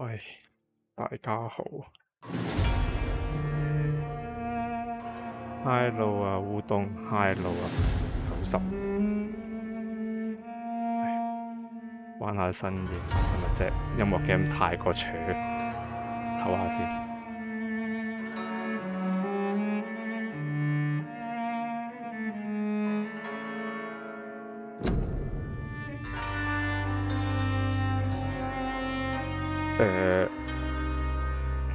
喂，大家好。Hello 啊，烏冬 ，Hello 啊，九十。玩下新嘢，係咪啫？音樂 game 太過長，唞下先。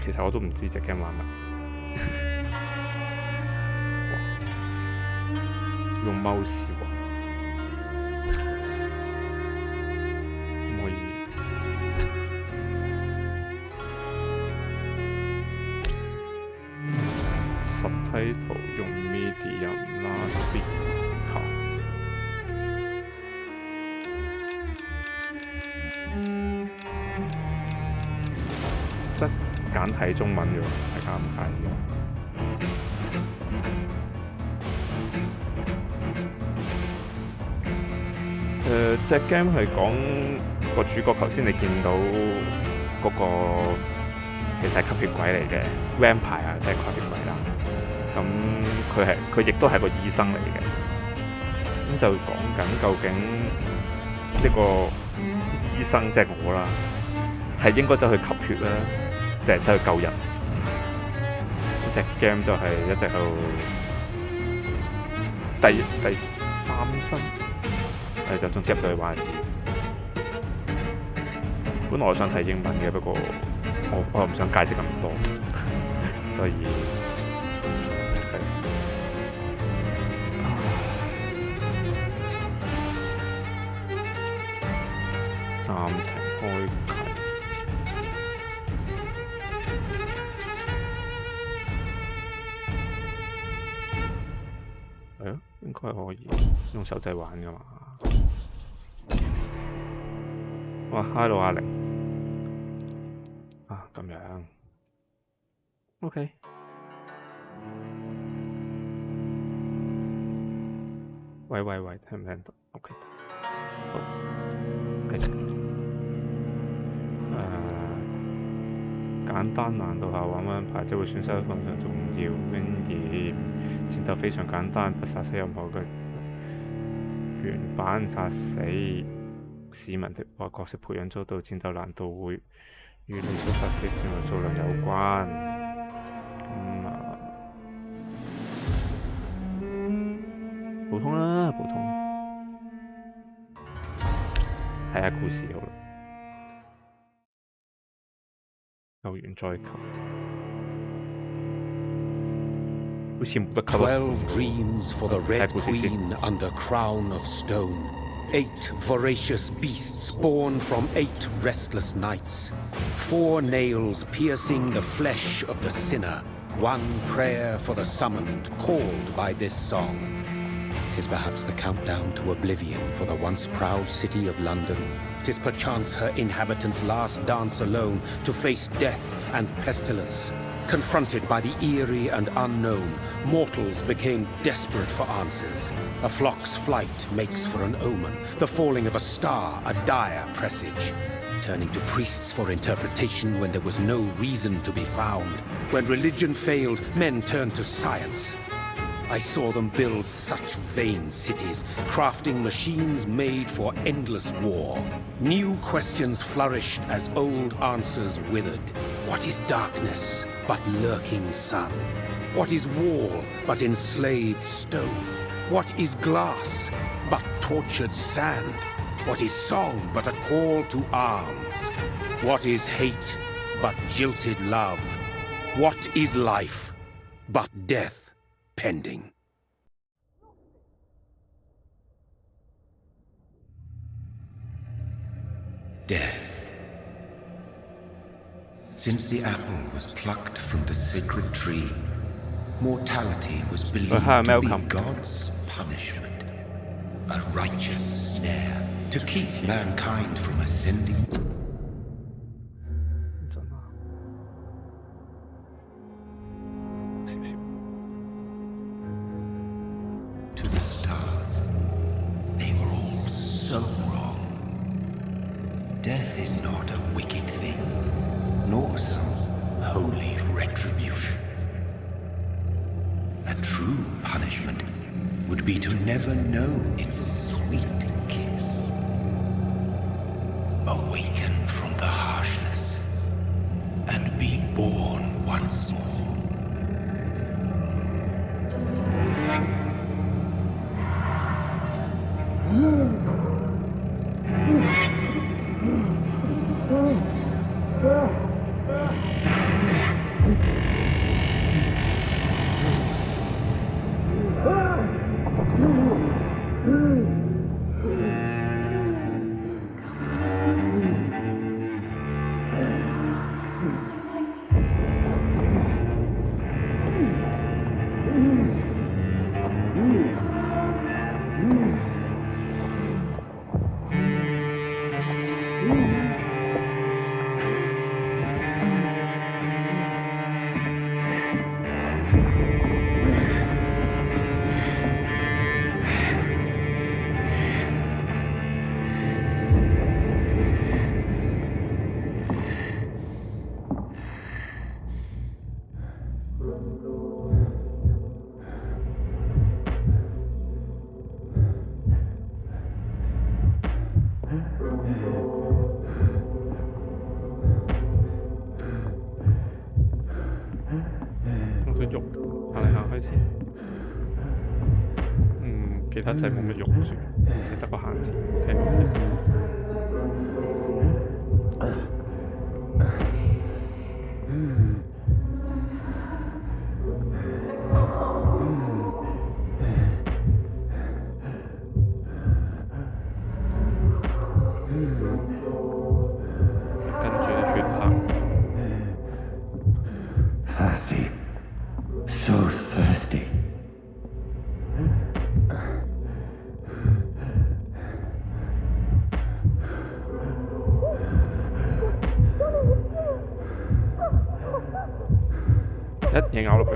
其實我都唔知隻 game 玩乜。用 mouse 喎，唔可以。Subtitle 用 medium 啦，speaker。得簡體中文嘅喎，大家唔介意。隻 game 係講個主角，頭先你見到嗰個其實係吸血鬼嚟嘅 Vampyr 啊，即係吸血鬼啦。咁佢亦都係個醫生嚟嘅。咁就講緊究竟呢個醫生即係我啦，係應該走去吸血啦，定係走去救人？呢隻 game 就係一直喺度第三身。就總之入到去玩下字。本來我想睇英文嘅，不過我又唔想解釋咁多，所以暫停開啟。係啊，應該可以用手掣玩㗎嘛。哇 ，Hello 阿玲啊，咁樣 ，OK。喂，聽唔聽到 ？OK， 好，繼續。簡單難度下玩Vampyr就會損失非常重要經驗。戰鬥非常簡單，不殺死任何嘅原版，殺死市民的話，角色培養遭到戰鬥難度會與你所殺死市民數量有關。普通啦，普通。睇下故事好啦。救完再求。好似冇得求。12 dreams for the Red Queen under crown of stone. 8 voracious beasts born from 8 restless nights. 4 nails piercing the flesh of the sinner. 1 prayer for the summoned, called by this song. 'Tis perhaps the countdown to oblivion for the once proud city of London. 'Tis perchance her inhabitants' last dance alone to face death and pestilence. Confronted by the eerie and unknown, mortals became desperate for answers. A flock's flight makes for an omen, the falling of a star a dire presage. Turning to priests for interpretation when there was no reason to be found. When religion failed, men turned to science. I saw them build such vain cities, crafting machines made for endless war. New questions flourished as old answers withered. What is darkness but lurking sun? What is wall but enslaved stone? What is glass but tortured sand? What is song but a call to arms? What is hate but jilted love? What is life but death pending? Death. Since the apple was plucked from the sacred tree, mortality was believed to be God's punishment, a righteous snare to keep mankind from ascending. To the stars, they were all so wrong. Death is not a wicked thing. nor some holy retribution. A true punishment would be to never know its sweet kiss. Awaken from the harshness and be born once more.其他掣冇乜用住，就得個限字。OK， 跟住啲血客。Thirsty, so thirsty. Hết nhảy ngầu luôn.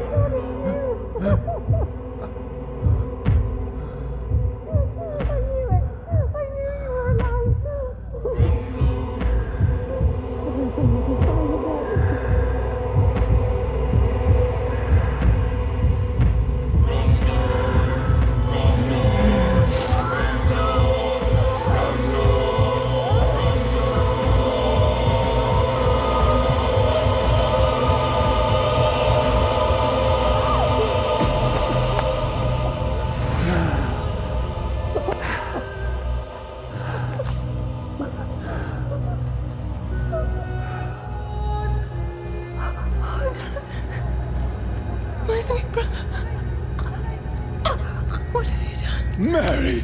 What have you done? Mary!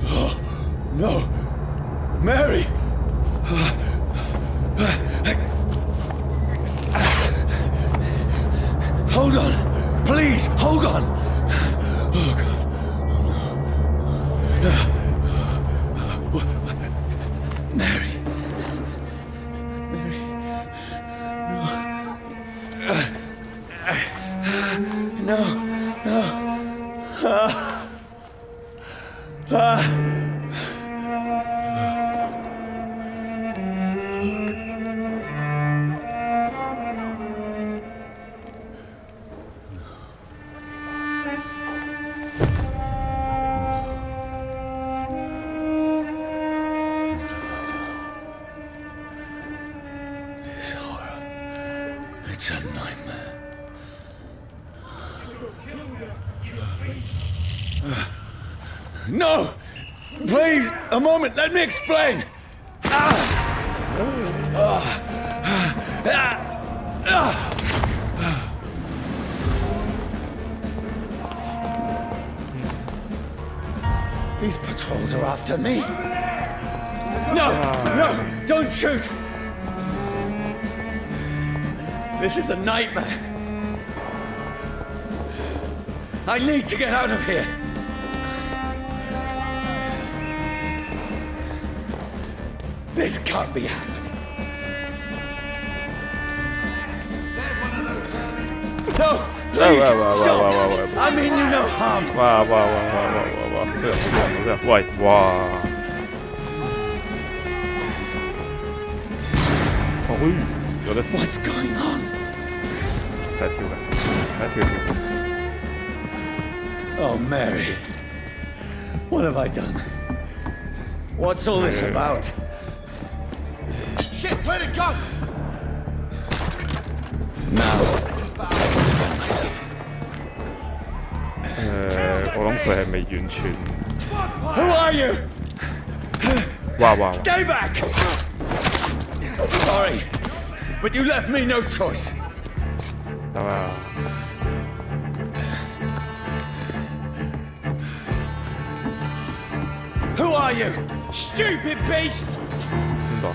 Oh, no! Mary! Hold on! Please, hold on! Oh, God. Oh, no. Mary. Mary. No. No. This horror. It's a nightmare. No! Please, a moment, let me explain! These patrols are after me. No! No! Don't shoot! This is a nightmare. I need to get out of here. This can't be happening. No, please, stop. I mean you no harm. 哇！喂！哇！有得 What's going on? 睇跳嘅，睇跳。Oh, Mary. What have I done? What's all this about? Shit, where'd it go? Now, defend myself. 我諗佢係未完全。Who are you? 哇 Stay back! Sorry, but you left me no choice. 得啦。Who are you? Stupid beast! 邊個？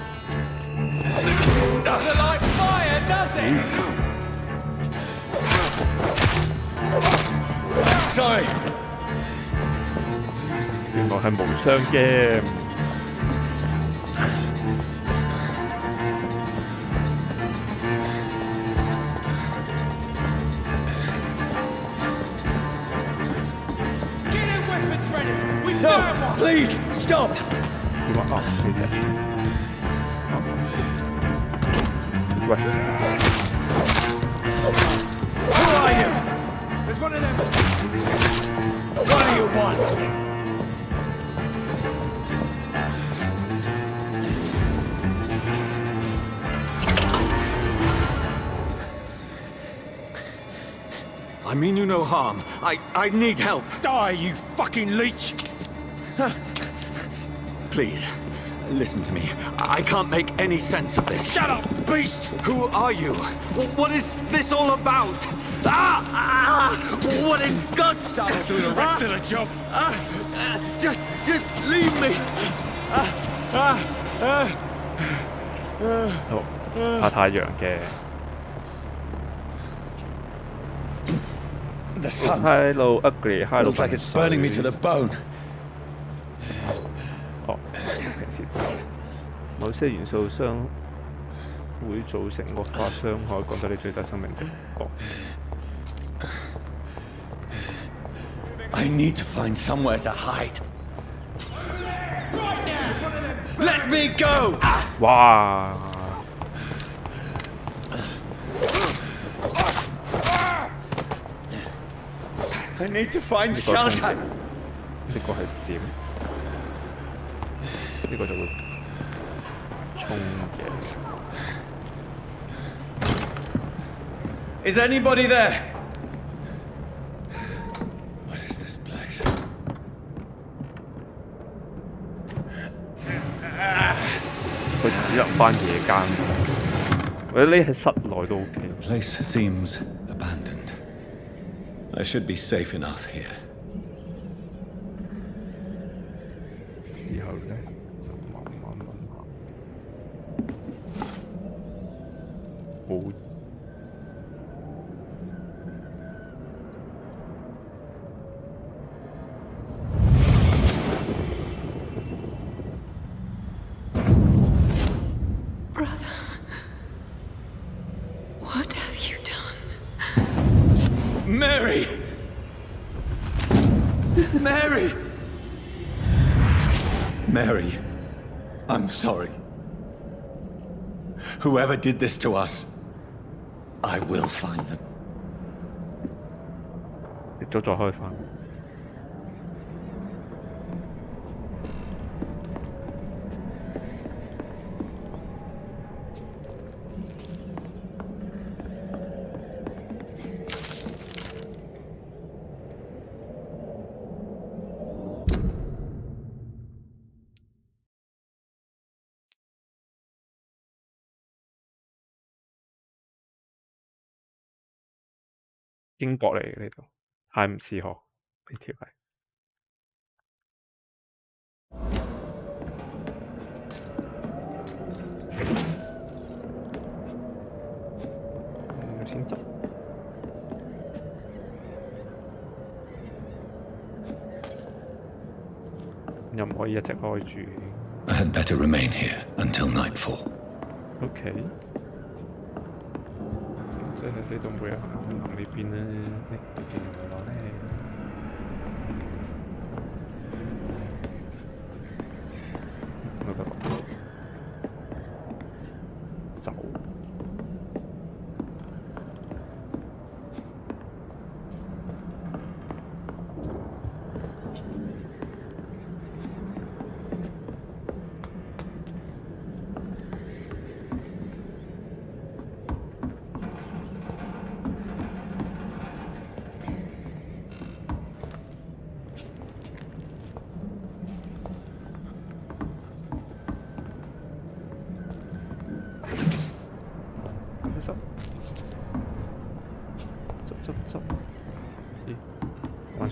Doesn't like fire, does it? Sorry. 原來係無雙 game。No, please stop. 點啊？你睇。喂。Who are you? There's one of them. What do you want? I mean you no harm. I need help. Die, you fucking leech! Please, listen to me. I can't make any sense of this. Shut up, beast! Who are you? What is this all about? What in God's name? I'll do the rest of the job. Just leave me. 好，怕太陽嘅。The sun Hello ugly hello feels like it's burning me to the bone. 哦，平時某些元素傷會造成惡化傷害，降低你最大生命值。哦。I need to find somewhere to hide. Let me go! 哇！ I need to find shelter. 呢個係閃，呢個就會衝嘅。Is anybody there? What is this place? 佢只能返夜間，或者匿喺室內都 OK。The place seems abandoned. I should be safe enough here. 然後咧就慢慢行。好。Brother, what have you done? Mary! Mary! Mary, I'm sorry. Whoever did this to us, I will find them. 亦都再開返。英國嚟嘅呢度，泰晤士河呢條係。先執。又唔可以一直開住。I had better remain here until nightfall. OK。即係呢度每日行呢邊咧，呢邊唔落咧。走。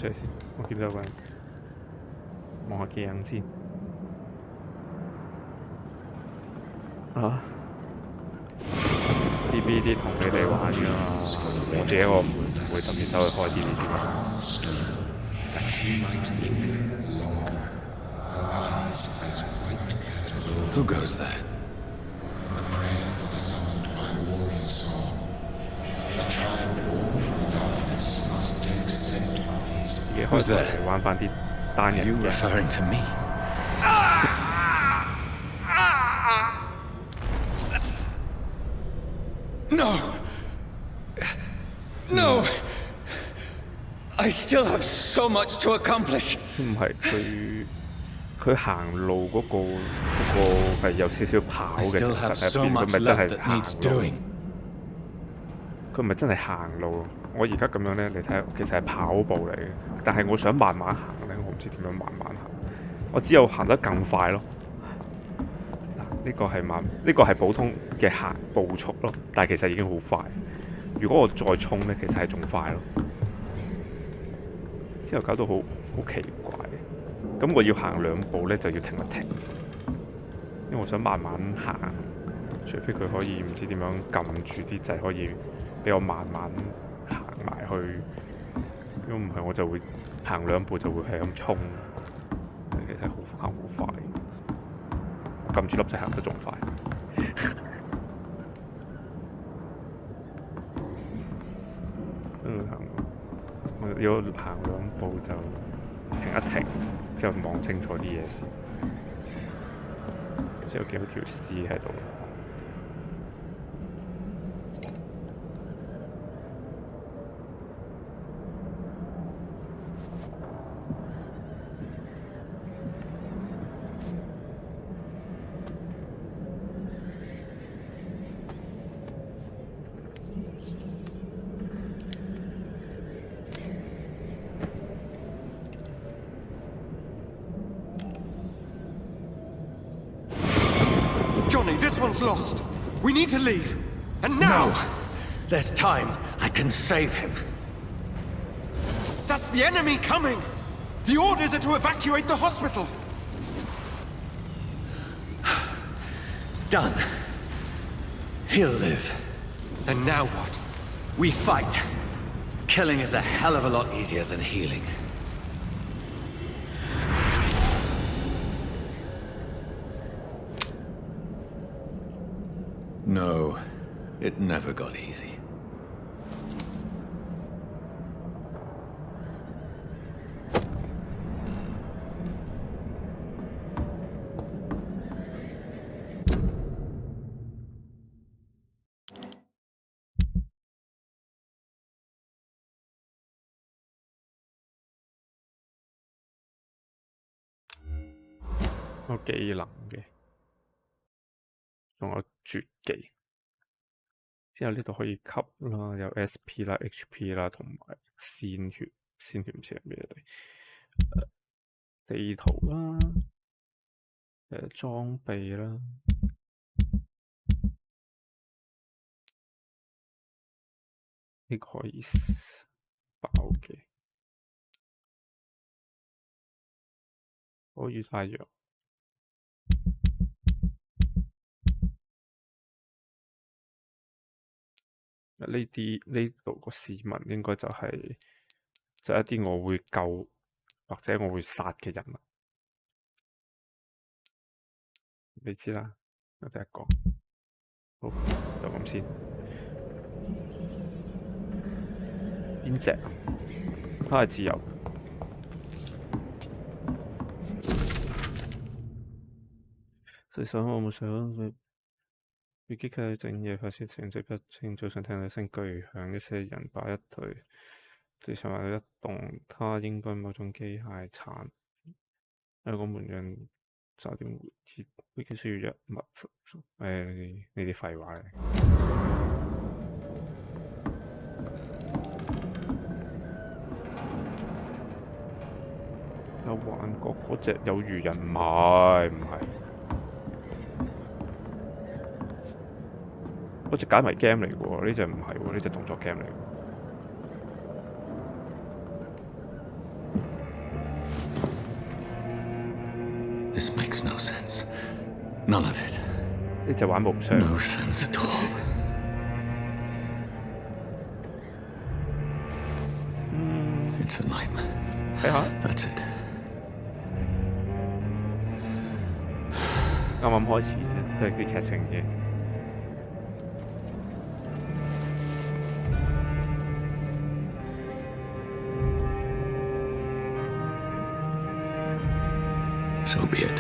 出嚟先，我見到有個人望下鏡先。啊 ！DB 啲同你哋玩㗎嘛，我自己我唔會特別走去開啲呢啲嘅。Who goes there? Who's there? 玩翻啲單人 Are you 嘅。referring to me? No! No! I still have so much to accomplish. 唔係佢行路嗰個係有少少跑 I 嘅 still 成 have 分 so 喺入邊，佢 much 咪真 left 係 that 行 needs 路。 doing. 佢唔係真係行路。我而家咁樣咧，你睇下，其實係跑步嚟嘅。但係我想慢慢行咧，我唔知點樣慢慢行。我只有行得更快咯。嗱，呢個係慢，呢個係普通嘅行步速咯。但係其實已經好快。如果我再衝咧，其實係仲快咯。之後搞到好奇怪。咁我要行2步咧，就要停一停，因為我想慢慢行。除非佢可以唔知點樣撳住啲掣，可以俾我慢慢行埋去。如果唔係，我就會行2步就會係咁衝。其實行好快，我撳住粒掣行得仲快。要行2步就停一停，之後望清楚啲嘢先。之後見到條屍喺度。Johnny, this one's lost. We need to leave. And now! No! There's time. I can save him. That's the enemy coming! The orders are to evacuate the hospital! Done. He'll live. And now what? We fight. Killing is a hell of a lot easier than healing. No, it never got easy.有技能嘅，仲有絕技。之後呢度可以吸啦，有 SP 啦、HP 啦，同埋鮮血。鮮血唔知係咩嚟？地圖啦，裝備啦，呢個可以爆嘅，可以太陽。呢度個市民應該就係一啲我會救或者我會殺嘅人啦。你知啦，我第一個。好，就咁先。邊隻啊？他係自由。實際上我冇想佢。越激嘅整夜發泄情緒不清，早上聽到一聲巨響，一些人把一隊地上埋一棟，他應該某種機械鏟，有個門讓酒店回熱，飛機需要藥物。呢啲廢話嚟。有幻覺嗰隻有魚人唔係。嗰隻解謎 game 嚟嘅喎，呢隻唔係喎，呢隻動作 game 嚟嘅。makes no sense. None of it. 呢隻玩無雙。No sense at all. It's a nightmare. 睇下， That's it. 啱啱開始啫，都係啲劇情嘅。So be it.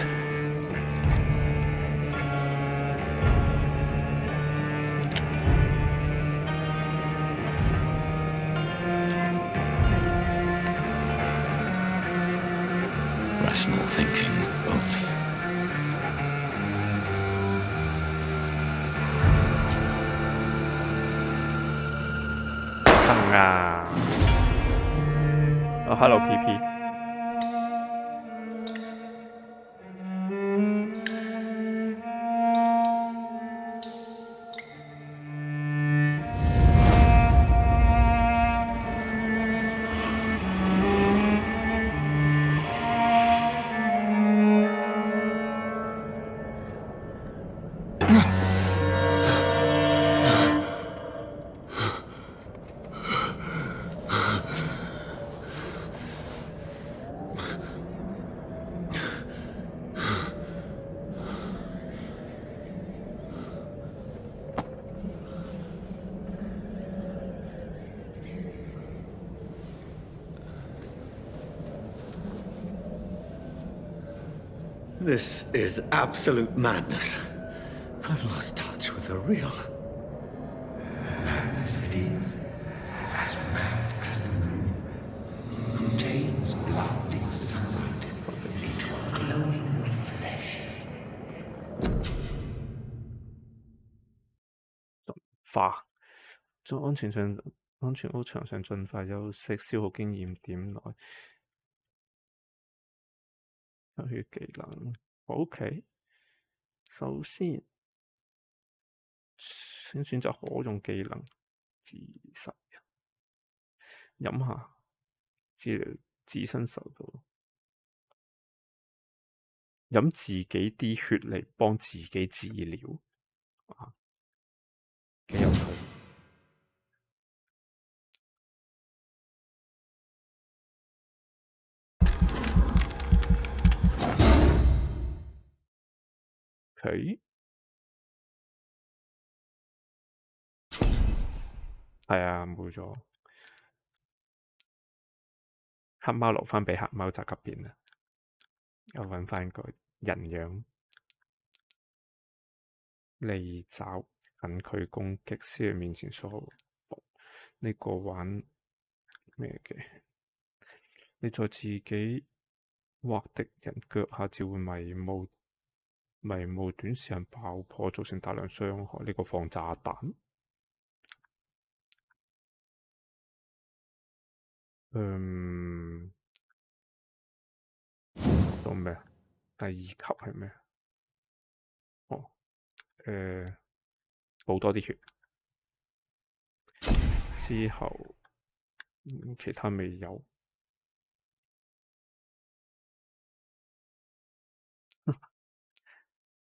Rational thinking only. 坑啊！哦，Hello PP。This is absolute madness. I've lost touch with the real. Madness it is, as mad as the moon. Contains blood in sunlight into a glowing flesh. 化在安全屋牆上盡快休息，消耗經驗點來吸血技能。OK， 首先先選擇可用技能自殺，飲下治療自身受到，飲自己啲血嚟幫自己治療，啊，幾有趣。佢係啊，冇咗黑貓留返畀黑貓宅急便啦，又揾返個人樣利爪近距離攻擊，消滅面前所有呢個玩咩嘅？你在自己或敵人腳下召喚迷霧短時間爆破，造成大量傷害。呢個放炸彈。做咩啊？第2級係咩？哦，補多啲血。之後，其他未有。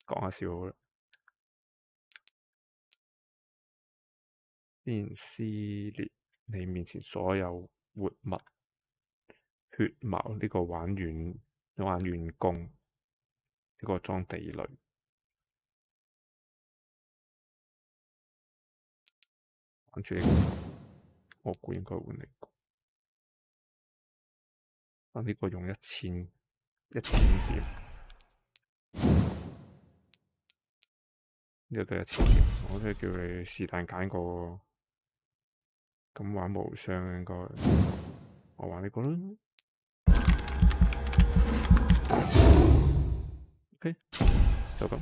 講下笑好啦。先撕裂你面前所有活物，血矛呢個玩遠攻，呢個裝地雷。玩住呢個，我估應該換呢個。呢個用1000點，呢個都1000點。我都係叫你是但揀個。咁玩無雙應該，我玩呢個啦。OK， 就咁。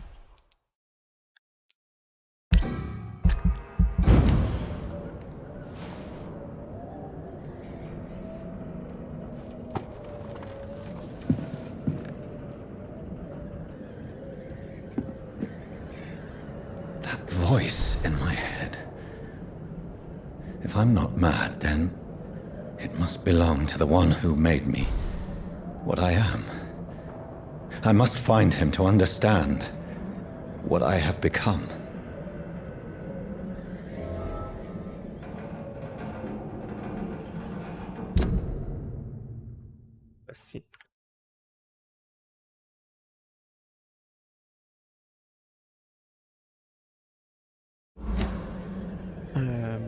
That voice in my head. If I'm not mad, then it must belong to the one who made me what I am. I must find him to understand what I have become. Let's see.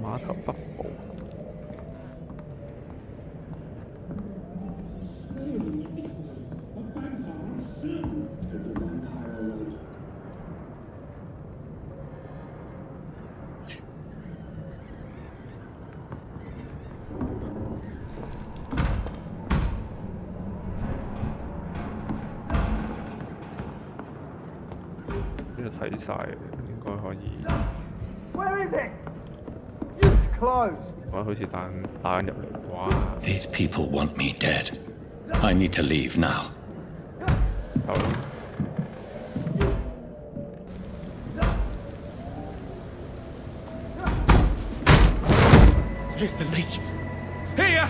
碼頭北部。呢度睇晒，應該可以。Where is it? It's closed. 哇，好似打緊入嚟，哇！ These people want me dead. I need to leave now. 好啦。Here's the leech. Here!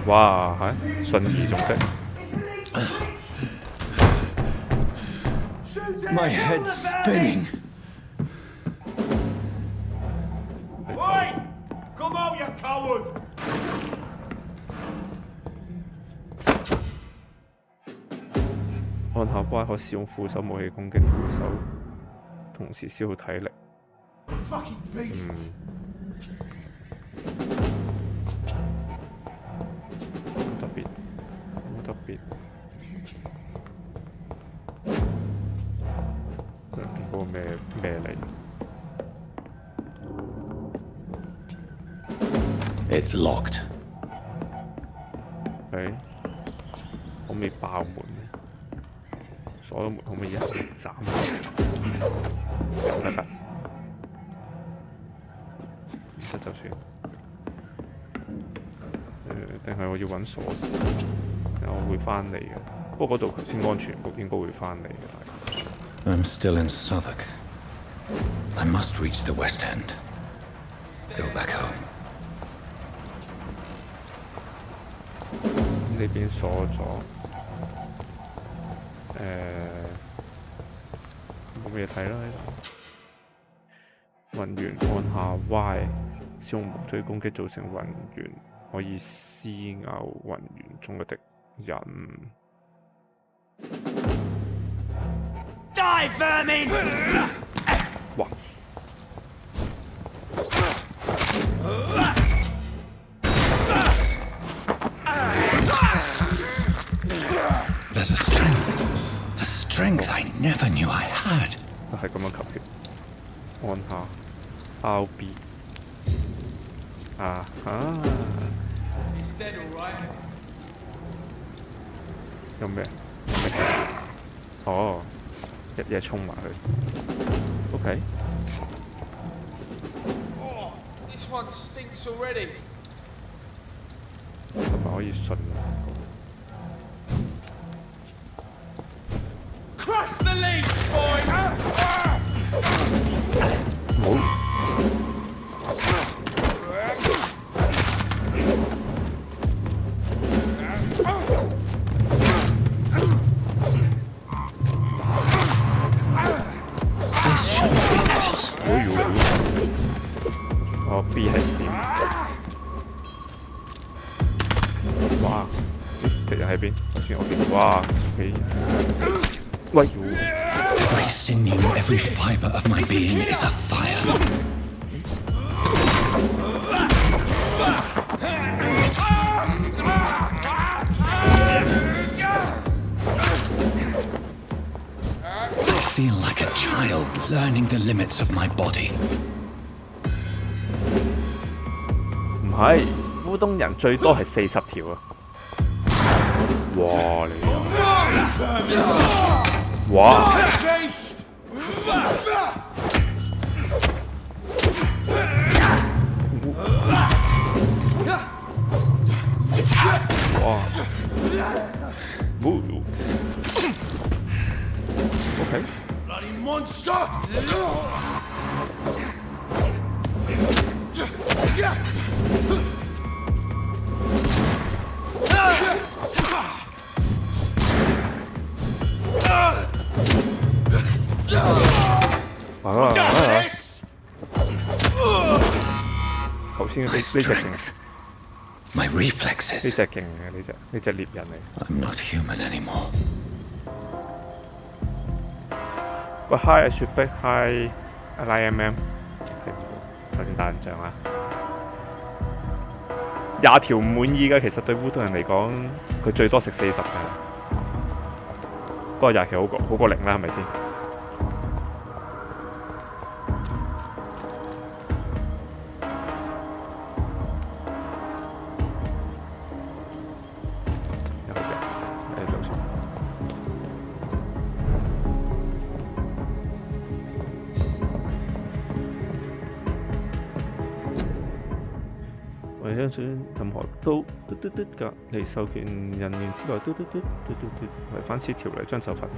哇，係瞬移仲識。My head's spinning. Oi! Come out, you coward! 按下 Y 可使用副手武器攻擊副手，同時消耗體力。冇特別，冇特別。嗰個咩嚟 It's locked. ？OK，可唔可以爆門？所有門可唔可以一齊斬？得㗎，唔得就算。定係我要揾鎖匙？我會翻嚟嘅。不過嗰度頭先安全部應該會翻嚟嘅，大概。I'm still in Southwark. I must reach the West End. Go back home. 呢邊鎖咗，冇乜嘢睇啦呢度。暈眩按下 Y， 使用無追攻擊造成暈眩，可以撕咬暈眩中嘅敵人。Die, vermin! 哇！ There's a strength I never knew I had. 就係咁樣吸血，按下 RB 啊哈！ He's dead, all right. 有咩？哦，一嘢衝埋去。OK。 Oh, this one stinks already. 係咪可以順啊？ Crush the leech, boys! 冇。哦 B 係閃。哇！敵人喺邊？先我見。哇！幾喂！ Every sinew, every fiber of my being is afire. I feel like a child learning the limits of my body. 唔係，烏冬人最多係40條啊！哇！你哇！ 哇！OK。 Bloody monster! 頭先呢隻勁， My 呢 reflexes. 隻勁嘅呢隻獵人嚟。 I'm not human anymore. But high I should back high IMM。頭先打人仗啊！20條唔滿意嘅，其實對烏托人嚟講，佢最多食40嘅。不過20條好過0啦，係咪先？我哋相信任何都隔離授權人員之內違反此條例將受罰款。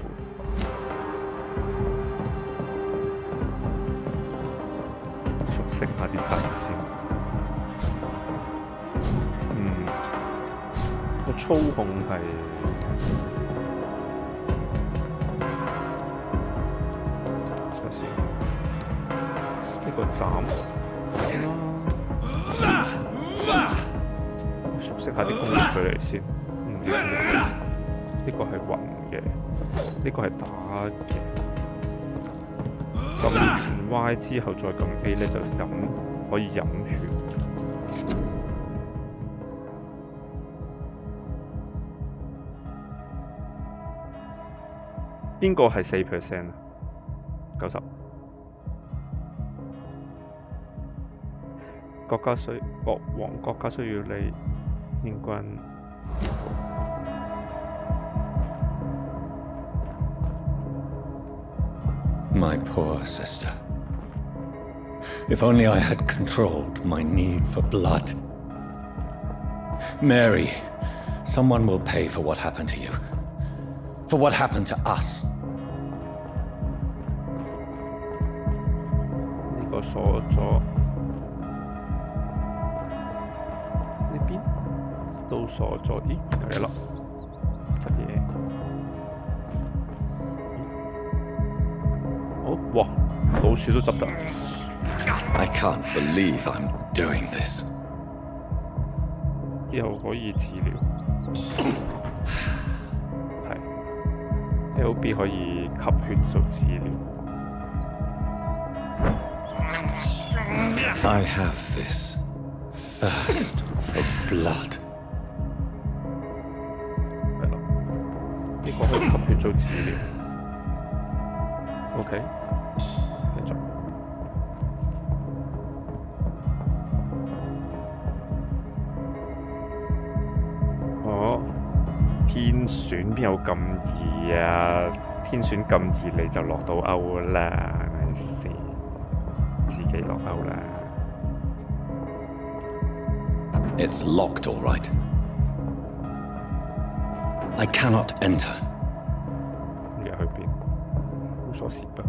熟悉下啲掣先。個操控係睇先，呢個斬熟悉下啲攻擊距離先。呢個係暈嘅，呢個係打嘅。撳 Y 之後再撳 A 咧就可以飲血。邊個係4%啊？90。國家需要你英軍。My poor sister. If only I had controlled my need for blood. Mary, someone will pay for what happened to you. For what happened to us. 呢個鎖咗，呢邊都鎖咗。咦，有嘢落，執嘢。哦，哇，老鼠都執得。I can't believe I'm doing this. 之後可以治療。LB 可以吸血做治療。I have this thirst for blood. 係啦，呢個可以吸血做治療。OK， 繼續。哦，天選邊有咁易啊？天選咁易你就落到歐啦，咪事自己落歐啦。It's locked, all right. I cannot enter. 你去邊？無所事不。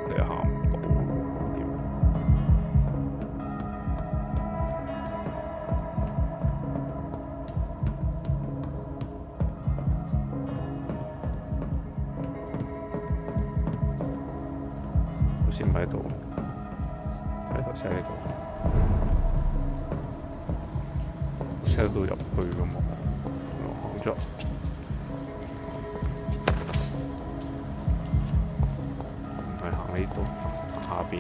你行唔到點？好似唔喺度，喺頭先喺度，車到入去㗎嘛，我行咗。呢度下邊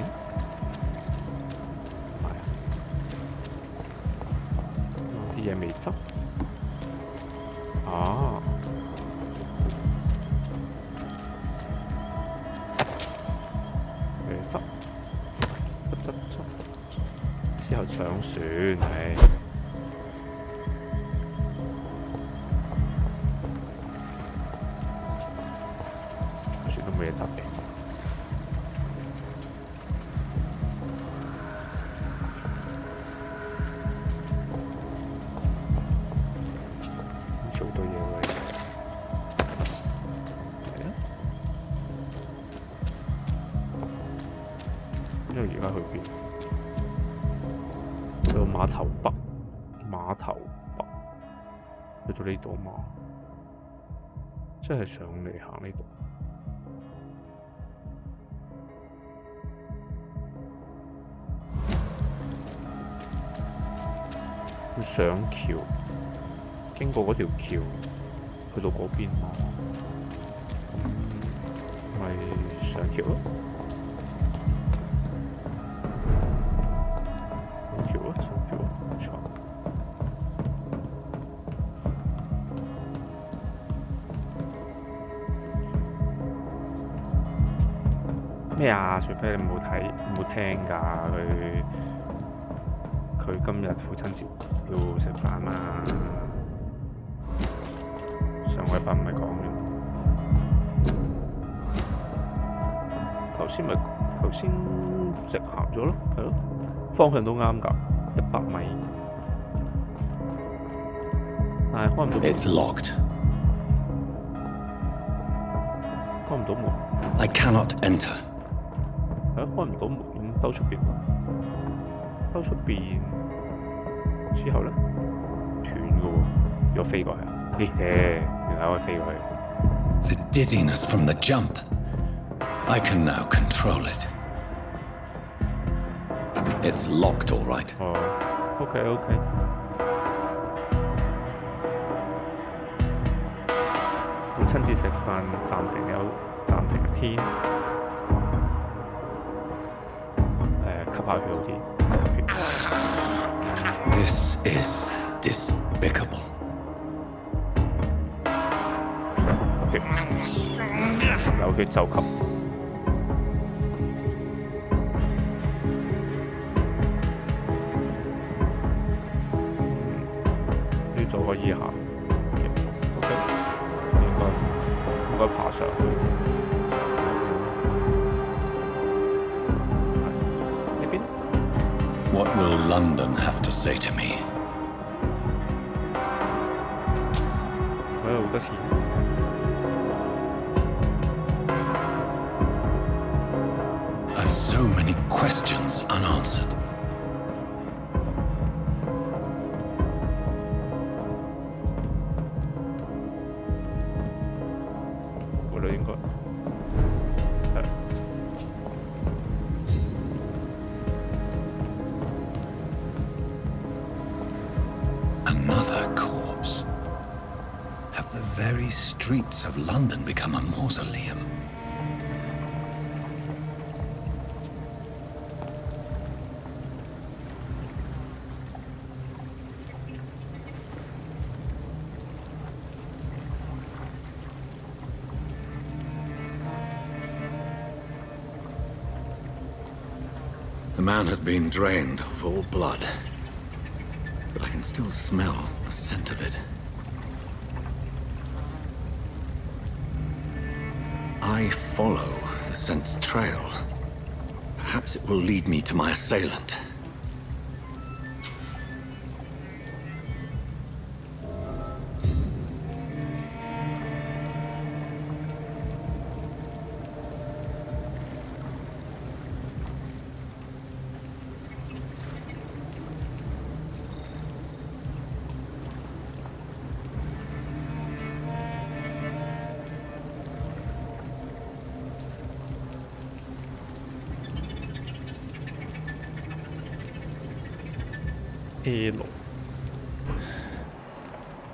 係啲嘢未執啊！未執，執之後上船係船都冇嘢執嘅。知道而家去邊？去到碼頭北，去到呢度嘛？即係上嚟行呢度。要上橋，經過嗰條橋，去到嗰邊嘛？咪上橋咯。咩啊？除非你冇聽㗎，佢今日父親節要食飯嘛？上個禮拜唔係講嘅，頭先直行咗咯，係咯，方向都啱㗎，100米，但係開唔到門。It's locked. 開唔到門。I cannot enter. 開唔到門，咁兜出邊，之後咧斷嘅喎，如果飛過去啊，原來可以飛過去。The dizziness from the jump. I can now control it. It's locked, all right. 哦 ，OK。父親節食飯暫停天。吸下佢好啲。This is despicable. OK， 有血就吸。呢度可以行。OK， 應該爬上去。What will London have to say to me? 好多錢。I've so many questions unanswered. 我哋應該係。Another corpse. Have the very streets of London become a mausoleum? The man has been drained of all blood, but I can still smell the scent of it. I follow the scent's trail. Perhaps it will lead me to my assailant.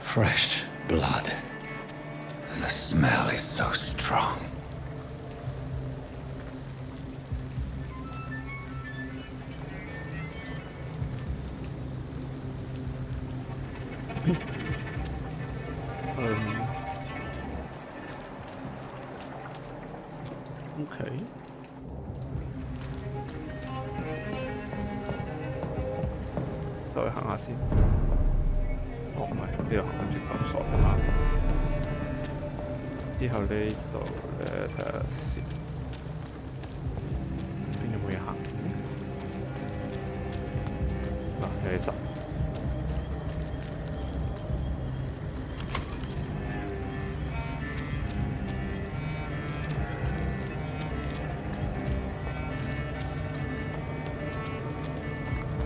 Fresh blood. The smell is so strong. OK。再行下先。哦，唔係，呢度行緊轉頭傻下。之後呢度咧睇下先，邊有冇嘢行？啊，有嘢執。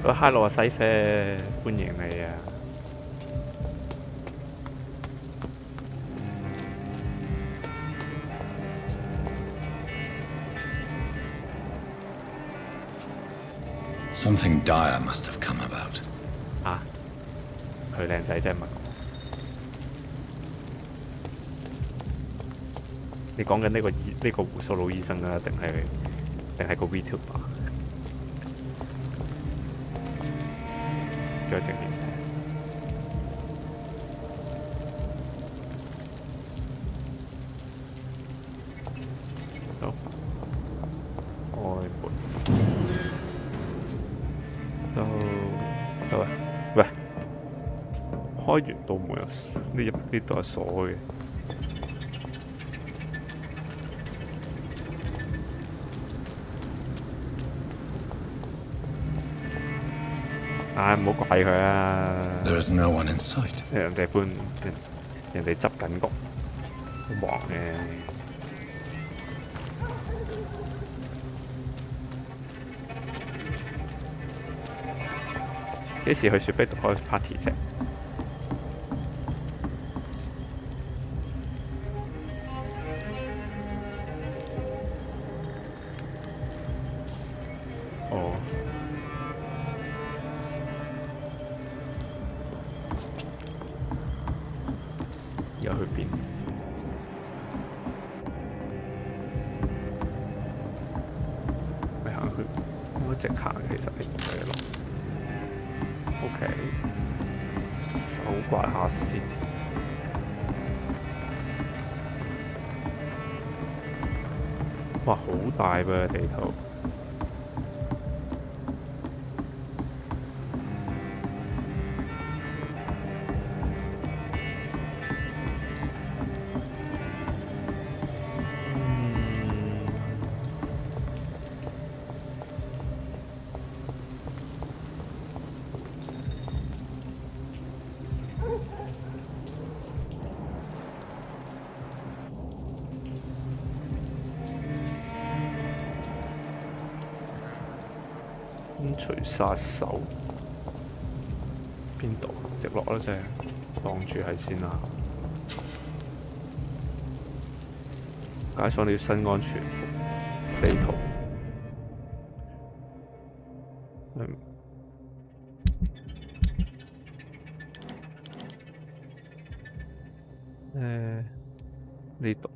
Hello 啊，西啡，歡迎你啊！ Something dire must have come about. 啊，佢靚仔真係問我，你講緊呢個胡鬚佬醫生啊，定係個 VTuber？ 仲有正面。好，開門。 走啊！喂，開完道門啊，呢度係鎖嘅。唉，唔好怪佢啊！ There is no one in sight. 人哋執緊局，好忙嘅。幾時去雪碧度開 party 啫？哦，又去邊？咪行去，應該直行其實係唔使咯。 OK， 手刮下先。哇，好大噃地圖。除殺手邊度？直落啦，啫，擋住係先啦。解鎖你要新安全地圖。呢度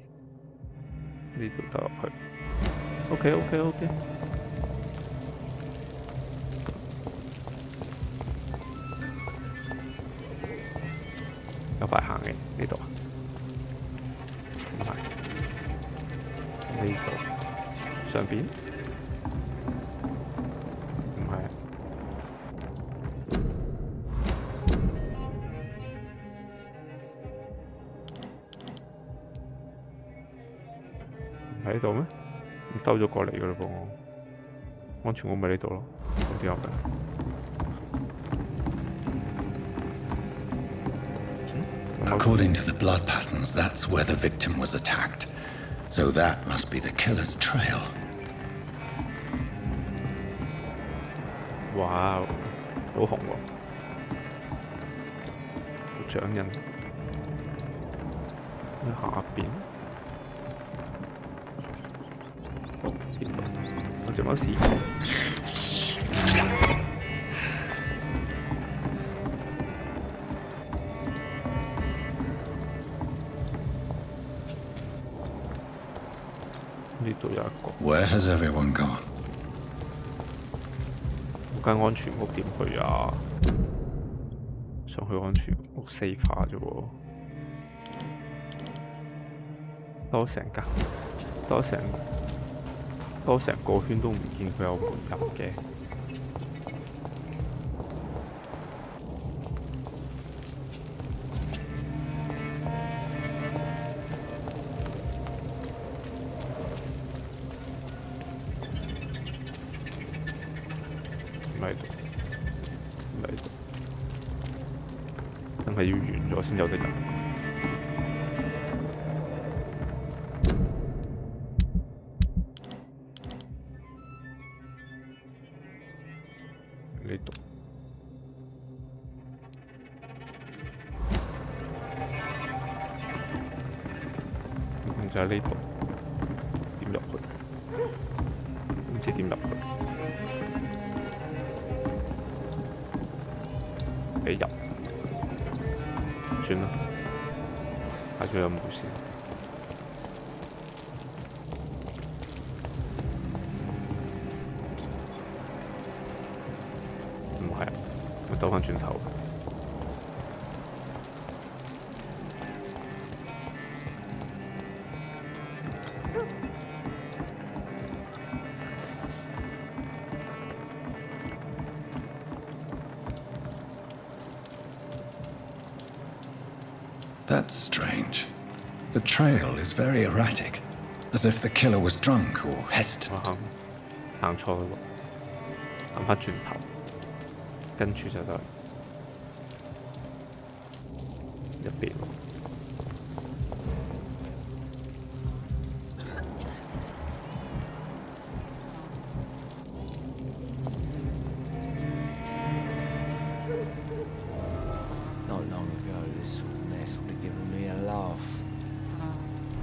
走入去。OK。 有排行嘅呢度啊，唔係呢度上邊，唔係唔喺度咩？咁兜咗過嚟嘅嘞噃，安全屋咪呢度咯，咁點入嘅？ According to the blood patterns, that's where the victim was attacked. So that must be the killer's trail. Wow, 好紅喎，掌印喺下邊。好，呢度我隻貓試。 呢度有一個。 Where has everyone gone? 嗰間安全屋點去啊？上去安全屋4化啫喎，兜成個圈都唔見佢有門入嘅。定係要完咗先有得入。呢度就喺呢度，點入去？唔知點入去。俾入，算啦，下次有冇事？唔係啊，我兜返轉頭。That's strange. The trail is very erratic, as if the killer was drunk or hesitant. 我行錯喎，行返轉頭，跟住就得入邊喎。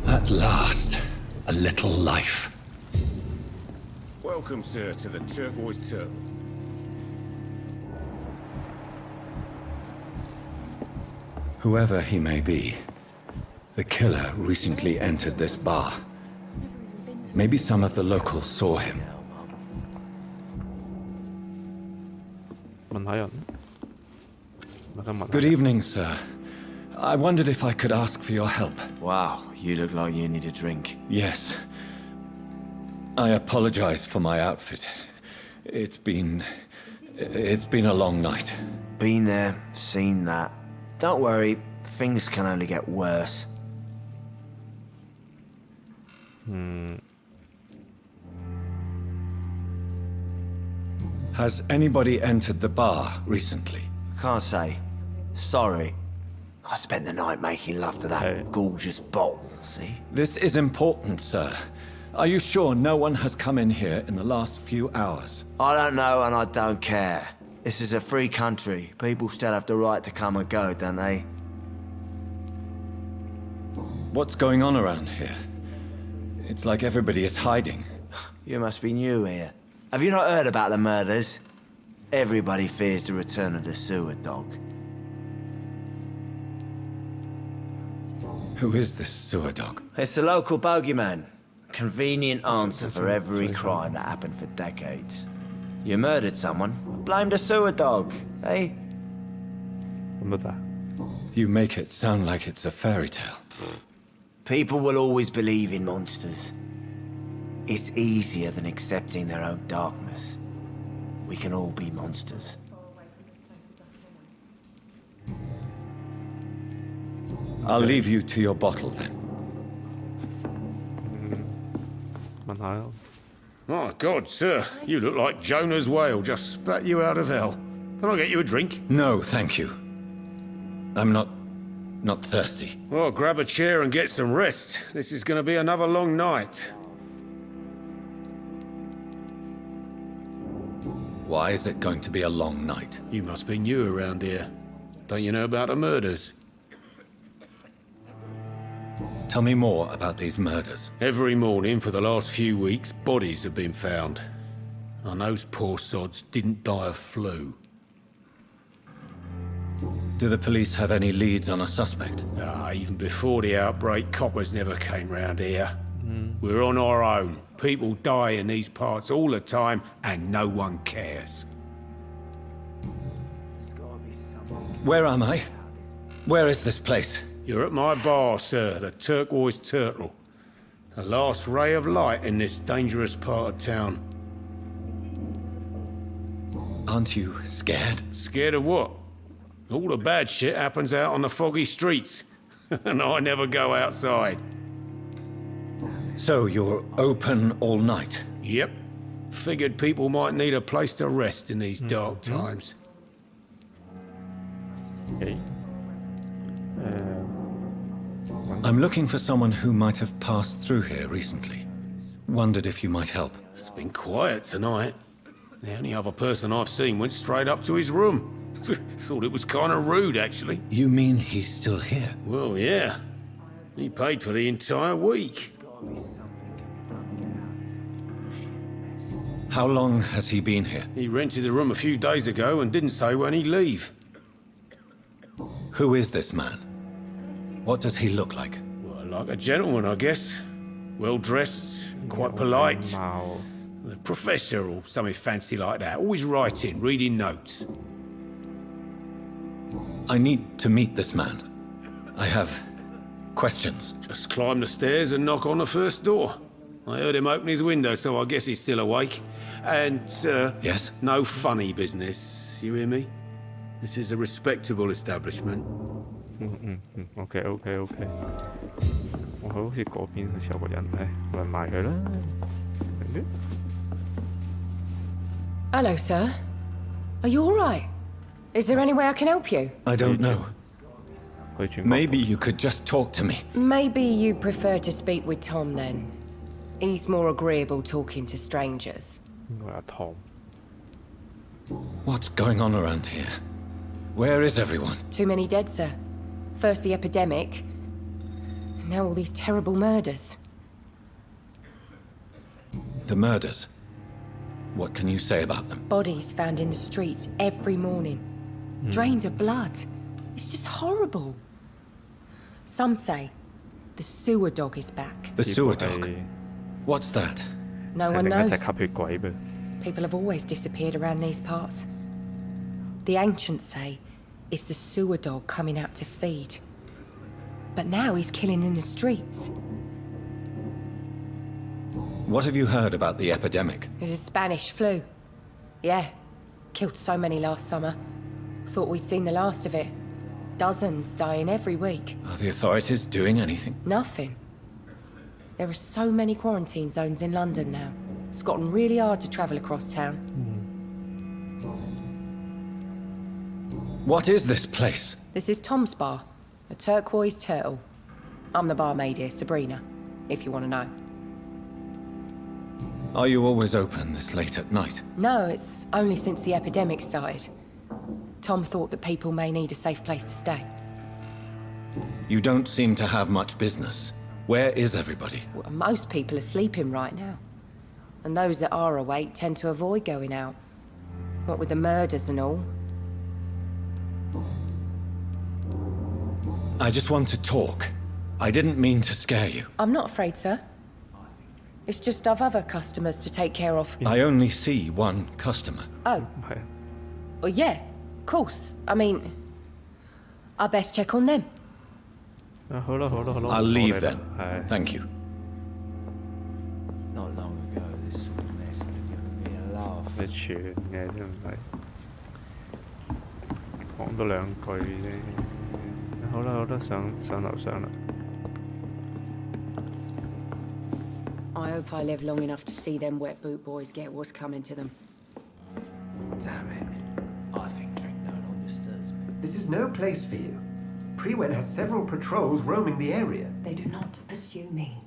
At last, a little life. Welcome, sir, to the Turquoise Turtle. Whoever he may be, the killer recently entered this bar. Maybe some of the locals saw him. 問下人，問下問。 Good evening, sir. I wondered if I could ask for your help. Wow, you look like you need a drink. Yes. I apologize for my outfit. It's been a long night. Been there, seen that. Don't worry, things can only get worse. Has anybody entered the bar recently? Can't say. Sorry. I spent the night making love to that gorgeous bottle, see? This is important, sir. Are you sure no one has come in here in the last few hours? I don't know and I don't care. This is a free country. People still have the right to come and go, don't they? What's going on around here? It's like everybody is hiding. You must be new here. Have you not heard about the murders? Everybody fears the return of the sewer dog. Who is this sewer dog? It's the local bogeyman. Convenient answer for every crime that happened for decades. You murdered someone, blame the sewer dog, eh? You make it sound like it's a fairy tale. People will always believe in monsters. It's easier than accepting their own darkness. We can all be monsters. I'll leave you to your bottle then. My God, sir, you look like Jonah's whale just spat you out of hell. Can I get you a drink? No, thank you. I'm not thirsty. Well, grab a chair and get some rest. This is going to be another long night. Why is it going to be a long night? You must be new around here. Don't you know about the murders? Tell me more about these murders. Every morning for the last few weeks, bodies have been found. And those poor sods didn't die of flu. Do the police have any leads on a suspect? Even before the outbreak, coppers never came round here. We're on our own. People die in these parts all the time, and no one cares. Where am I? Where is this place? You're at my bar, sir, the Turquoise Turtle. The last ray of light in this dangerous part of town. Aren't you scared? Scared of what? All the bad shit happens out on the foggy streets. And I never go outside. So you're open all night? Yep. Figured people might need a place to rest in these dark times. Okay. I'm looking for someone who might have passed through here recently. Wondered if you might help. It's been quiet tonight. The only other person I've seen went straight up to his room. Thought it was kind of rude, actually. You mean he's still here? Well, yeah. He paid for the entire week. How long has he been here? He rented the room a few days ago and didn't say when he'd leave. Who is this man? What does he look like? Well, like a gentleman, I guess. Well-dressed, quite polite. A professor or something fancy like that. Always writing, reading notes. I need to meet this man. I have questions. Just climb the stairs and knock on the first door. I heard him open his window, so I guess he's still awake. And, Yes? no funny business, you hear me? This is a respectable establishment. OK， 我好似嗰邊好似有個人咧，問埋佢啦。Hello, sir. Are you all right? Is there any way I can help you? I don't know. Maybe you could just talk to me. Maybe you prefer to speak with Tom then. He's more agreeable talking to strangers. Tom. What's going on around here? Where is everyone? Too many dead, sir. First the epidemic, now all these terrible murders. The murders? What can you say about them? Bodies found in the streets every morning. Drained of blood. It's just horrible. Some say the sewer dog is back. The sewer dog? What's that? No one knows. 係另一隻吸血鬼噃。 People have always disappeared around these parts. The ancients say it's the sewer dog coming out to feed. But now he's killing in the streets. What have you heard about the epidemic? There's a Spanish flu. Yeah. Killed so many last summer. Thought we'd seen the last of it. Dozens dying every week. Are the authorities doing anything? Nothing. There are so many quarantine zones in London now. It's gotten really hard to travel across town. What is this place? This is Tom's bar. A turquoise turtle. I'm the barmaid here, Sabrina, if you want to know. Are you always open this late at night? No, it's only since the epidemic started. Tom thought that people may need a safe place to stay. You don't seem to have much business. Where is everybody? Well, most people are sleeping right now. And those that are awake tend to avoid going out. What with the murders and all. I just want to talk. I didn't mean to scare you. I'm not afraid, sir. It's just I've other customers to take care of. I only see one customer. Oh. Well, yeah, of course. I mean, I best check on them. I'll leave then. Thank you. Not long ago, this sort of mess would have given me a laugh. 你串嘅真係講多兩句啫。好啦，上樓上啦。I hope I live long enough to see them wet boot boys get what's coming to them. Damn it. I think drink no longer stirs me. This is no place for you. Prewen has several patrols roaming the area. They do not pursue me.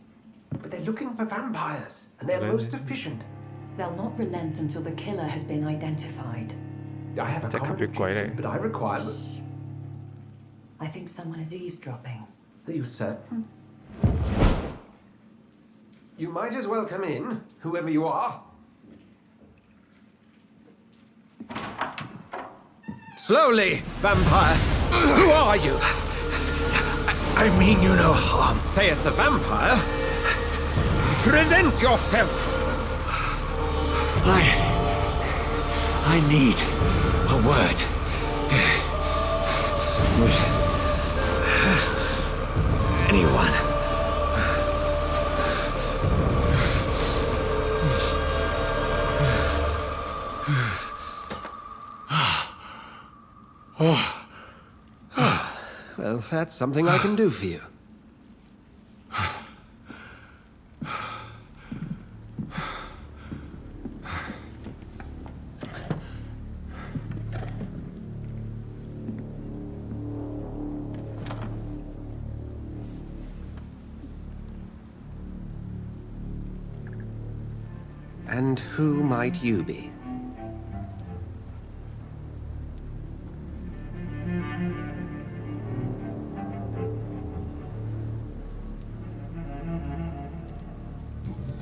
But they're looking for vampires, and they're most efficient. They'll not relent until the killer has been identified. I have a common objective, but I require... I think someone is eavesdropping. Are you certain? You might as well come in, whoever you are. Slowly, vampire! Who are you? I mean you no harm, saith the vampire. Present yourself! I need a word. Anyone? Well, that's something I can do for you. And who might you be?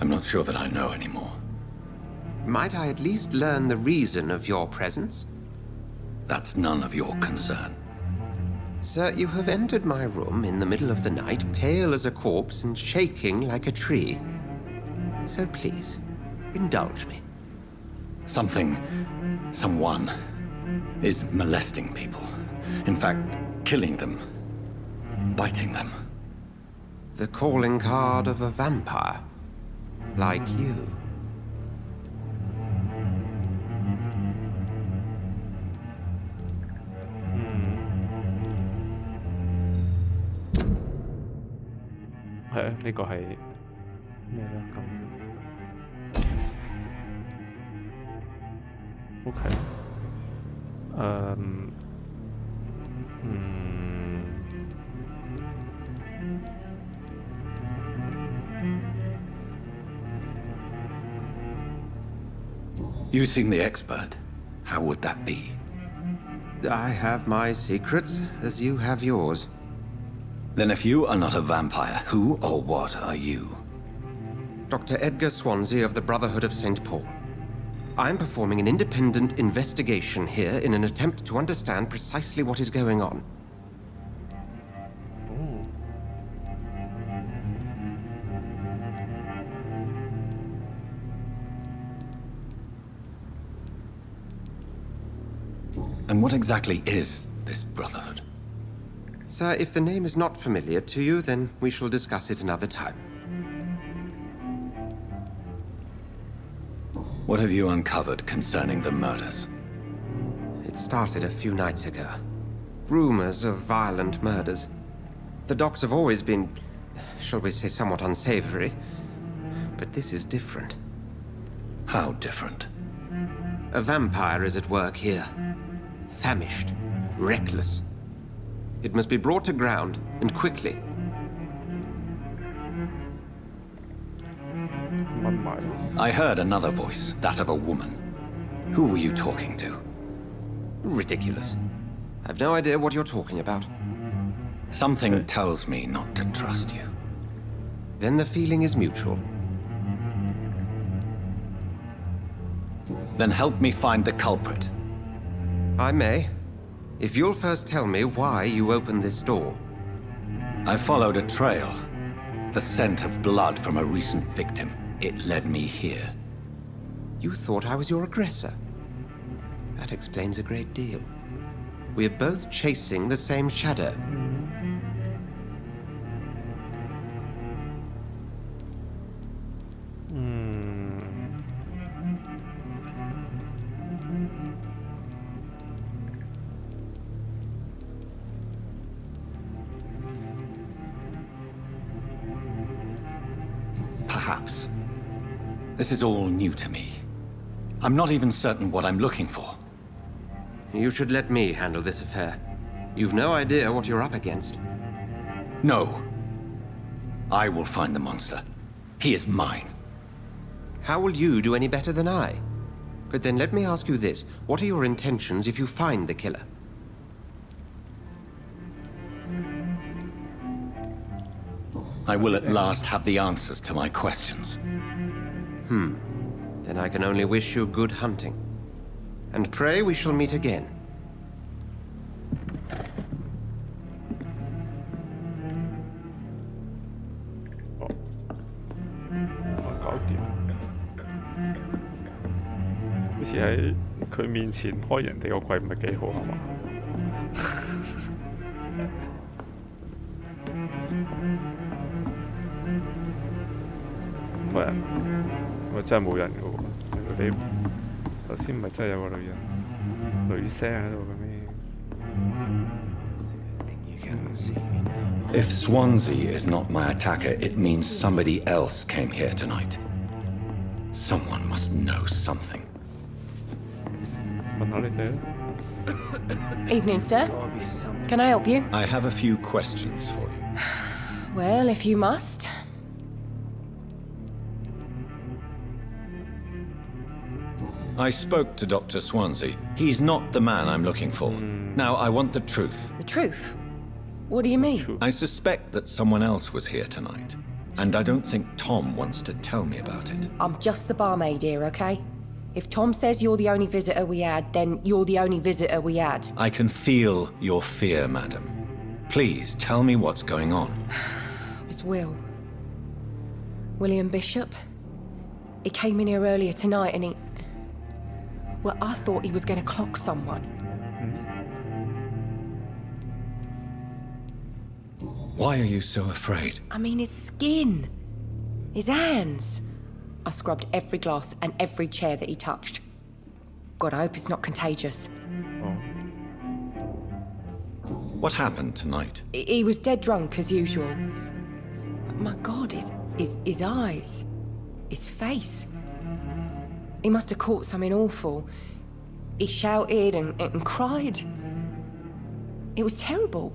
I'm not sure that I know anymore. Might I at least learn the reason of your presence? That's none of your concern. Sir, you have entered my room in the middle of the night, pale as a corpse and shaking like a tree. So please, indulge me. Someone is molesting people. In fact, killing them. Biting them. The calling card of a vampire. Like you.呢個係咩咧？咁 OK， You seem the expert. How would that be? I have my secrets, as you have yours. Then if you are not a vampire, who or what are you? Dr. Edgar Swansea of the Brotherhood of St. Paul. I'm performing an independent investigation here in an attempt to understand precisely what is going on. And what exactly is this Brotherhood? Sir, if the name is not familiar to you, then we shall discuss it another time. What have you uncovered concerning the murders? It started a few nights ago. Rumors of violent murders. The docks have always been, shall we say, somewhat unsavory. But this is different. How different? A vampire is at work here. Famished. Reckless. It must be brought to ground, and quickly. I heard another voice, that of a woman. Who were you talking to? Ridiculous. I've no idea what you're talking about. Something tells me not to trust you. Then the feeling is mutual. Then help me find the culprit. I may. If you'll first tell me why you opened this door. I followed a trail. The scent of blood from a recent victim. It led me here. You thought I was your aggressor. That explains a great deal. We're both chasing the same shadow. Perhaps. This is all new to me. I'm not even certain what I'm looking for. You should let me handle this affair. You've no idea what you're up against. No. I will find the monster. He is mine. How will you do any better than I? But then let me ask you this. What are your intentions if you find the killer? I will at last have the answers to my questions. Then I can only wish you good hunting. And pray we shall meet again.搞掂。好似喺佢面前開人哋個櫃唔係幾好係嘛？喂，喂真係冇人嘅喎，你頭先唔係真係有個女聲喺度嘅咩？ If Swansea is not my attacker, it means somebody else came here tonight. Someone must know something. Evening, sir. Can I help you? I have a few questions for you. Well, if you must. I spoke to Dr. Swansea. He's not the man I'm looking for. Now, I want the truth. The truth? What do you mean? I suspect that someone else was here tonight. And I don't think Tom wants to tell me about it. I'm just the barmaid here, okay? If Tom says you're the only visitor we had, then you're the only visitor we had. I can feel your fear, madam. Please, tell me what's going on. It's Will. William Bishop. He came in here earlier tonight and he... Well, I thought he was going to clock someone. Why are you so afraid? I mean, his skin. His hands. I scrubbed every glass and every chair that he touched. God, I hope it's not contagious. What happened tonight? He was dead drunk, as usual. But my God, his eyes. His face. He must have caught something awful. He shouted and cried. It was terrible.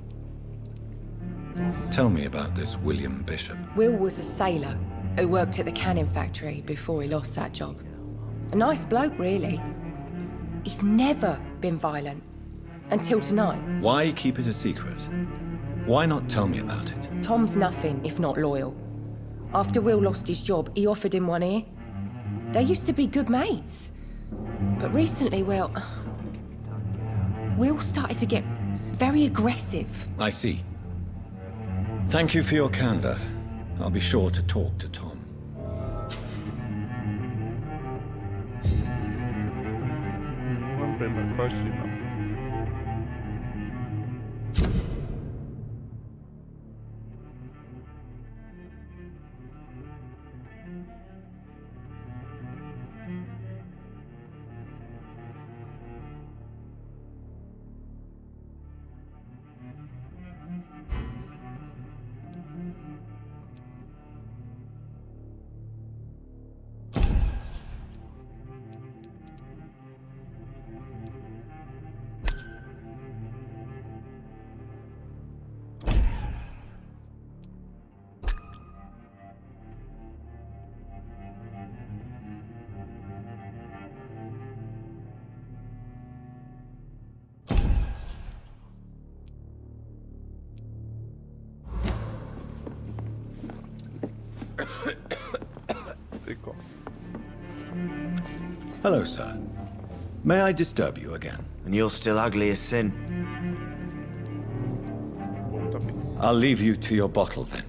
Tell me about this William Bishop. Will was a sailor who worked at the canning factory before he lost that job. A nice bloke, really. He's never been violent. Until tonight. Why keep it a secret? Why not tell me about it? Tom's nothing if not loyal. After Will lost his job, he offered him one ear. They used to be good mates. But recently, well... Will started to get very aggressive. I see. Thank you for your candor. I'll be sure to talk to Tom. Hello, sir. May I disturb you again? And you're still ugly as sin. I'll leave you to your bottle, then.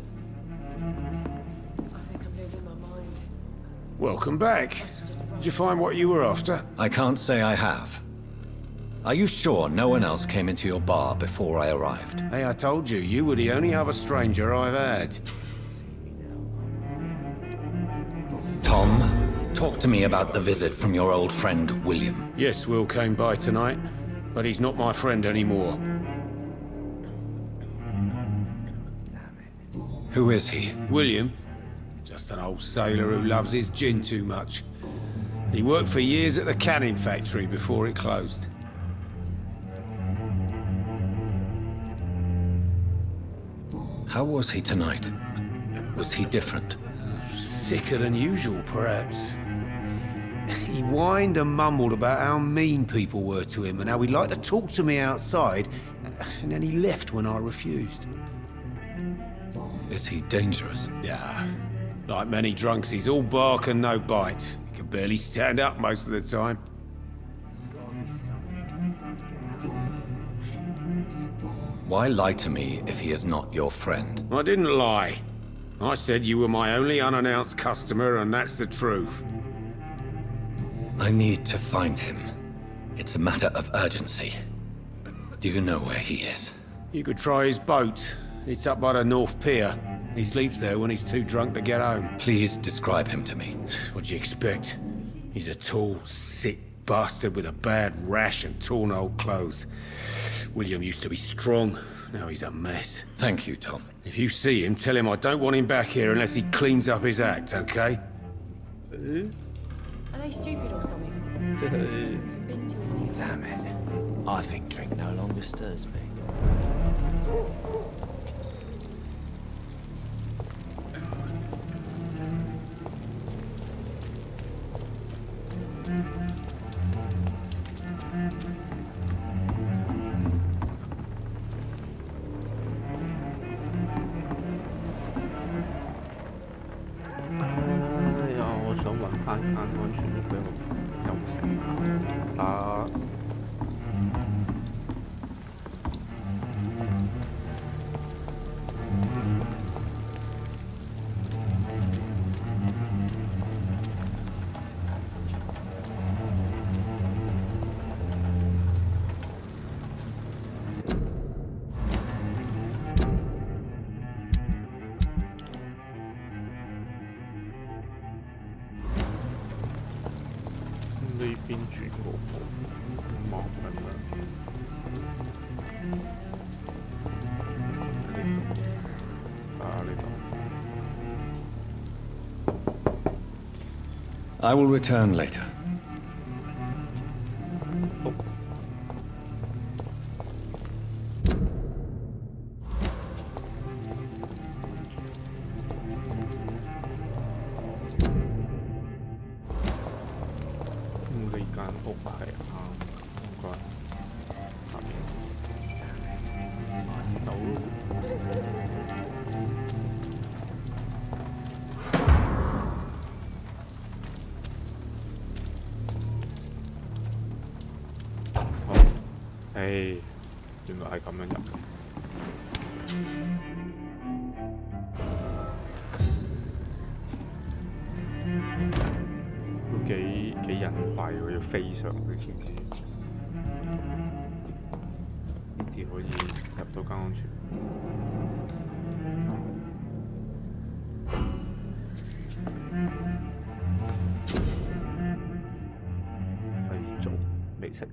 I think I'm losing my mind. Welcome back. Did you find what you were after? I can't say I have. Are you sure no one else came into your bar before I arrived? Hey, I told you, you were the only other stranger I've had. Tom, talk to me about the visit from your old friend, William. Yes, Will came by tonight, but he's not my friend anymore. Who is he? William? Just an old sailor who loves his gin too much. He worked for years at the canning factory before it closed. How was he tonight? Was he different? Sicker than usual, perhaps. He whined and mumbled about how mean people were to him and how he'd like to talk to me outside, and then he left when I refused. Is he dangerous? Yeah. Like many drunks, he's all bark and no bite. He can barely stand up most of the time. Why lie to me if he is not your friend? I didn't lie. I said you were my only unannounced customer, and that's the truth. I need to find him. It's a matter of urgency. Do you know where he is? You could try his boat. It's up by the North Pier. He sleeps there when he's too drunk to get home. Please describe him to me. What'd you expect? He's a tall, sick bastard with a bad rash and torn old clothes. William used to be strong. Now he's a mess. Thank you, Tom. If you see him, tell him I don't want him back here unless he cleans up his act, okay? Are they stupid or something? Damn it. I think drink no longer stirs me. 安全都俾我休息下。打呢邊轉個步，望緊啦。呢度。I will return later. 呢間屋係啱，應該下面買到。原來係咁樣入嘅。都幾隱蔽喎，要飛上去先至可以入到間安全。可以做美食。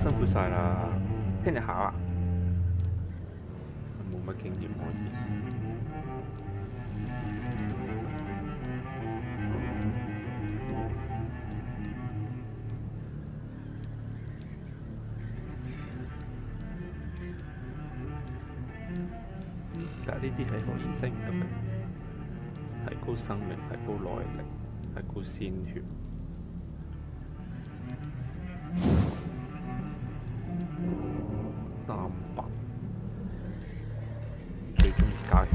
辛苦晒啦，聽日考啊？冇乜經驗可以。但係呢啲係可以升級嘅，提高生命，提高耐力，提高鮮血。蛋白最中意加血，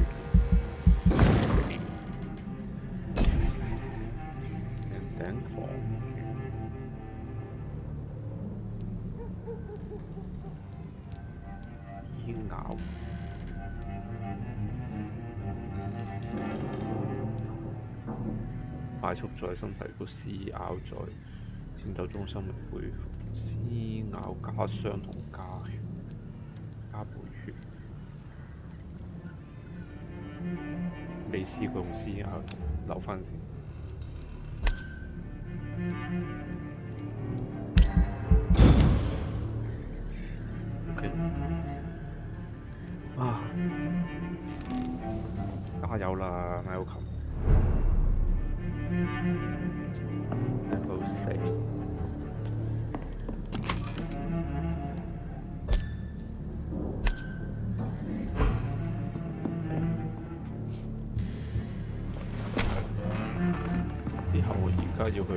人頂防禦，醫咬，快速再生提高撕咬在戰鬥中生命恢復，撕咬加傷同加血。加倍血，未試過用撕咬，留翻先。OK， 啊，加油啦 ，Malcolm！ Level 4。之後我而家要去，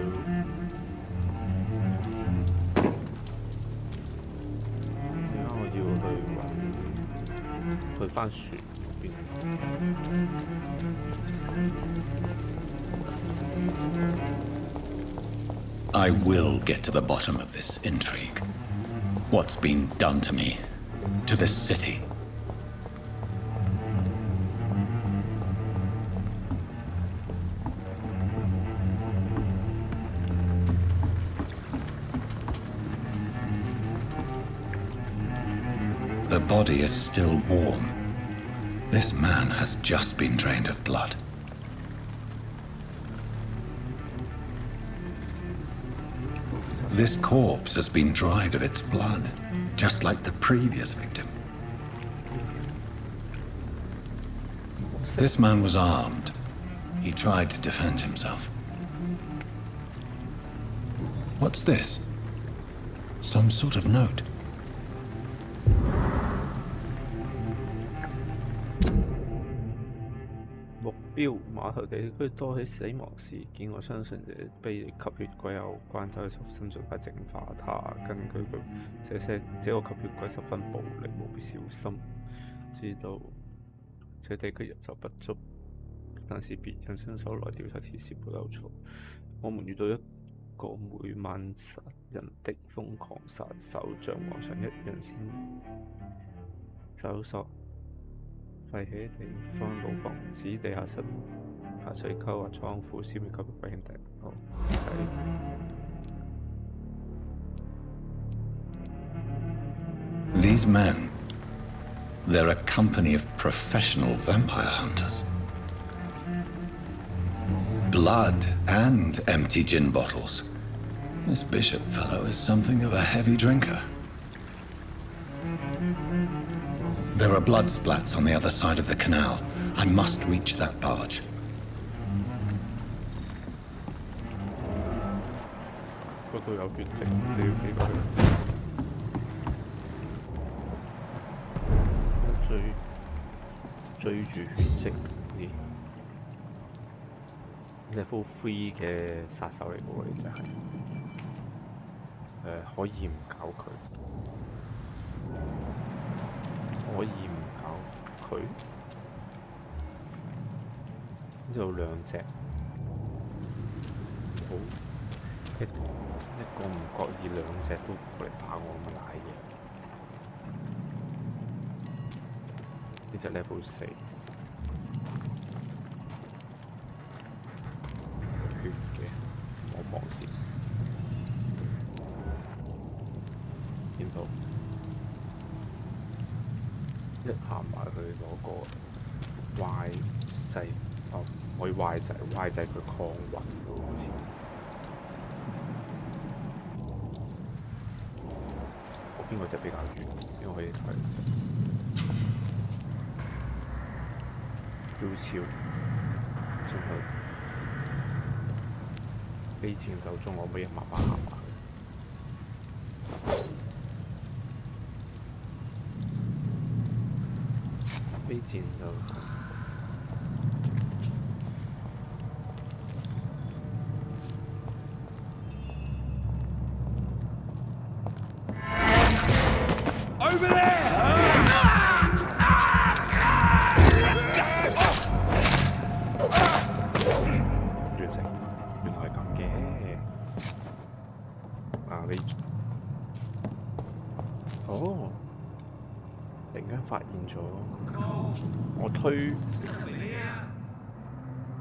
去返船嗰邊。I will get to the bottom of this intrigue. What's been done to me, to this city? The body is still warm. This man has just been drained of blood. This corpse has been dried of its blood, just like the previous victim. This man was armed. He tried to defend himself. What's this? Some sort of note. 標碼頭地區多起死亡事件，我相信這被吸血鬼有關，就係重新盡快淨化它。根據佢這個吸血鬼十分暴力，務必小心。知道這地區人手不足，但是別人伸手來調查此事不有錯。我們遇到一個每晚殺人的瘋狂殺手，像往常一樣先搜索廢棄的地方、老房子、地下室、下水溝或倉庫，消滅吸血鬼兄弟。好，睇。 These men, they're a company of professional vampire hunters. Blood and empty gin bottles. This Bishop fellow is something of a heavy drinker. There are blood splats on the other side of the canal. I must reach that barge. 嗰度有血跡，你要飛過去。追住血跡呢？Level 3嘅殺手嚟嘅喎，呢隻係。可以唔搞佢，可以唔搞佢。呢度有兩隻，好一個唔覺意兩隻都過嚟打我咁賴嘢。呢隻 level 4。 血嘅，我望先，見到一行埋去攞個 Y 掣，唔可以 Y 掣，Y 掣佢抗暈咯，好似。嗰邊嗰隻比較遠，邊個可以睇？標超，進去。 非戰鬥中，我每日慢慢行埋去。非戰鬥。Over there! 發現咗，我推。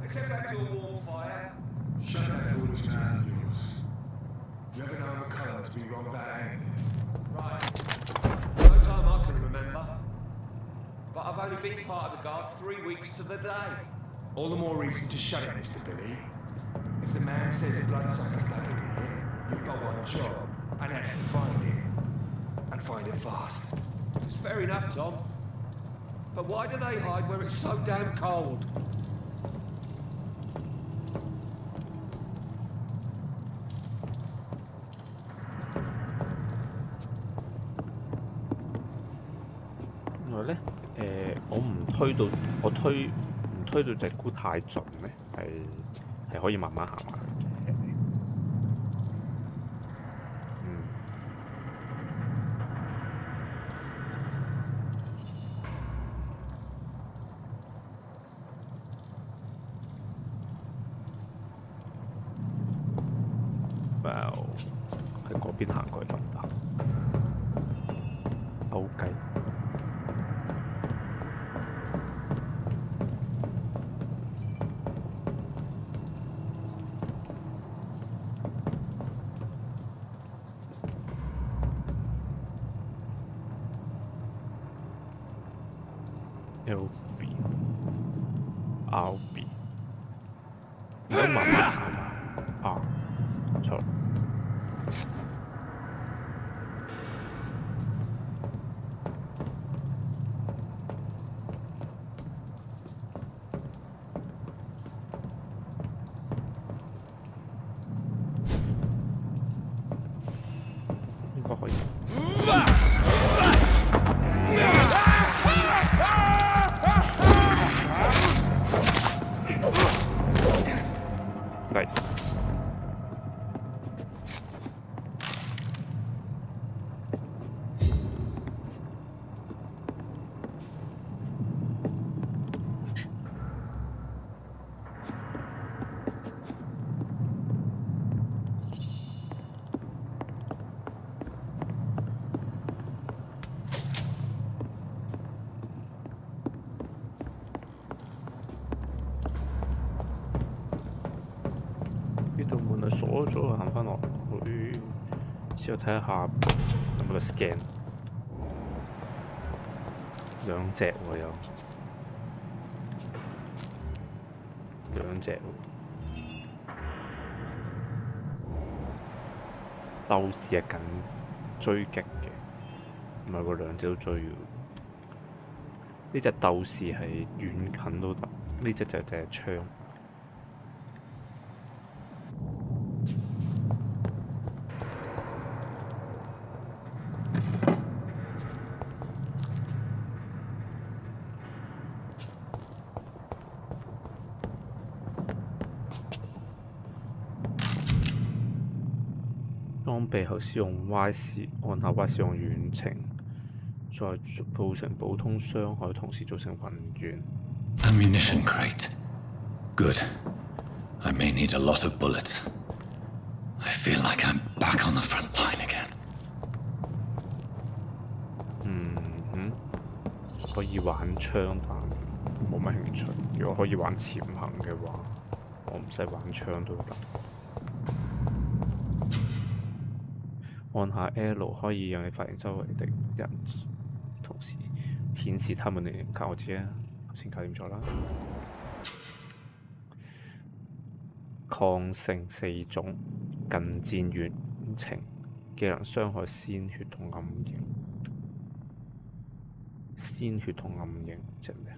Except back to a warm fire. Shut that foolish mouth of yours. You haven't known McCullum to be wrong about anything. Right. No time I can remember. But I've only been part of the guard 3 weeks to the day. All the more reason to shut it, Mr. Billy. If the man says a bloodsucker's dug in here, you've got one job, and that's to find it. And find it fast. It's fair enough, Tom. But why do they hide where it's so damn cold?我唔推到，我唔推到隻菇太盡咧，係可以慢慢行埋去。喺嗰邊行過去得唔得？偷雞。LB RB 應該慢慢行啊，錯。應該可以。之後睇下有冇個 scan， 兩隻喎有，兩隻喎。鬥士係緊追擊嘅，唔係喎兩隻都追喎。呢隻鬥士係遠近都得，呢隻就係隻槍。裝備後使用 Y 時，按下 Y 使用遠程，再造成普通傷害，同時造成混亂。Ammunition crate. Good. I may need a lot of bullets. I feel like I'm back on the front line again. 可以玩槍，但冇乜興趣。如果可以玩潛行嘅話，我唔使玩槍都得。按下 L 可以讓你發現周圍的人，同時顯示他們年齡卡。我知啊，頭先搞掂咗啦。抗性4種，近戰遠程，技能傷害鮮血同暗影。鮮血同暗影即係咩？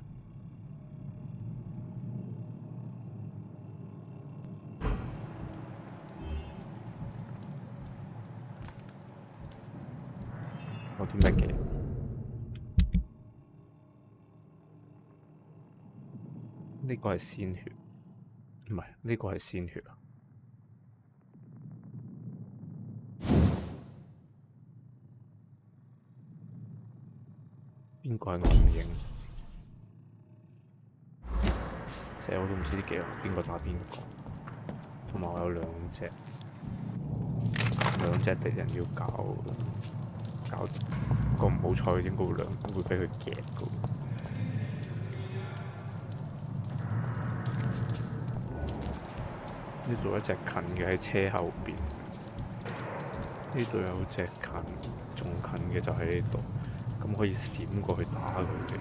有啲咩嘅？呢個係鮮血，唔係呢個係鮮血啊！邊個係暗影？即係我都唔知啲技能邊個打邊個。同埋我有兩隻敵人要搞個唔好彩，應該會俾佢夾嘅。呢度一隻近嘅喺車後邊，呢度有隻近，仲近嘅就喺呢度，咁可以閃過去打佢其實。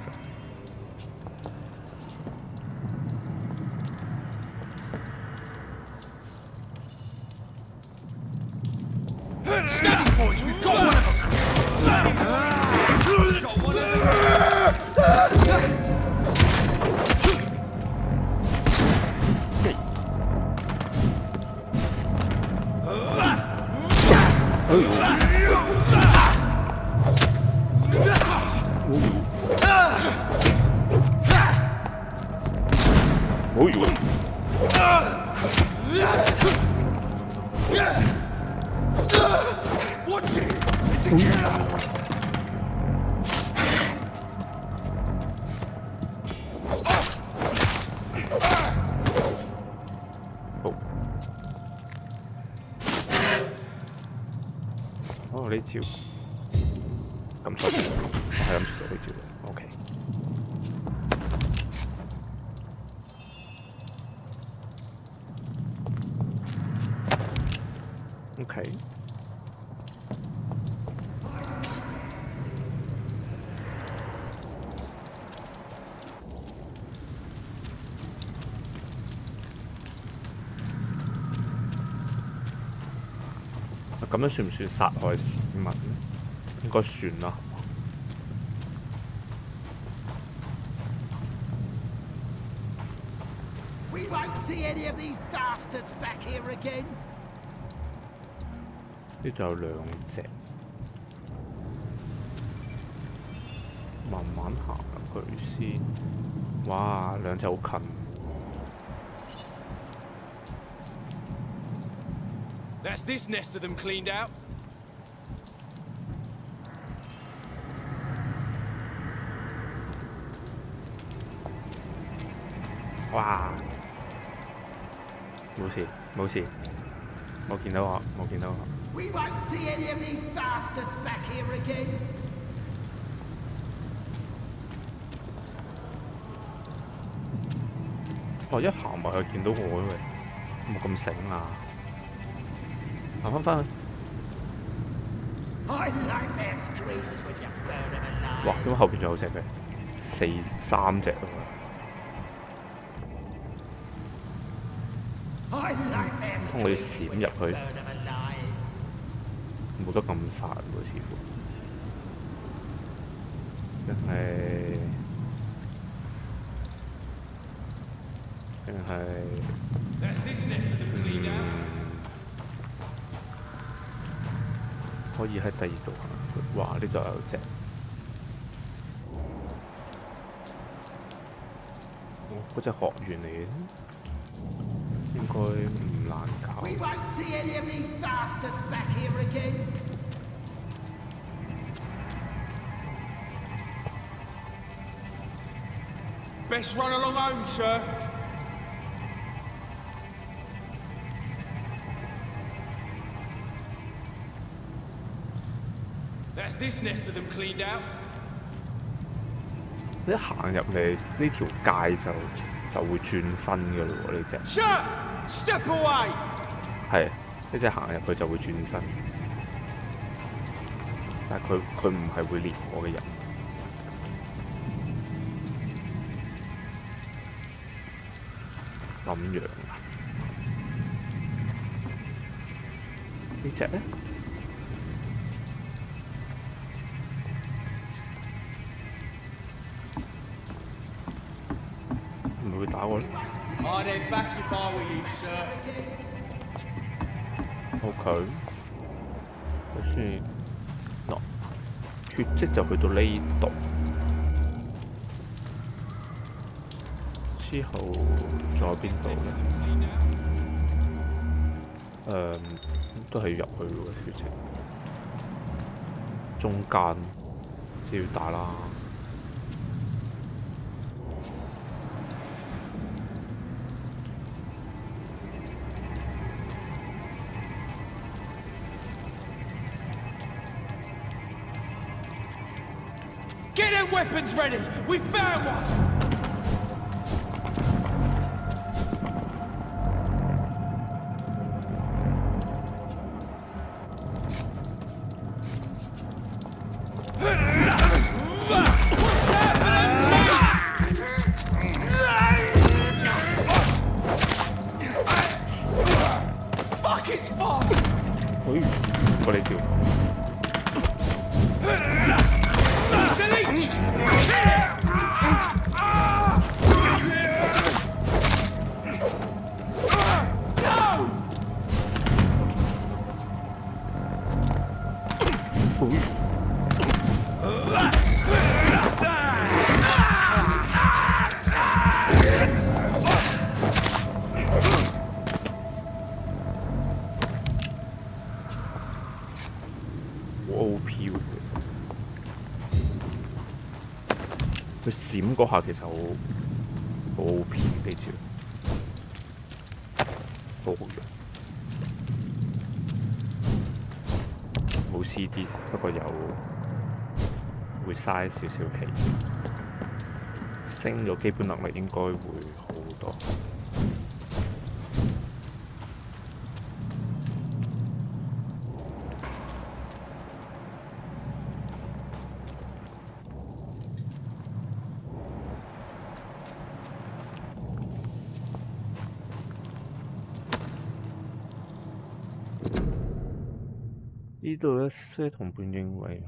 哦，呢招咁錯，我係諗住做呢招嘅。OK。OK。咁樣算唔算殺害市民咧？應該算啦。We won't see any of these bastards back here again. 呢度有兩隻，慢慢行入去先。哇，兩隻好近。That's this nest of them cleaned out. 哇！冇事冇事，冇見到我冇見到我。We won't see any of these bastards back here again. 哦，一行埋去見到我喂，冇咁醒啊！行翻去。哇！點解後邊仲有隻嘅？三隻啊嘛！唔通我要閃入去？冇得咁殺喎，似乎。定係可以喺第二度行。哇！呢度有隻。嗰隻學員嚟嘅，應該唔難搞。Best run along home, sir. That's this nest of them cleaned out. 一行入嚟呢條界就會轉身嘅咯喎，呢隻。Sir, step away. 係，呢隻行入去就會轉身，但係佢唔係會連我嘅人。咁樣啊？呢隻咧？唔會打我咧 I'd head back if I were you, sir.？OK， 好似嗱，血跡就去到呢度，之後仲有邊度咧？都係要入去喎血跡，中間先要打啦。Get them weapons ready! We found one! Fuck, it's fast! 過嚟條。佢閃嗰下其實好 OP 呢條，好好用。冇 CD， 不過有會嘥少少氣。升咗基本能力應該會好好多。呢度一些同伴認為，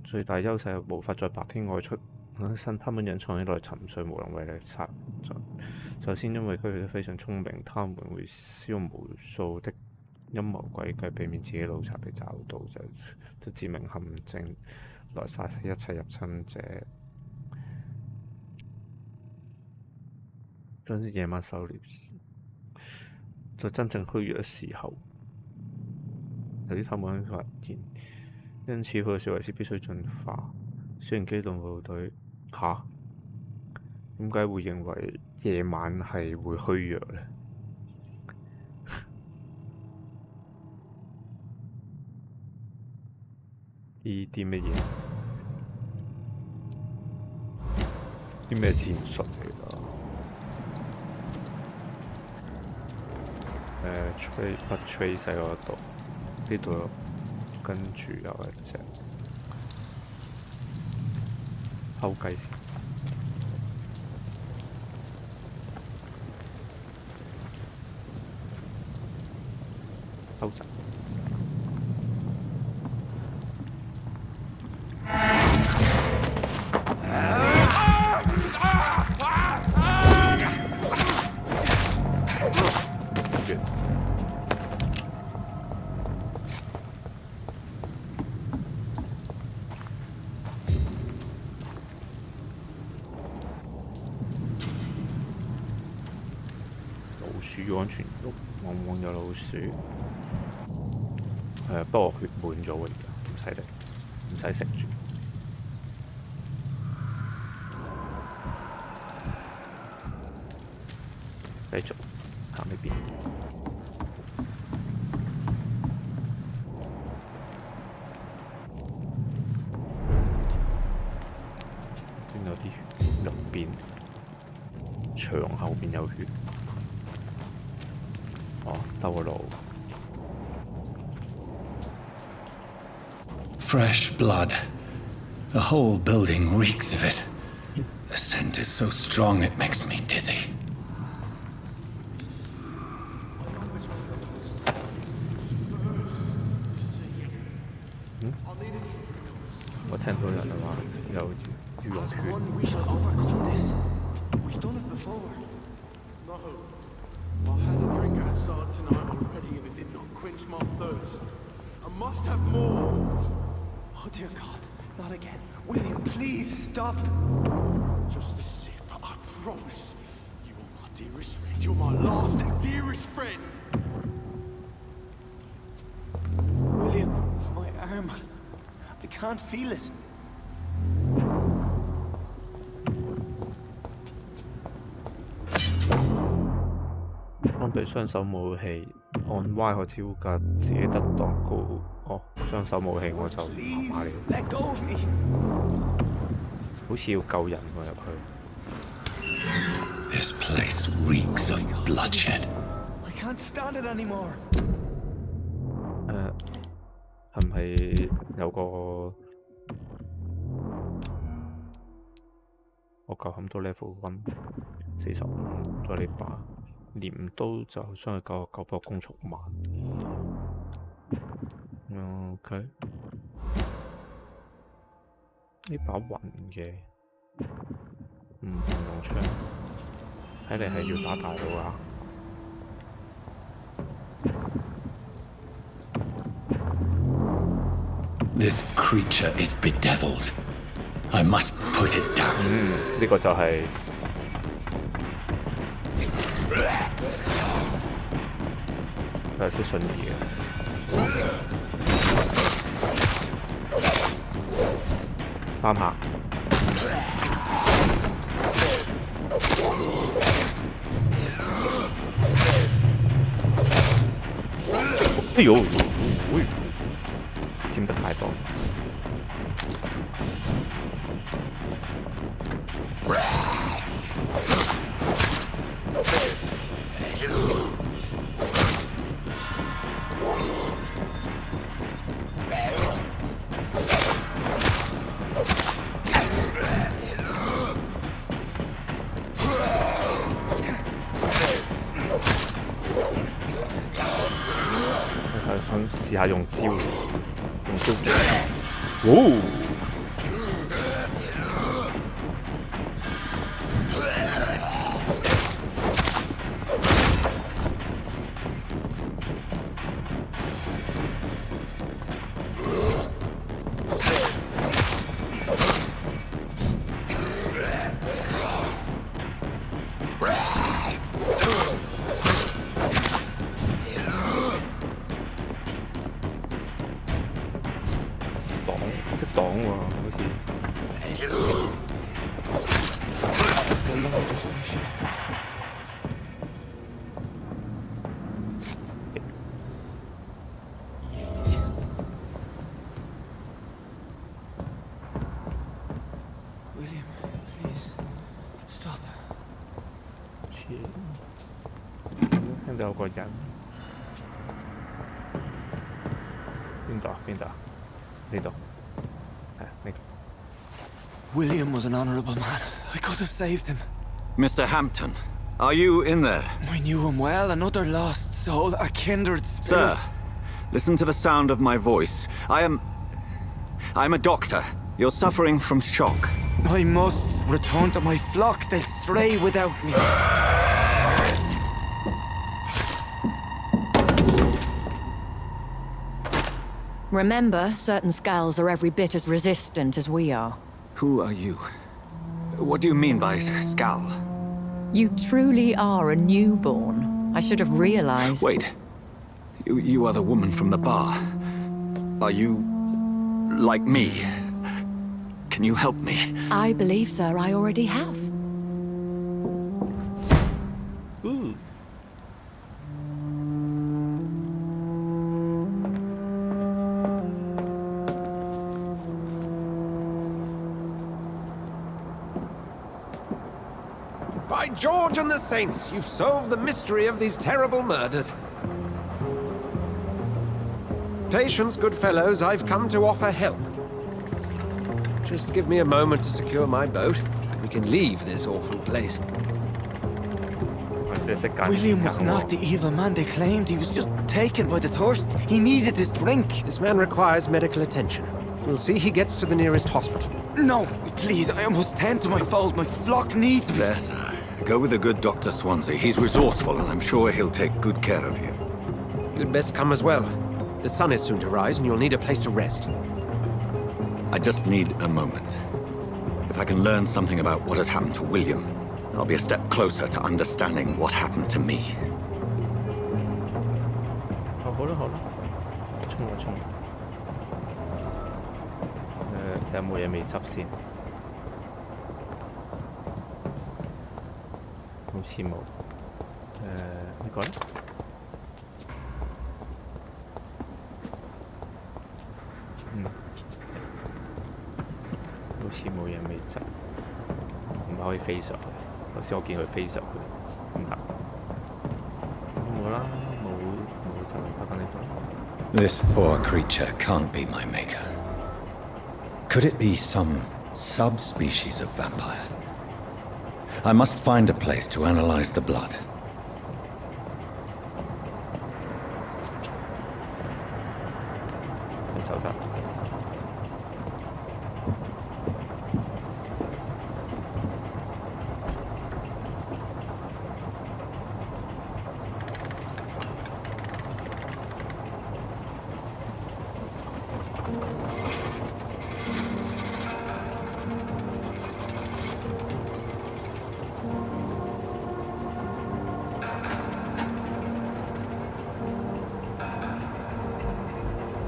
最大優勢係無法在白天外出，身他們隱藏起來沉睡，無能為力殺盡。首先因為佢哋非常聰明，他們會使用無數的陰謀詭計，避免自己腦殘被找到，就致命陷阱來殺死一切入侵者。將夜晚狩獵，在真正虛弱嘅時候。有啲探案發現，因此佢嘅史維斯必須進化。雖然機動部隊點解會認為夜晚係會虛弱呢？呢啲乜嘢？啲咩戰術嚟㗎？trace 喺嗰度。呢度跟住有一隻偷雞先。偷襲。安全屋往往有老鼠。不過血滿咗喎，而家唔使理，唔使食住。繼續行呢邊。邊有啲血？入邊牆後邊有血。哦，兜個路。Fresh blood. The whole building reeks of it. The scent is so strong it makes me dizzy. We shall overcome this. We've done it before. No. I had a drink outside tonight already and it did not quench my thirst. I must have more. Oh dear God, not again. William, please stop. Just a sip, I promise. You are my dearest friend. You're my last and dearest friend. William, my arm. I can't feel it. 安備雙手武器，按 Y 可招架自己得當高。哦，雙手武器我就麻麻嚟，好似要救人喎入去。This place reeks of bloodshed. I can't stand it anymore. 係唔係有個我夠咁多 level 145，再呢把鐮刀就將佢999波攻速慢。OK， 呢把雲嘅唔用槍，睇嚟係要打大佬啊！ This creature is bedeviled. I must put it down. 呢個就係佢有啲信義嘅。3下。哎呦！閃得太多。想試下用招，哦！識擋喎，好似。William, please stop. 聽到有個人。邊度？呢度。係呢度。William was an honorable man. I could have saved him. Mr. Hampton, are you in there? I knew him well, another lost soul, a kindred spirit. Sir, listen to the sound of my voice. I'm a doctor. You're suffering from shock. I must return to my flock. They'll stray without me. Remember, certain skulls are every bit as resistant as we are. Who are you? What do you mean by Skal? You truly are a newborn. I should have realized. Wait. You are the woman from the bar. Are you... like me? Can you help me? I believe, sir, I already have. Ooh. By George and the Saints, you've solved the mystery of these terrible murders. Patience, good fellows, I've come to offer help. Just give me a moment to secure my boat. We can leave this awful place. William was not the evil man they claimed. He was just taken by the thirst. He needed this drink. This man requires medical attention. We'll see he gets to the nearest hospital. No, please, I must tend to my fold. My flock needs me. There, sir. Go with the good Dr. Swansea. He's resourceful, and I'm sure he'll take good care of you. You'd best come as well. The sun is soon to rise, and you'll need a place to rest. I just need a moment. If I can learn something about what has happened to William, I'll be a step closer to understanding what happened to me. 好啦，衝！睇下冇嘢未執先，好似冇。呢個咧？好似冇嘢未執，唔係可以飛上去。頭先我見佢飛上去，唔得。冇啦，冇就擺返呢度。This poor creature can't be my maker. Could it be some subspecies of vampire? I must find a place to analyze the blood.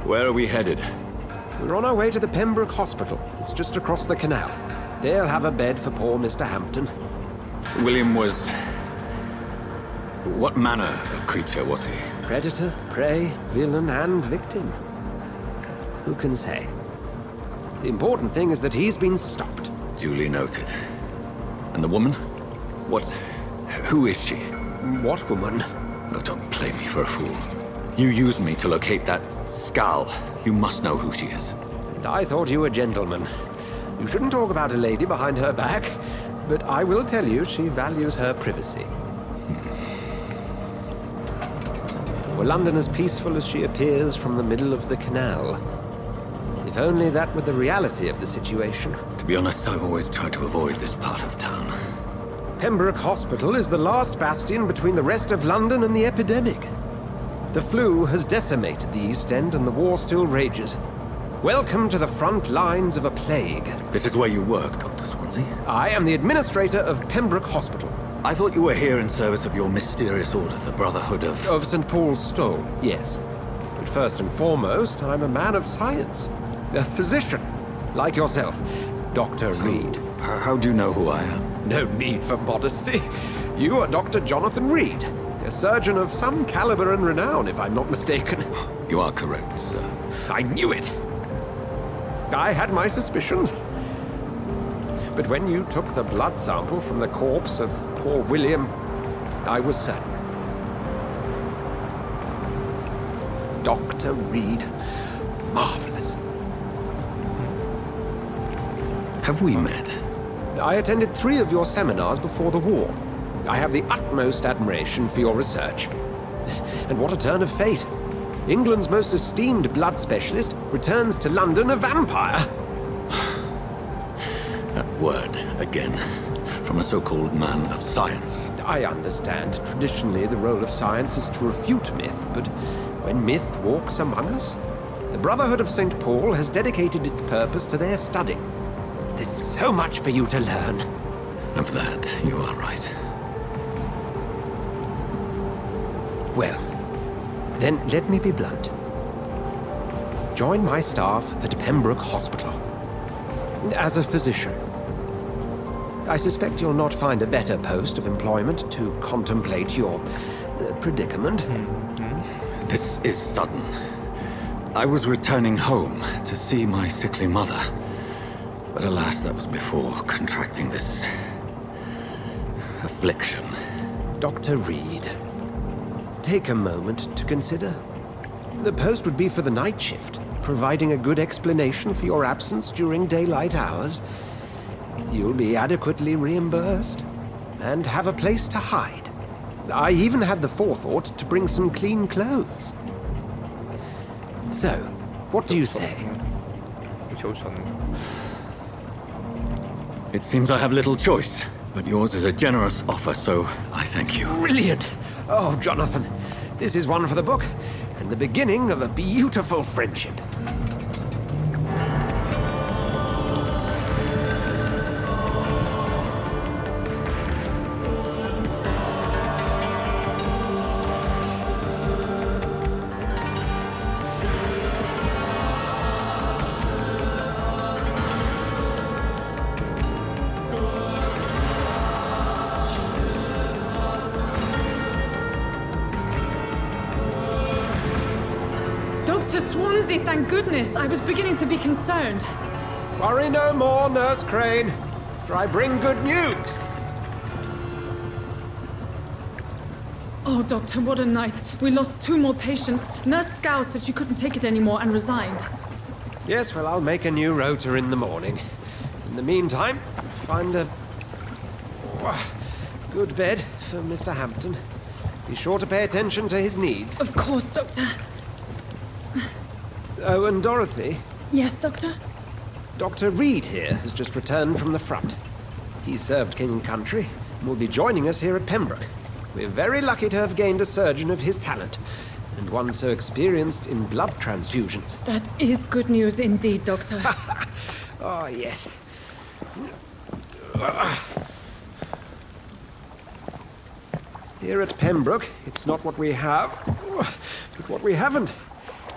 Where are we headed? We're on our way to the Pembroke Hospital. It's just across the canal. They'll have a bed for poor Mr. Hampton. William was... what manner of creature was he? Predator, prey, villain, and victim. Who can say? The important thing is that he's been stopped. Duly noted. And the woman? What... who is she? What woman? Oh, don't play me for a fool. You used me to locate that Skal. You must know who she is. And I thought you a gentleman. You shouldn't talk about a lady behind her back, but I will tell you she values her privacy. Were London as peaceful as she appears from the middle of the canal? If only that were the reality of the situation. To be honest, I've always tried to avoid this part of town. Pembroke Hospital is the last bastion between the rest of London and the epidemic. The flu has decimated the East End and the war still rages. Welcome to the front lines of a plague. This is where you work, Dr. Swansea? I am the administrator of Pembroke Hospital. I thought you were here in service of your mysterious order, the Brotherhood of... Of St. Paul's Stole, yes. But first and foremost, I'm a man of science. A physician, like yourself, Dr. Reed. How do you know who I am? No need for modesty. You are Dr. Jonathan Reed, a surgeon of some caliber and renown, if I'm not mistaken. You are correct, sir. I knew it! I had my suspicions. But when you took the blood sample from the corpse of poor William, I was certain. Dr. Reed, Marvelous. Have we met? I attended 3 of your seminars before the war. I have the utmost admiration for your research. And what a turn of fate. England's most esteemed blood specialist returns to London a vampire. That word, again, from a so-called man of science. I understand. Traditionally, the role of science is to refute myth, but when myth walks among us, the Brotherhood of St. Paul has dedicated its purpose to their study. There's so much for you to learn. Of that, you are right. Well, then let me be blunt. Join my staff at Pembroke Hospital. As a physician. I suspect you'll not find a better post of employment to contemplate your predicament. This is sudden. I was returning home to see my sickly mother. But alas, that was before contracting this affliction. Dr. Reed, take a moment to consider. The post would be for the night shift, providing a good explanation for your absence during daylight hours. You'll be adequately reimbursed and have a place to hide. I even had the forethought to bring some clean clothes. So, what do you say? It seems I have little choice, but yours is a generous offer, so I thank you. Brilliant! Oh, Jonathan, this is one for the book, and the beginning of a beautiful friendship. Dr. Swansea, thank goodness. I was beginning to be concerned. Worry no more, Nurse Crane, for I bring good news. Oh, Doctor, what a night. We lost 2 more patients. Nurse Scow said she couldn't take it anymore and resigned. Yes, well, I'll make a new rota in the morning. In the meantime, find a good bed for Mr. Hampton. Be sure to pay attention to his needs. Of course, Doctor. Oh, and Dorothy? Yes, Doctor? Dr. Reed here has just returned from the front. He served King and Country and will be joining us here at Pembroke. We're very lucky to have gained a surgeon of his talent, and one so experienced in blood transfusions. That is good news indeed, Doctor. Oh, yes. Here at Pembroke, it's not what we have, but what we haven't.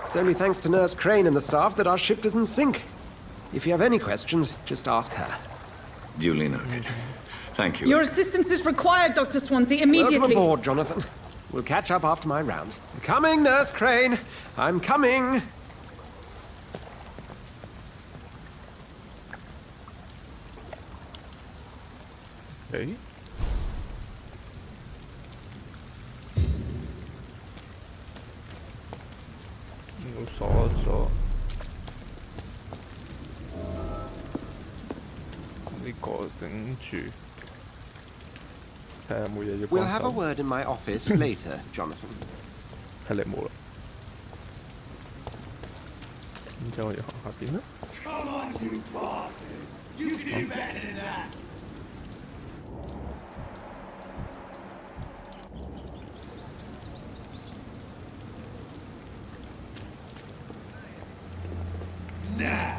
It's only thanks to Nurse Crane and the staff that our ship doesn't sink. If you have any questions, just ask her. Duly noted. Thank you. Your assistance is required, Dr. Swansea, immediately. Welcome aboard, Jonathan. We'll catch up after my rounds. Coming, Nurse Crane. I'm coming. Okay. Io so. We'll have a word in my office later, Jonathan. 睇嚟冇啦。咁之後我要行下邊啦。 Come on, you bastard! You can do better than that! Nah,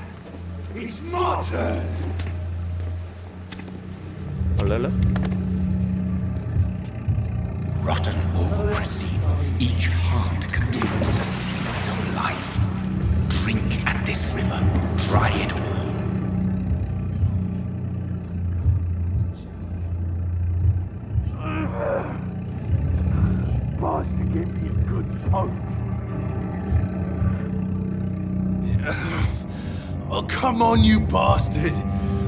it's my turn! 好嚟啦。 Rotten or pristine, each heart contains the seeds of life. Drink at this river, try it all. Bastard gave me a good poke. Oh, come on, you bastard!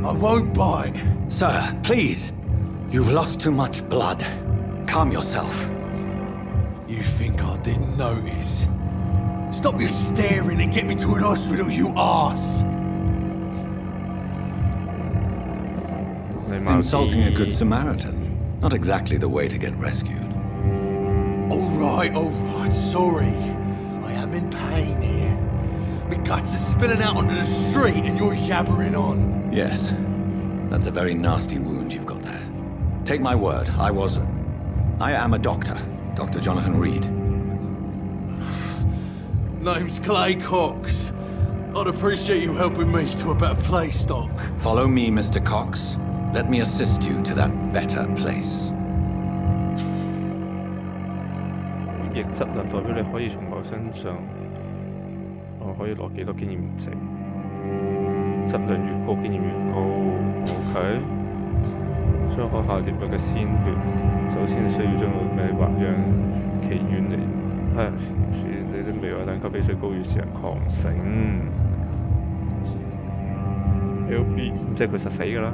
I won't bite. Sir, please. You've lost too much blood. Calm yourself. You think I didn't notice? Stop your staring and get me to an hospital, you arse! Insulting a good Samaritan. Not exactly the way to get rescued. Alright, sorry. I am in pain here. My guts are spilling out onto the street and you're yabbering on. Yes. That's a very nasty wound you've got there. Take my word, I am a doctor. Dr. Jonathan Reed. Name's Clay Cox. I'd appreciate you helping me to a better place, Doc. Follow me, Mr. Cox. Let me assist you to that better place. 逆質能代表你可以從我身上，可以攞幾多經驗值，質量越高，經驗越高。OK， 傷害下列位嘅鮮血，首先需要將個咩或讓其遠離他人視線，你的未來等級比水高於時人狂醒。LB 即係佢實死㗎啦。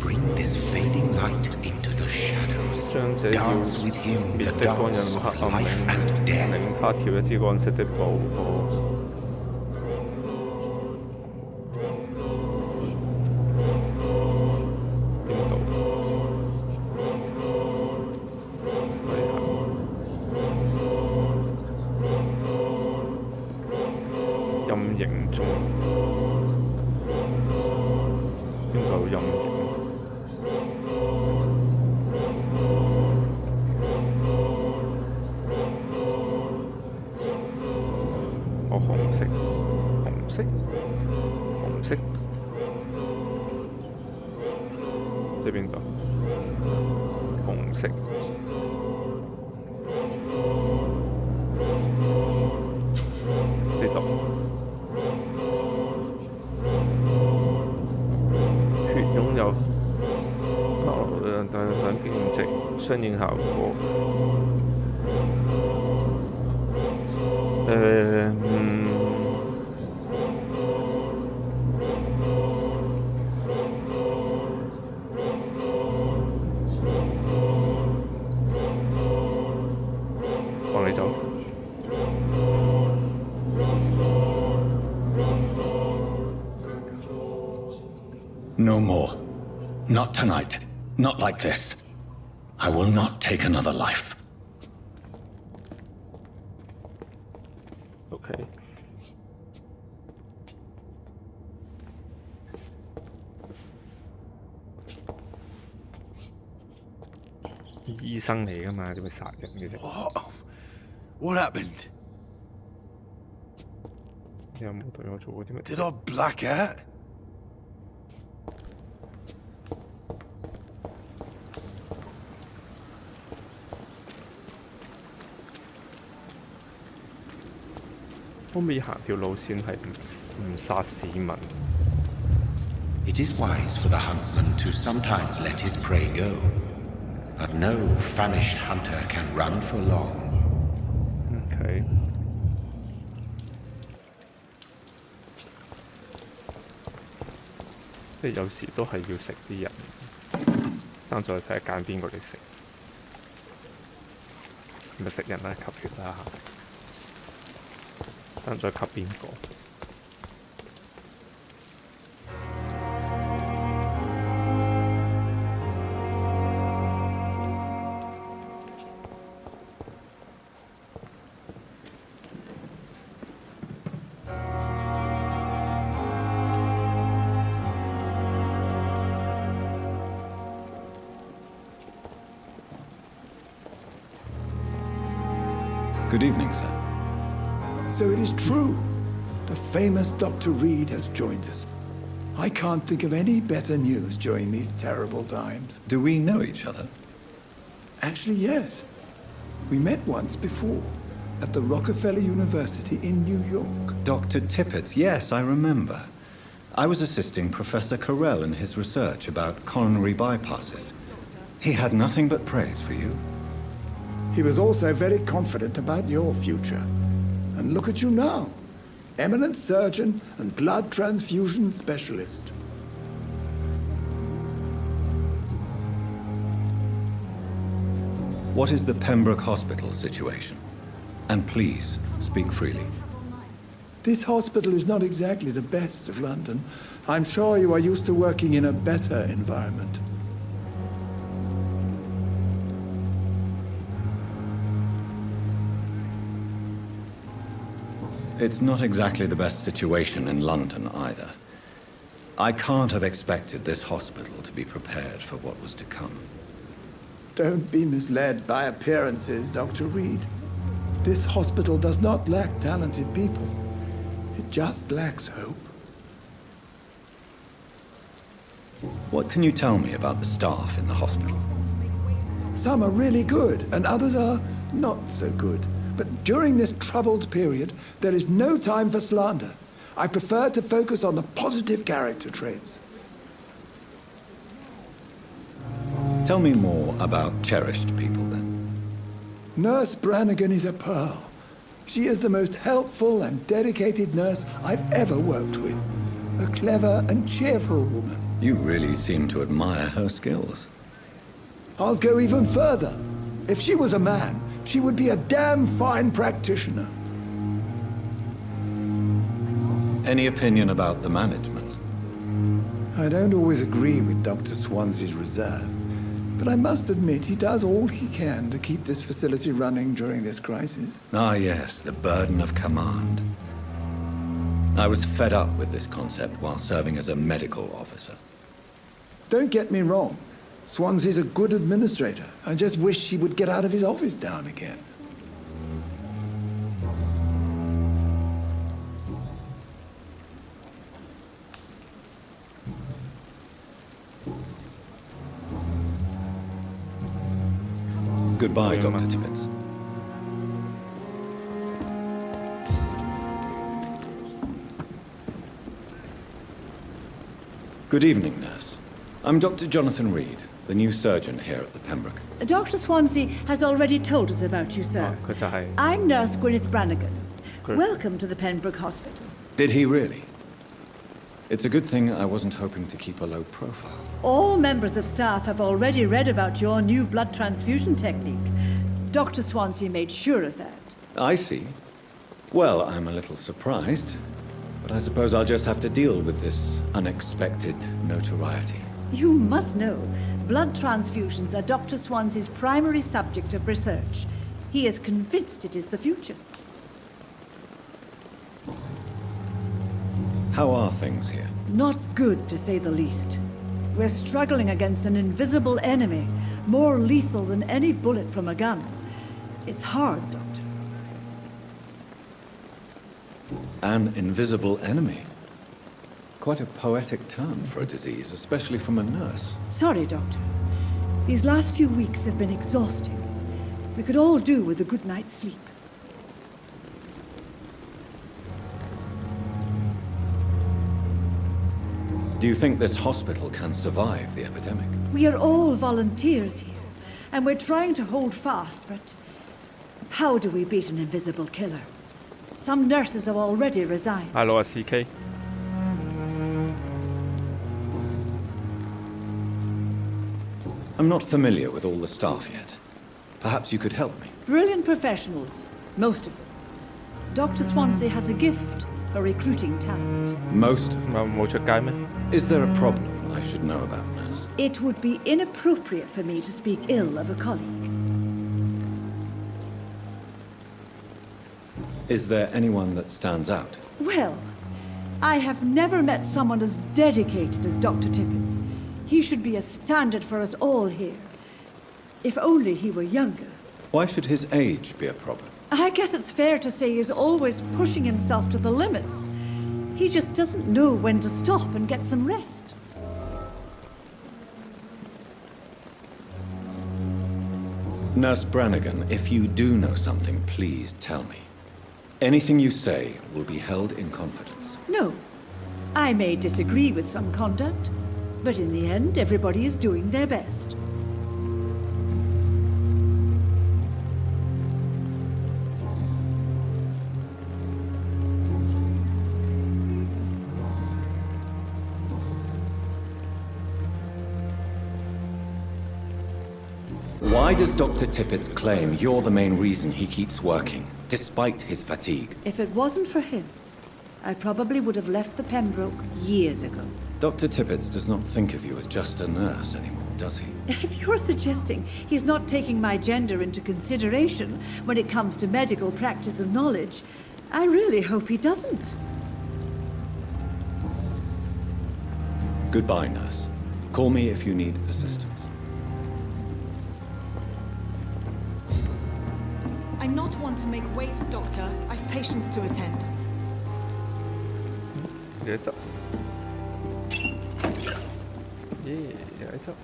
Bring this fading light into the shadows. Dance with him the dance of life and death. 令他跳一支安息的舞。邊度？陰影中，邊度有陰影？紅色，即係邊度？紅色。呢度。血擁有等經驗值相應效果。放你走。No more. Not tonight. Not like this. I will not take another life. Okay. 醫生嚟㗎嘛，點會殺人嘅啫 ？What happened? 你有冇對我做過啲乜 ？Did I black out? 可唔可以行條路線係唔殺市民？ It is wise for the huntsman to sometimes let his prey go, but no famished hunter can run for long. Okay. 即係有時都係要食啲人，爭在睇下揀邊個嚟食，咪食人啦，吸血啦。爭在吸邊個？ Good evening, sir. So it is true. The famous Dr. Reed has joined us. I can't think of any better news during these terrible times. Do we know each other? Actually, yes. We met once before, at the Rockefeller University in New York. Dr. Tippett, yes, I remember. I was assisting Professor Carell in his research about coronary bypasses. He had nothing but praise for you. He was also very confident about your future. And look at you now. Eminent surgeon and blood transfusion specialist. What is the Pembroke Hospital situation? And please, speak freely. This hospital is not exactly the best of London. I'm sure you are used to working in a better environment. It's not exactly the best situation in London either. I can't have expected this hospital to be prepared for what was to come. Don't be misled by appearances, Dr. Reed. This hospital does not lack talented people. It just lacks hope. What can you tell me about the staff in the hospital? Some are really good, and others are not so good. But during this troubled period, there is no time for slander. I prefer to focus on the positive character traits. Tell me more about cherished people, then. Nurse Brannigan is a pearl. She is the most helpful and dedicated nurse I've ever worked with. A clever and cheerful woman. You really seem to admire her skills. I'll go even further. If she was a man, she would be a damn fine practitioner. Any opinion about the management? I don't always agree with Dr. Swansea's reserve, but I must admit he does all he can to keep this facility running during this crisis. Ah, yes, the burden of command. I was fed up with this concept while serving as a medical officer. Don't get me wrong. Swansea's a good administrator. I just wish he would get out of his office now and again. Goodbye, Dr. Tibbets. Good evening, nurse. I'm Dr. Jonathan Reed, the new surgeon here at the Pembroke. Dr. Swansea has already told us about you, sir. I'm Nurse Gwyneth Brannigan. Welcome to the Pembroke Hospital. Did he really? It's a good thing I wasn't hoping to keep a low profile. All members of staff have already read about your new blood transfusion technique. Dr. Swansea made sure of that. I see. Well, I'm a little surprised, but I suppose I'll just have to deal with this unexpected notoriety. You must know, blood transfusions are Dr. Swansea's primary subject of research. He is convinced it is the future. How are things here? Not good, to say the least. We're struggling against an invisible enemy, more lethal than any bullet from a gun. It's hard, Doctor. An invisible enemy? Quite a poetic term for a disease, especially from a nurse. Sorry, Doctor. These last few weeks have been exhausting. We could all do with a good night's sleep. Do you think this hospital can survive the epidemic? We are all volunteers here, and we're trying to hold fast, but how do we beat an invisible killer? Some nurses have already resigned. Hello, CK. I'm not familiar with all the staff yet. Perhaps you could help me. Brilliant professionals, most of them. Dr. Swansea has a gift for recruiting talent. Most of them? Is there a problem I should know about, nurse? It would be inappropriate for me to speak ill of a colleague. Is there anyone that stands out? Well, I have never met someone as dedicated as Dr. Tibbets. He should be a standard for us all here. If only he were younger. Why should his age be a problem? I guess it's fair to say he's always pushing himself to the limits. He just doesn't know when to stop and get some rest. Nurse Brannigan, if you do know something, please tell me. Anything you say will be held in confidence. No. I may disagree with some conduct, but in the end, everybody is doing their best. Why Why does Dr. Tippett's claim you're the main reason he keeps working, despite his fatigue? If it wasn't for him, I probably would have left the Pembroke years ago. Dr. Tippett does not think of you as just a nurse anymore, does he? If you're suggesting he's not taking my gender into consideration when it comes to medical practice and knowledge, I really hope he doesn't. Goodbye, nurse. Call me if you need assistance. I'm not one to make wait, Doctor. I've patients to attend. It's up. Yeah, it's up.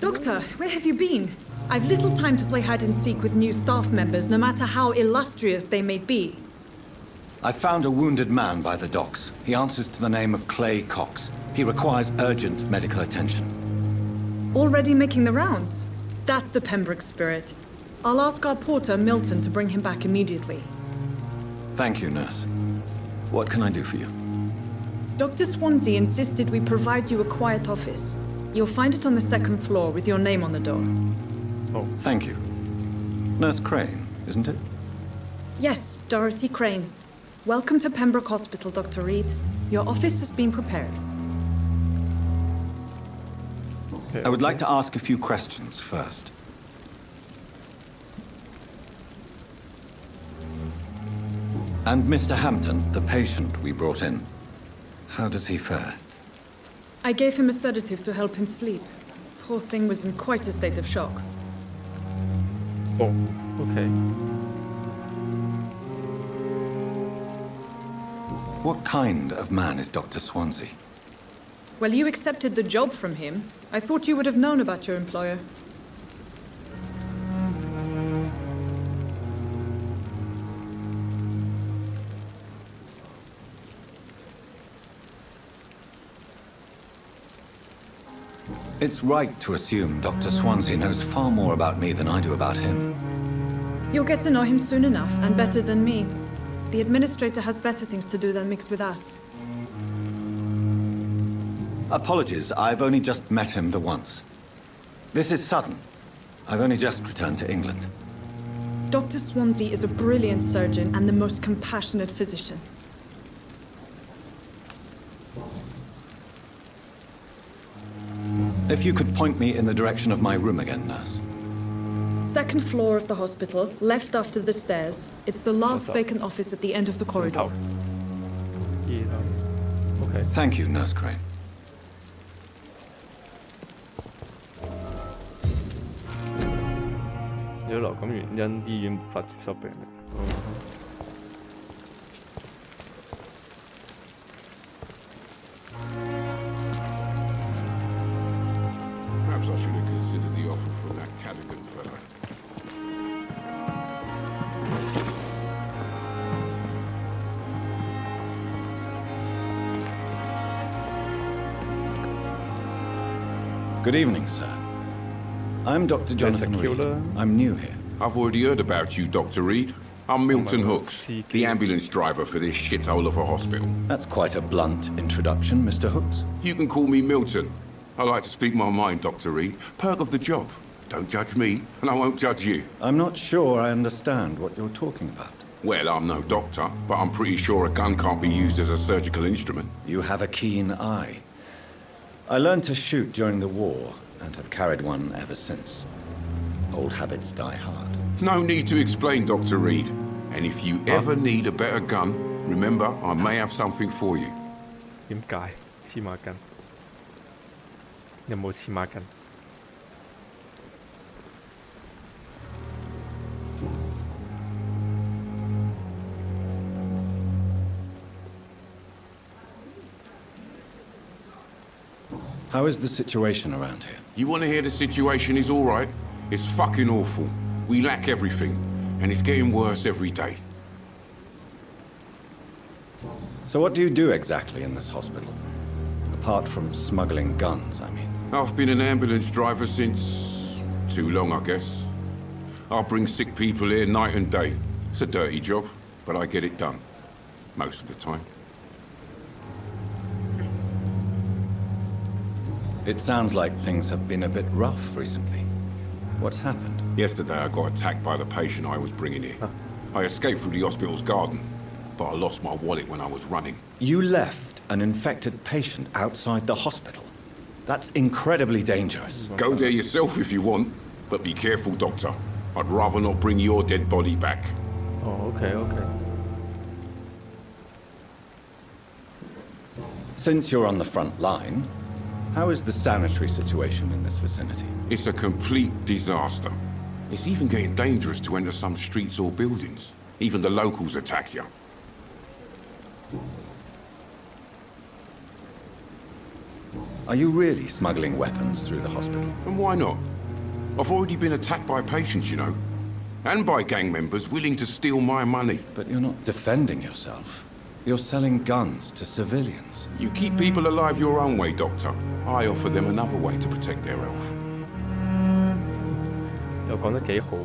Doctor, where have you been? I've little time to play hide and seek with new staff members, no matter how illustrious they may be. I found a wounded man by the docks. He answers to the name of Clay Cox. He requires urgent medical attention. Already making the rounds? That's the Pembroke spirit. I'll ask our porter, Milton, to bring him back immediately. Thank you, nurse. What can I do for you? Dr. Swansea insisted we provide you a quiet office. You'll find it on the second floor with your name on the door. Oh, thank you. Nurse Crane, isn't it? Yes, Dorothy Crane. Welcome to Pembroke Hospital, Dr. Reed. Your office has been prepared. I would like to ask a few questions first. And Mr. Hampton, the patient we brought in, how does he fare? I gave him a sedative to help him sleep. Poor thing was in quite a state of shock. Oh, okay. What kind of man is Dr. Swansea? Well, you accepted the job from him. I thought you would have known about your employer. It's right to assume Dr. Swansea knows far more about me than I do about him. You'll get to know him soon enough, and better than me. The administrator has better things to do than mix with us. Apologies, I've only just met him the once. This is sudden. I've only just returned to England. Dr. Swansea is a brilliant surgeon and the most compassionate physician. If you could point me in the direction of my room again, nurse. Second floor of the hospital, left after the stairs. It's the last vacant office at the end of the corridor. Okay. Thank you, Nurse Crane. Perhaps I should have considered the offer from that Cadigan fella. Good evening, sir. I'm Dr. Jonathan Reed. I'm new here. I've already heard about you, Dr. Reed. I'm Milton Hooks, the ambulance driver for this shithole of a hospital. That's quite a blunt introduction, Mr. Hooks. You can call me Milton. I like to speak my mind, Dr. Reed. Perk of the job. Don't judge me, and I won't judge you. I'm not sure I understand what you're talking about. Well, I'm no doctor, but I'm pretty sure a gun can't be used as a surgical instrument. You have a keen eye. I learned to shoot during the war, and have carried one ever since. Old habits die hard. No need to explain, Dr. Reed. And if you ever need a better gun, remember, I may have something for you. 點解黐孖筋？有冇黐孖筋？ How is the situation around here? You want to hear the situation is all right? It's fucking awful. We lack everything, and it's getting worse every day. So what do you do exactly in this hospital? Apart from smuggling guns, I mean. I've been an ambulance driver since... too long, I guess. I bring sick people here night and day. It's a dirty job, but I get it done. Most of the time. It sounds like things have been a bit rough recently. What's happened? Yesterday I got attacked by the patient I was bringing here. I escaped through the hospital's garden, but I lost my wallet when I was running. You left an infected patient outside the hospital? That's incredibly dangerous. Go there yourself if you want, but be careful, Doctor. I'd rather not bring your dead body back. Oh, okay. Since you're on the front line, how is the sanitary situation in this vicinity? It's a complete disaster. It's even getting dangerous to enter some streets or buildings. Even the locals attack you. Are you really smuggling weapons through the hospital? And why not? I've already been attacked by patients, you know. And by gang members willing to steal my money. But you're not defending yourself. You're selling guns to civilians. You keep people alive your own way, Doctor. I offer them another way to protect their health. 又講得幾好。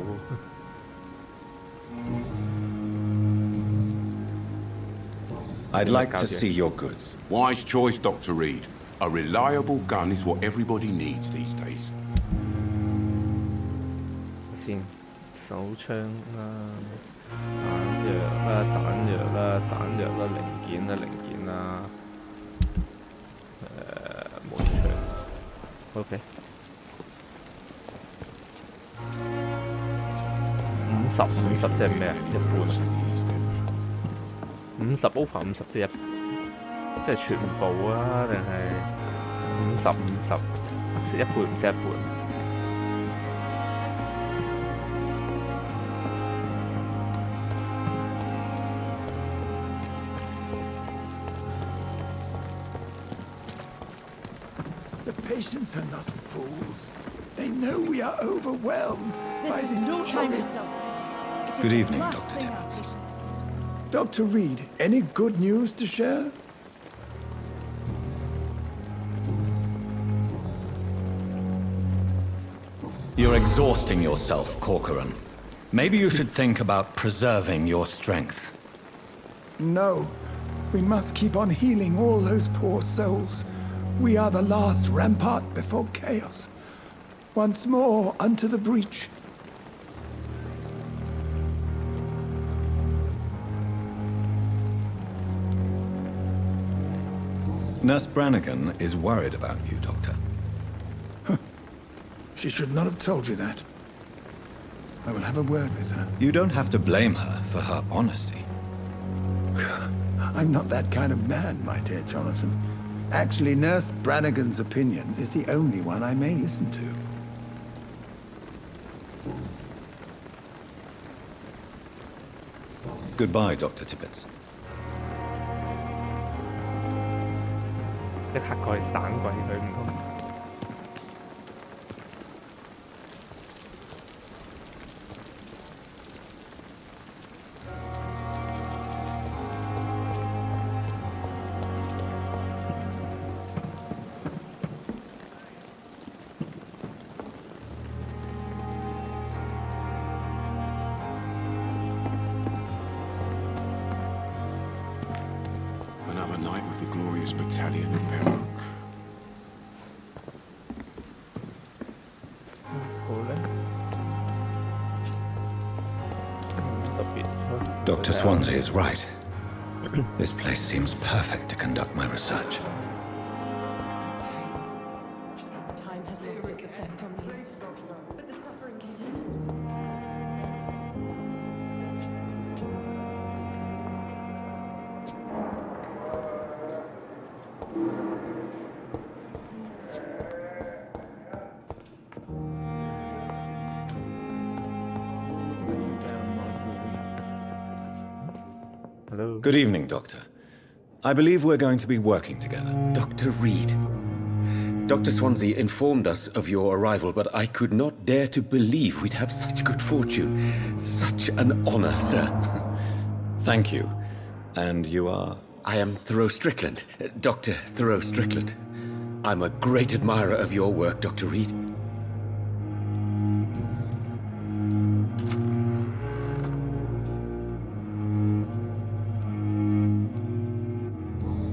I'd like to see your goods. Wise choice, Dr. Reed. A reliable gun is what everybody needs these days. 先，手槍啦，彈藥啦，彈藥啦，彈藥啦，零件啦，零件啦，冇槍。OK。50即係咩啊？一半啊？50 over 50即係即係全部啊？定係50 50？蝕一半唔蝕一半？ Patients are not fools. They know we are overwhelmed by This this is no time for horrid... self-pity. It is Good the evening, last Dr. thing our Timmons. patients need. Dr. Reed, any good news to share? You're exhausting yourself, Corcoran. Maybe you should think about preserving your strength. No. We must keep on healing all those poor souls. We are the last rampart before chaos. Once more unto the breach. Nurse Brannigan is worried about you, Doctor. She should not have told you that. I will have a word with her. You don't have to blame her for her honesty. I'm not that kind of man, my dear Jonathan. Actually, Nurse Brannigan's opinion is the only one I may listen to. Goodbye, Dr. Tippett. 一刻過去散鬼佢唔通？ Another night with the glorious battalion of Pembroke. Dr. Swansea is right. This place seems perfect to conduct my research. Time has lost its effect on me, but the suffering continues. Hello. Good evening, Doctor. I believe we're going to be working together. Dr. Reed, Dr. Swansea informed us of your arrival, but I could not dare to believe we'd have such good fortune. Such an honor, sir. Thank you. And you are? I am Thoreau Strickland, Dr. Thoreau Strickland. I'm a great admirer of your work, Dr. Reed.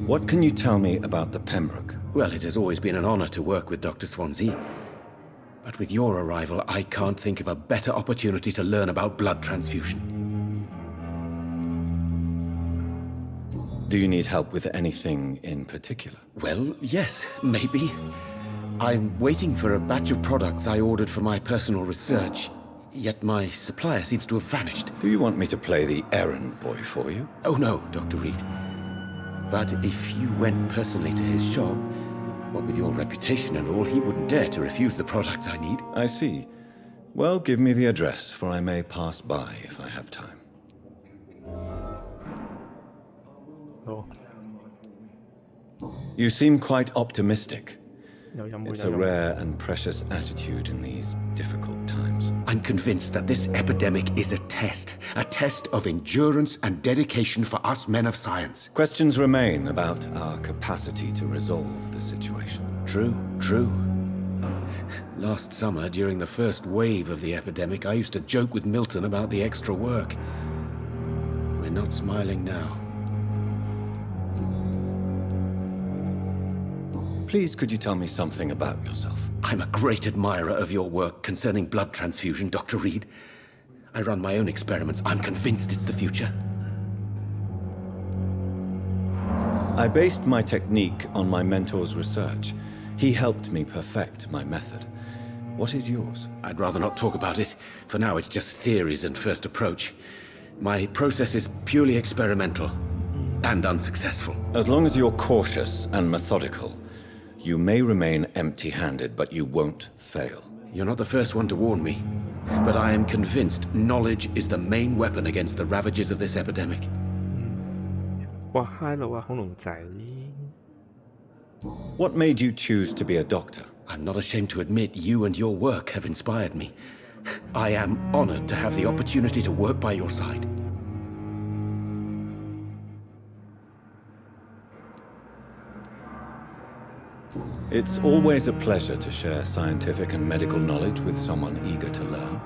What can you tell me about the Pembroke? Well, it has always been an honor to work with Dr. Swansea. But with your arrival, I can't think of a better opportunity to learn about blood transfusion. Do you need help with anything in particular? Well, yes, maybe. I'm waiting for a batch of products I ordered for my personal research, yet my supplier seems to have vanished. Do you want me to play the errand boy for you? Oh no, Dr. Reed. But if you went personally to his shop, what with your reputation and all, he wouldn't dare to refuse the products I need. I see. Well, give me the address, for I may pass by if I have time. Oh. You seem quite optimistic. It's a有飲 rare and precious attitude in these difficult times. I'm convinced that this epidemic is a test of endurance and dedication for us men of science. Questions remain about our capacity to resolve the situation. True, true. Last summer, during the first wave of the epidemic, I used to joke with Milton about the extra work. We're not smiling now. Please, could you tell me something about yourself? I'm a great admirer of your work concerning blood transfusion, Dr. Reed. I run my own experiments. I'm convinced it's the future. I based my technique on my mentor's research. He helped me perfect my method. What is yours? I'd rather not talk about it. For now, it's just theories and first approach. My process is purely experimental and unsuccessful. As long as you're cautious and methodical, you may remain empty-handed, but you won't fail. You're not the first one to warn me, but I am convinced knowledge is the main weapon against the ravages of this epidemic. 哇嗨佬啊，恐龍仔。 What made you choose to be a doctor? I'm not ashamed to admit you and your work have inspired me. I am honored to have the opportunity to work by your side. It's always a pleasure to share scientific and medical knowledge with someone eager to learn.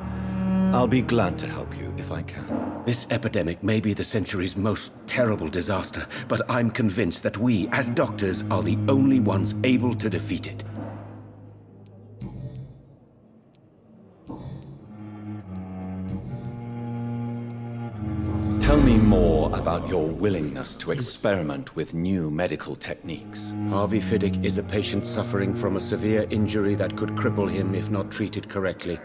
I'll be glad to help you if I can. This epidemic may be the century's most terrible disaster, but I'm convinced that we, as doctors, are the only ones able to defeat it. Tell me more about your willingness to experiment with new medical techniques. Harvey Fiddick is a patient suffering from a severe injury that could cripple him if not treated correctly.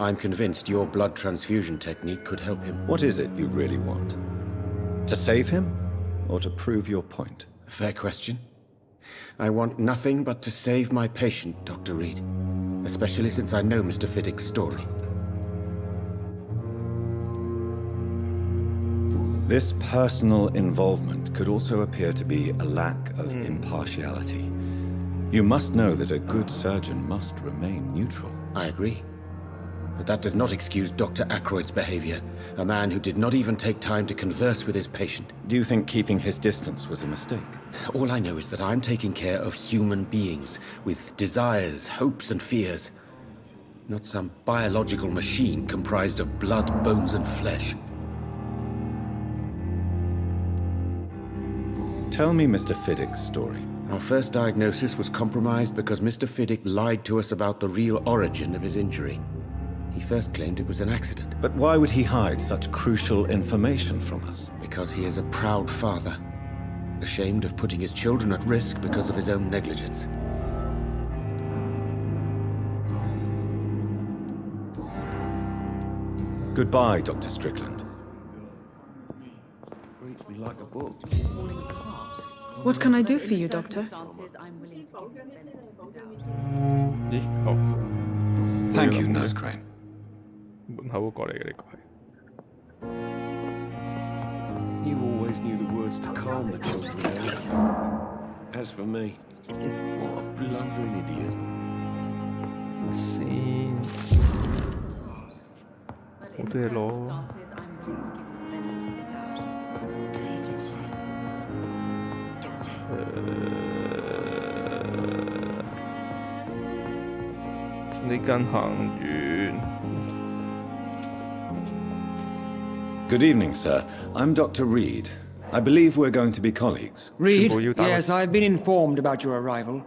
I'm convinced your blood transfusion technique could help him. What is it you really want? To save him, or to prove your point? Fair question. I want nothing but to save my patient, Dr. Reed. Especially since I know Mr. Fiddick's story. This personal involvement could also appear to be a lack of impartiality. You must know that a good surgeon must remain neutral. I agree. But that does not excuse Dr. Ackroyd's behavior, a man who did not even take time to converse with his patient. Do you think keeping his distance was a mistake? All I know is that I'm taking care of human beings, with desires, hopes, and fears. Not some biological machine comprised of blood, bones, and flesh. Tell me Mr. Fiddick's story. Our first diagnosis was compromised because Mr. Fiddick lied to us about the real origin of his injury. He first claimed it was an accident. But why would he hide such crucial information from us? Because he is a proud father, ashamed of putting his children at risk because of his own negligence. Goodbye, Dr. Strickland. Reads me like a book. What can I do for you, Doctor? Thank you, Nurse Crane. 門口嗰個嚟嘅呢個係。 You always knew the words to calm the children down. As for me, What a blundering idiot.好多嘢攞。呢間行完。Good evening, sir. I'm Dr. Reed. I believe we're going to be colleagues. Reed? Yes, I've been informed about your arrival.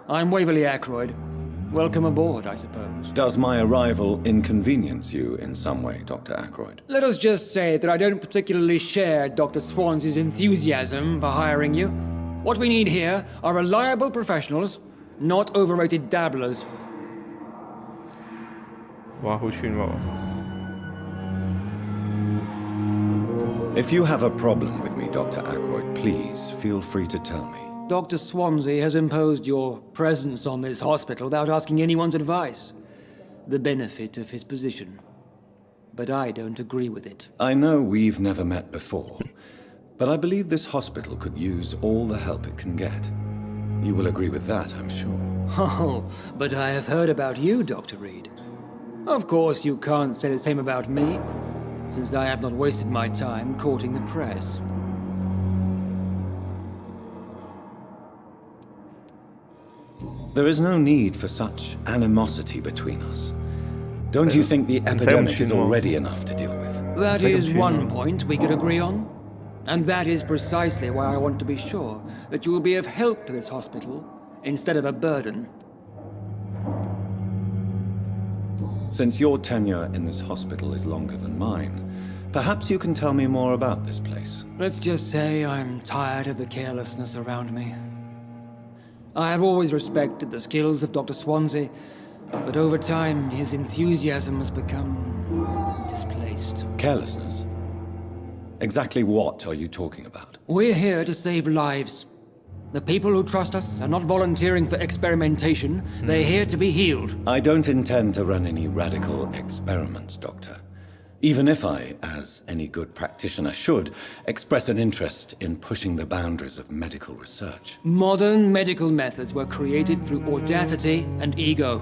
I'm Waverly Ackroyd. Welcome aboard, I suppose. Does my arrival inconvenience you in some way, Dr. Ackroyd? Let us just say that I don't particularly share Dr. Swansey's enthusiasm for hiring you. What we need here are reliable professionals, not overrated dabblers. 哇，好串喎！ If you have a problem with me, Dr. Ackroyd, please feel free to tell me. Dr. Swansey has imposed your presence on this hospital without asking anyone's advice. The benefit of his position. But I don't agree with it. I know we've never met before, but I believe this hospital could use all the help it can get. You will agree with that, I'm sure. Oh, but I have heard about you, Dr. Reed. Of course, you can't say the same about me, since I have not wasted my time courting the press. There is no need for such animosity between us. Don't you think the epidemic is already enough to deal with? That is one point we could agree on. And that is precisely why I want to be sure that you will be of help to this hospital, instead of a burden. Since your tenure in this hospital is longer than mine, perhaps you can tell me more about this place. Let's just say I'm tired of the carelessness around me. I have always respected the skills of Dr. Swansey, but over time his enthusiasm has become displaced. Carelessness? Exactly what are you talking about? We're here to save lives. The people who trust us are not volunteering for experimentation. They're here to be healed. I don't intend to run any radical experiments, Doctor. Even if I, as any good practitioner should, express an interest in pushing the boundaries of medical research. Modern medical methods were created through audacity and ego.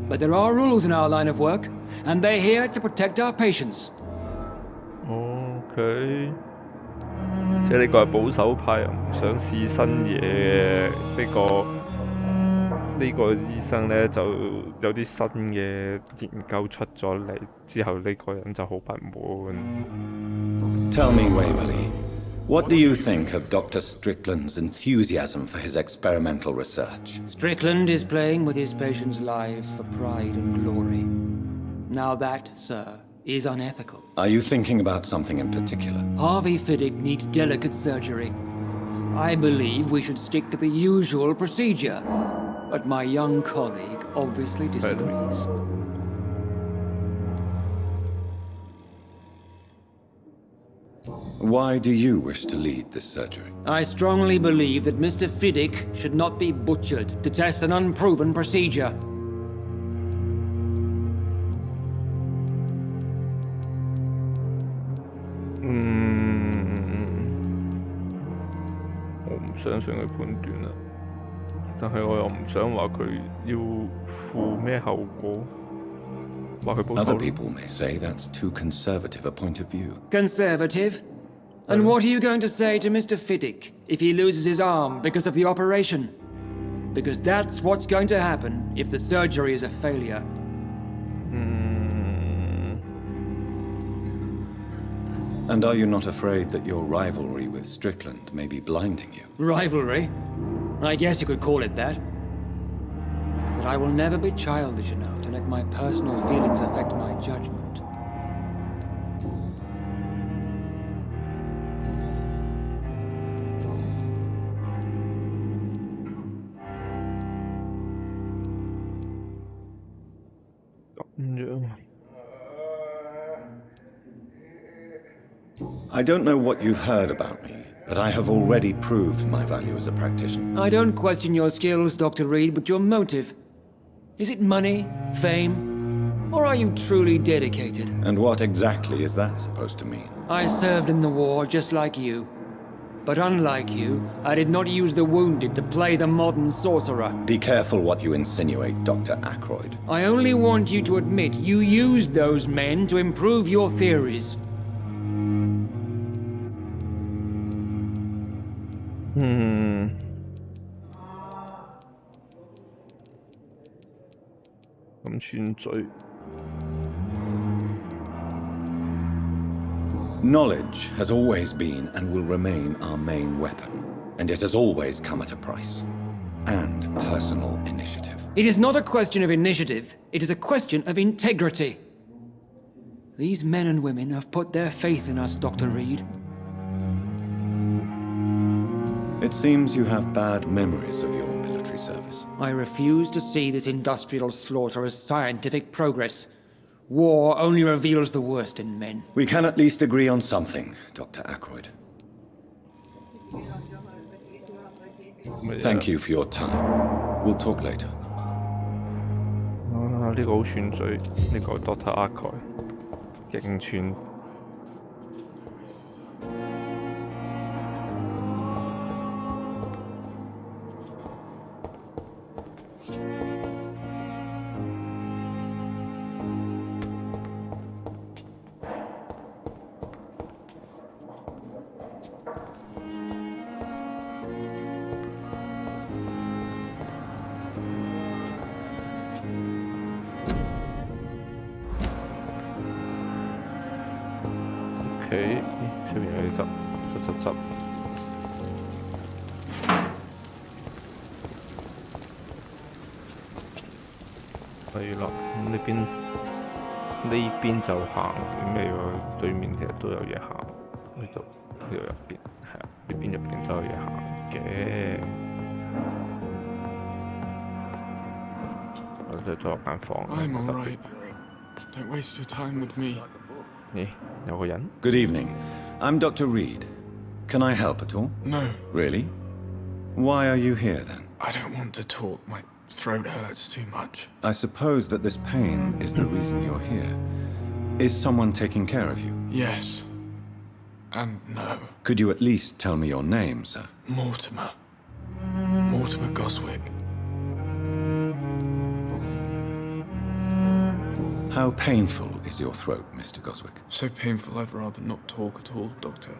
But there are rules in our line of work, and they're here to protect our patients. Okay. 即係呢個係保守派，又唔想試新嘢嘅呢個醫生咧，就有啲新嘅研究出咗嚟之後，呢個人就好不滿。Tell me, Waverly, what do you think of Dr. Strickland's enthusiasm for his experimental research? Strickland is playing with his patients' lives for pride and glory. Now that, sir, is unethical. Are you thinking about something in particular? Harvey Fiddick needs delicate surgery. I believe we should stick to the usual procedure. But my young colleague obviously disagrees. Why do you wish to lead this surgery? I strongly believe that Mr. Fiddick should not be butchered to test an unproven procedure. Other people may say that's too conservative a point of view. Conservative? And what are you going to say to Mr. Fiddick if he loses his arm because of the operation? Because that's what's going to happen if the surgery is a failure. And are you not afraid that your rivalry with Strickland may be blinding you? Rivalry? I guess you could call it that. But I will never be childish enough to let my personal feelings affect my judgment. I don't know what you've heard about me, but I have already proved my value as a practitioner. I don't question your skills, Dr. Reed, but your motive. Is it money, fame, or are you truly dedicated? And what exactly is that supposed to mean? I served in the war just like you. But unlike you, I did not use the wounded to play the modern sorcerer. Be careful what you insinuate, Dr. Ackroyd. I only want you to admit you used those men to improve your theories. Knowledge has always been and will remain our main weapon, and it has always come at a price. And personal initiative. It is not a question of initiative, it is a question of integrity. These men and women have put their faith in us, Dr. Reed. It seems you have bad memories of your military service. I refuse to see this industrial slaughter as scientific progress. War only reveals the worst in men. We can at least agree on something, Dr. Ackroyd. Thank you for your time. We'll talk later. 呢個好串嘴，呢個 Dr. Ackroyd 勁串。OK， 出面有啲執。係啦，咁呢邊就行咩喎？對面其實都有嘢行，呢度入邊係啊，呢邊入邊都有嘢行嘅。我哋再入間房。I'm alright. Don't waste your time with me. 咦，有個人？ Good evening. I'm Dr. Reed. Can I help at all? No. Really? Why are you here then? I don't want to talk. My throat hurts too much. I suppose that this pain is the reason you're here. Is someone taking care of you? Yes. And no. Could you at least tell me your name, sir? Mortimer. Mortimer Goswick. How painful is your throat, Mr. Goswick? So painful I'd rather not talk at all, Doctor.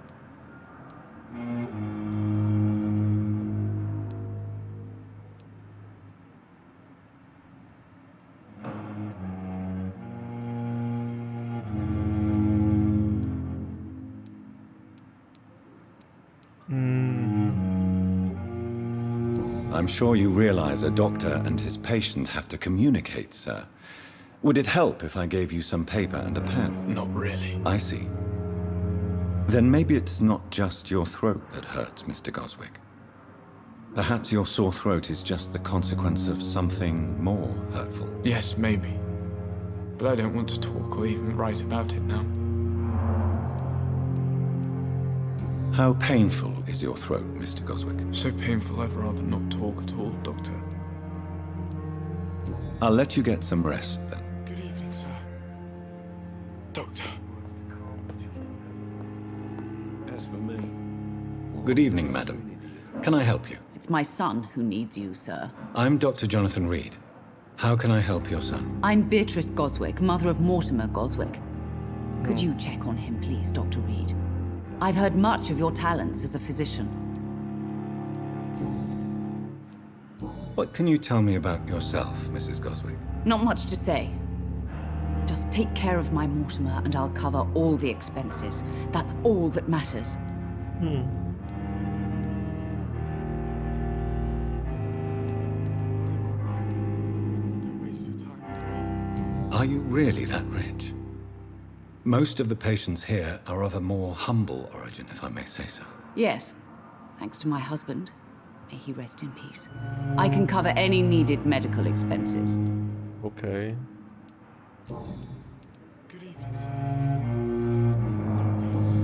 I'm sure you realize a doctor and his patient have to communicate, sir. Would it help if I gave you some paper and a pen? Not really. I see. Then maybe it's not just your throat that hurts, Mr. Goswick. Perhaps your sore throat is just the consequence of something more hurtful. Yes, maybe. But I don't want to talk or even write about it now. How painful is your throat, Mr. Goswick? So painful I'd rather not talk at all, Doctor. I'll let you get some rest then. Good evening, sir. Doctor. As for me... Good evening, madam. Can I help you? It's my son who needs you, sir. I'm Dr. Jonathan Reed. How can I help your son? I'm Beatrice Goswick, mother of Mortimer Goswick. Could you check on him, please, Dr. Reed? I've heard much of your talents as a physician. What can you tell me about yourself, Mrs. Goswick? Not much to say. Just take care of my Mortimer and I'll cover all the expenses. That's all that matters. Are you really that rich? Most of the patients here are of a more humble origin, if I may say so. Yes, thanks to my husband. May he rest in peace. I can cover any needed medical expenses. Okay.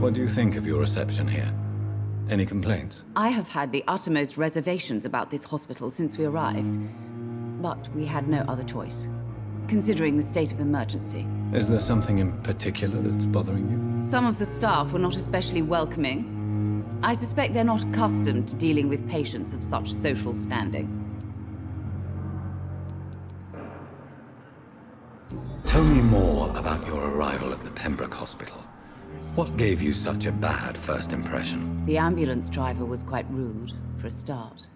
What do you think of your reception here? Any complaints? I have had the uttermost reservations about this hospital since we arrived. But we had no other choice, considering the state of emergency. Is there something in particular that's bothering you? Some of the staff were not especially welcoming. I suspect they're not accustomed to dealing with patients of such social standing. Tell me more about your arrival at the Pembroke Hospital. What gave you such a bad first impression? The ambulance driver was quite rude, for a start.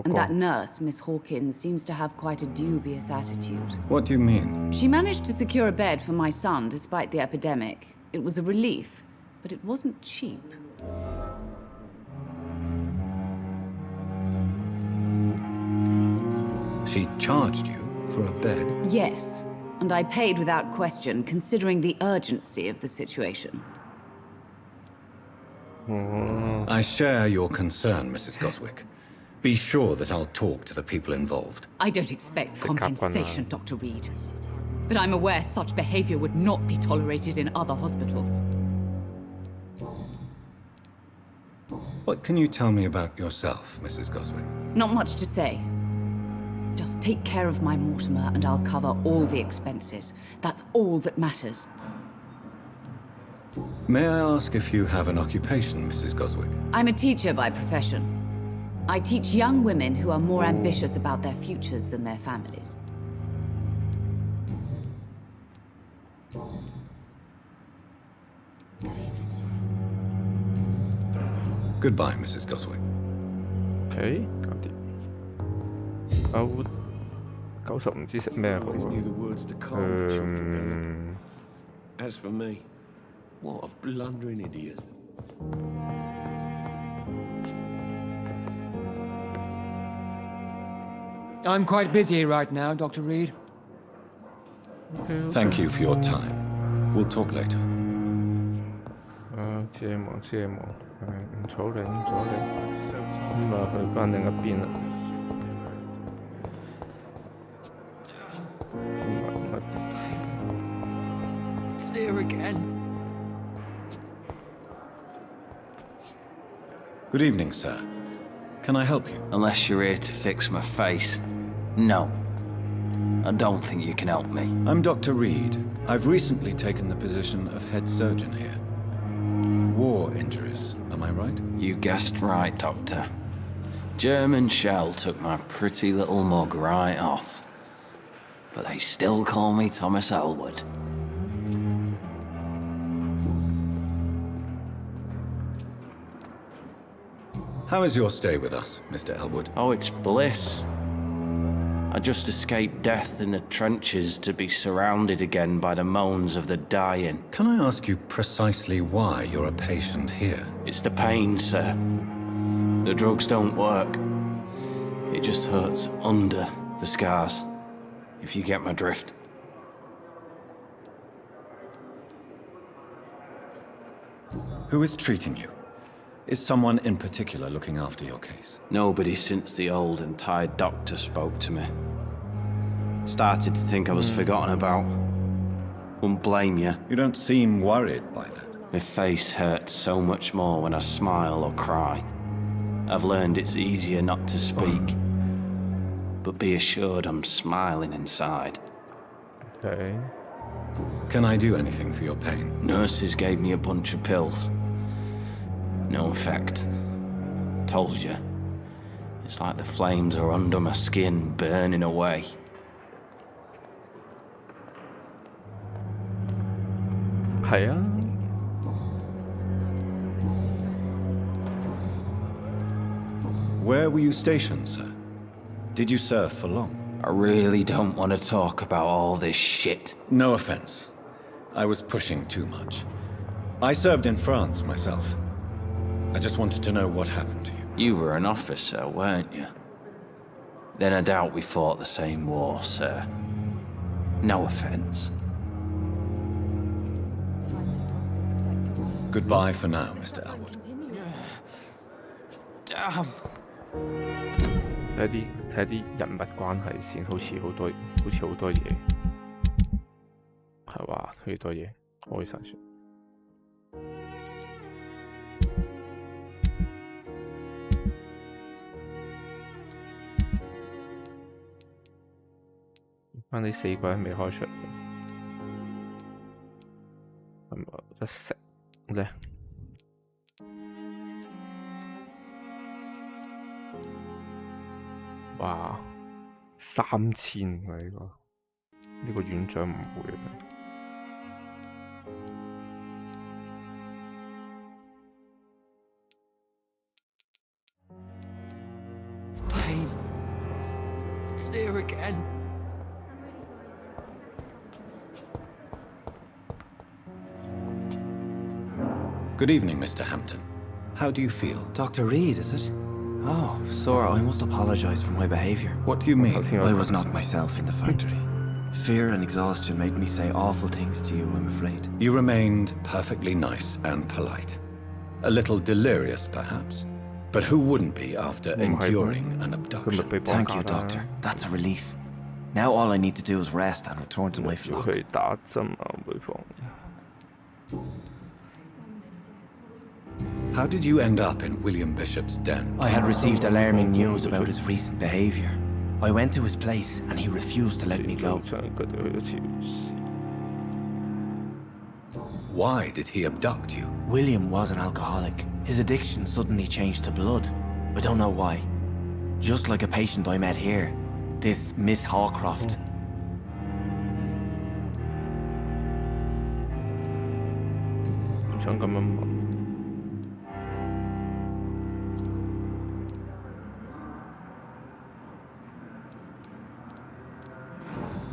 And that nurse, Miss Hawkins, seems to have quite a dubious attitude. What do you mean? She managed to secure a bed for my son despite the epidemic. It was a relief, but it wasn't cheap. She charged you for a bed? Yes, and I paid without question, considering the urgency of the situation. I share your concern, Mrs. Goswick. Be sure that I'll talk to the people involved. I don't expect compensation, Dr. Reed. But I'm aware such behavior would not be tolerated in other hospitals. What can you tell me about yourself, Mrs. Goswick? Not much to say. Just take care of my Mortimer and I'll cover all the expenses. That's all that matters. May I ask if you have an occupation, Mrs. Goswick? I'm a teacher by profession. I teach young women who are more ambitious about their futures than their families. Goodbye, Mrs. Goswick. OK，搞掂。90唔知食咩好As for me, what a blundering idiot. I'm quite busy right now, Dr. Reed. Thank you for your time. We'll talk later. 知你忙，知你忙，唔阻你，唔阻你，咁啊去翻另一邊啦。It's here again. Good evening, sir. Can I help you? Unless you're here to fix my face. No. I don't think you can help me. I'm Dr. Reed. I've recently taken the position of head surgeon here. War injuries, am I right? You guessed right, Doctor. German shell took my pretty little mug right off. But they still call me Thomas Elwood. How is your stay with us, Mr. Elwood? Oh, it's bliss. I just escaped death in the trenches to be surrounded again by the moans of the dying. Can I ask you precisely why you're a patient here? It's the pain, sir. The drugs don't work. It just hurts under the scars, if you get my drift. Who is treating you? Is someone in particular looking after your case? Nobody since the old and tired doctor spoke to me. Started to think I was forgotten about. Wouldn't blame you. You don't seem worried by that. My face hurts so much more when I smile or cry. I've learned it's easier not to speak. But be assured I'm smiling inside. Okay. Can I do anything for your pain? Nurses gave me a bunch of pills. No effect. Told you. It's like the flames are under my skin, burning away.係啊。Where were you stationed, sir? Did you serve for long? I really don't want to talk about all this shit. No offense. I was pushing too much. I served in France myself. I just wanted to know what happened to you. You were an officer, weren't you? Then I doubt we fought the same war, sir. No offense. Goodbye for now, Mr. Elwood. Damn. 睇啲人物關係先，好似好多嘢，係話好多嘢開晒算。翻呢4個人未開出嚟，係咪得食咧？哇，3000喎呢個院長唔會嘅。Pain. It's here again. Good evening, Mr. Hampton. How do you feel? Dr. Reed, is it? Oh, sir, I must apologize for my behavior. What do you mean? I was not myself in the factory. Fear and exhaustion made me say awful things to you, I'm afraid. You remained perfectly nice and polite. A little delirious, perhaps. But who wouldn't be after enduring an abduction? Thank you, Doctor. That's a relief. Now all I need to do is rest and return to my flock. How did you end up in William Bishop's den? I had received alarming news about his recent behavior. I went to his place and he refused to let me go. Why did he abduct you? William was an alcoholic. His addiction suddenly changed to blood. I don't know why. Just like a patient I met here, this Miss Hawcroft.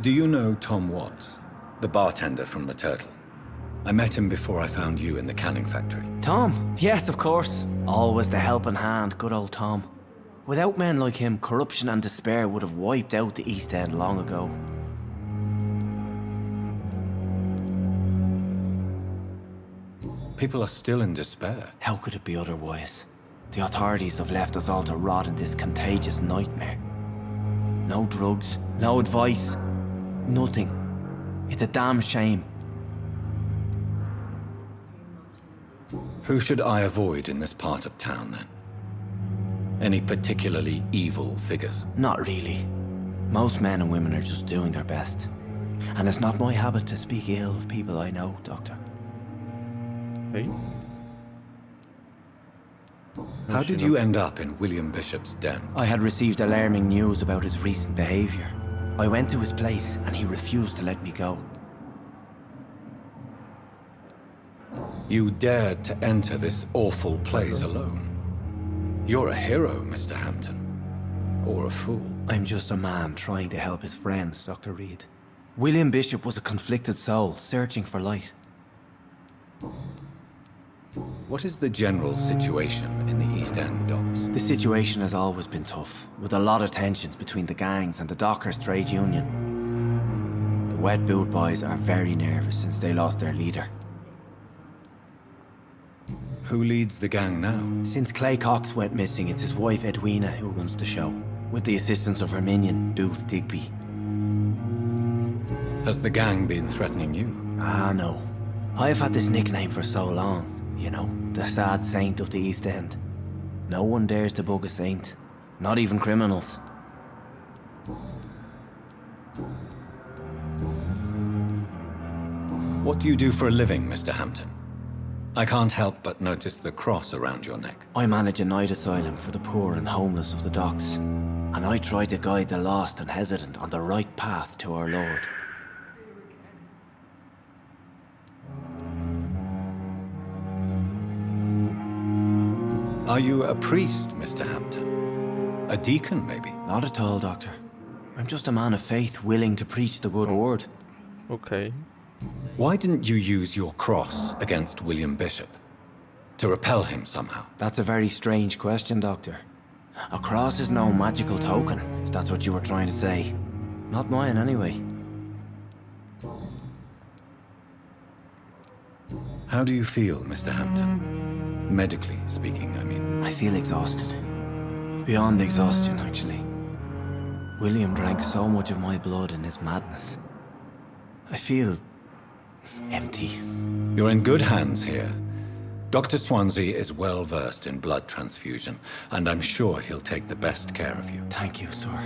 Do you know Tom Watts, the bartender from the Turtle? I met him before I found you in the canning factory. Tom? Yes, of course. Always the helping hand, good old Tom. Without men like him, corruption and despair would have wiped out the East End long ago. People are still in despair. How could it be otherwise? The authorities have left us all to rot in this contagious nightmare. No drugs, no advice, nothing. It's a damn shame. Who should I avoid in this part of town, then? Any particularly evil figures? Not really. Most men and women are just doing their best. And it's not my habit to speak ill of people I know, Doctor. Hey? How did you end up in William Bishop's den? I had received alarming news about his recent behavior. I went to his place and he refused to let me go. You dared to enter this awful place alone. You're a hero, Mr. Hampton. Or a fool. I'm just a man trying to help his friends, Dr. Reed. William Bishop was a conflicted soul, searching for light. What is the general situation in the East End docks? The situation has always been tough, with a lot of tensions between the gangs and the Dockers' trade union. The Wet Boot boys are very nervous since they lost their leader. Who leads the gang now? Since Clay Cox went missing, it's his wife Edwina who runs the show, with the assistance of her minion, Booth Digby. Has the gang been threatening you? Ah, no. I've had this nickname for so long, you know, the sad saint of the East End. No one dares to bug a saint, not even criminals. What do you do for a living, Mr. Hampton? I can't help but notice the cross around your neck. I manage a night asylum for the poor and homeless of the docks, and I try to guide the lost and hesitant on the right path to our Lord. Are you a priest, Mr. Hampton? A deacon, maybe? Not at all, Doctor. I'm just a man of faith willing to preach the good word. Okay. Why didn't you use your cross against William Bishop? To repel him somehow? That's a very strange question, Doctor. A cross is no magical token, if that's what you were trying to say. Not mine, anyway. How do you feel, Mr. Hampton? Medically speaking, I mean. I feel exhausted. Beyond exhaustion, actually. William drank so much of my blood in his madness. I feel empty. You're in good hands here. Dr. Swansea is well versed in blood transfusion, and I'm sure he'll take the best care of you. Thank you, sir.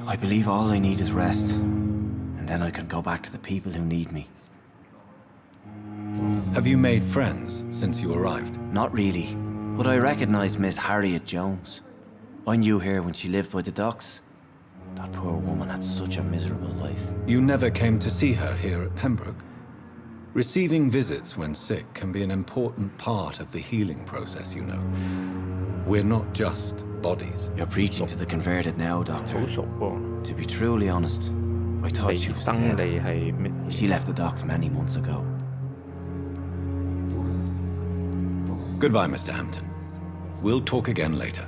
I believe all I need is rest, and then I can go back to the people who need me. Have you made friends since you arrived? Not really, but I recognize Miss Harriet Jones. I knew her when she lived by the docks. That poor woman had such a miserable life. You never came to see her here at Pembroke? Receiving visits when sick can be an important part of the healing process, you know. We're not just bodies. You're preaching to the converted now, Doctor. To be truly honest, I thought she was dead. She left the docks many months ago. Goodbye, Mr. Hampton. We'll talk again later.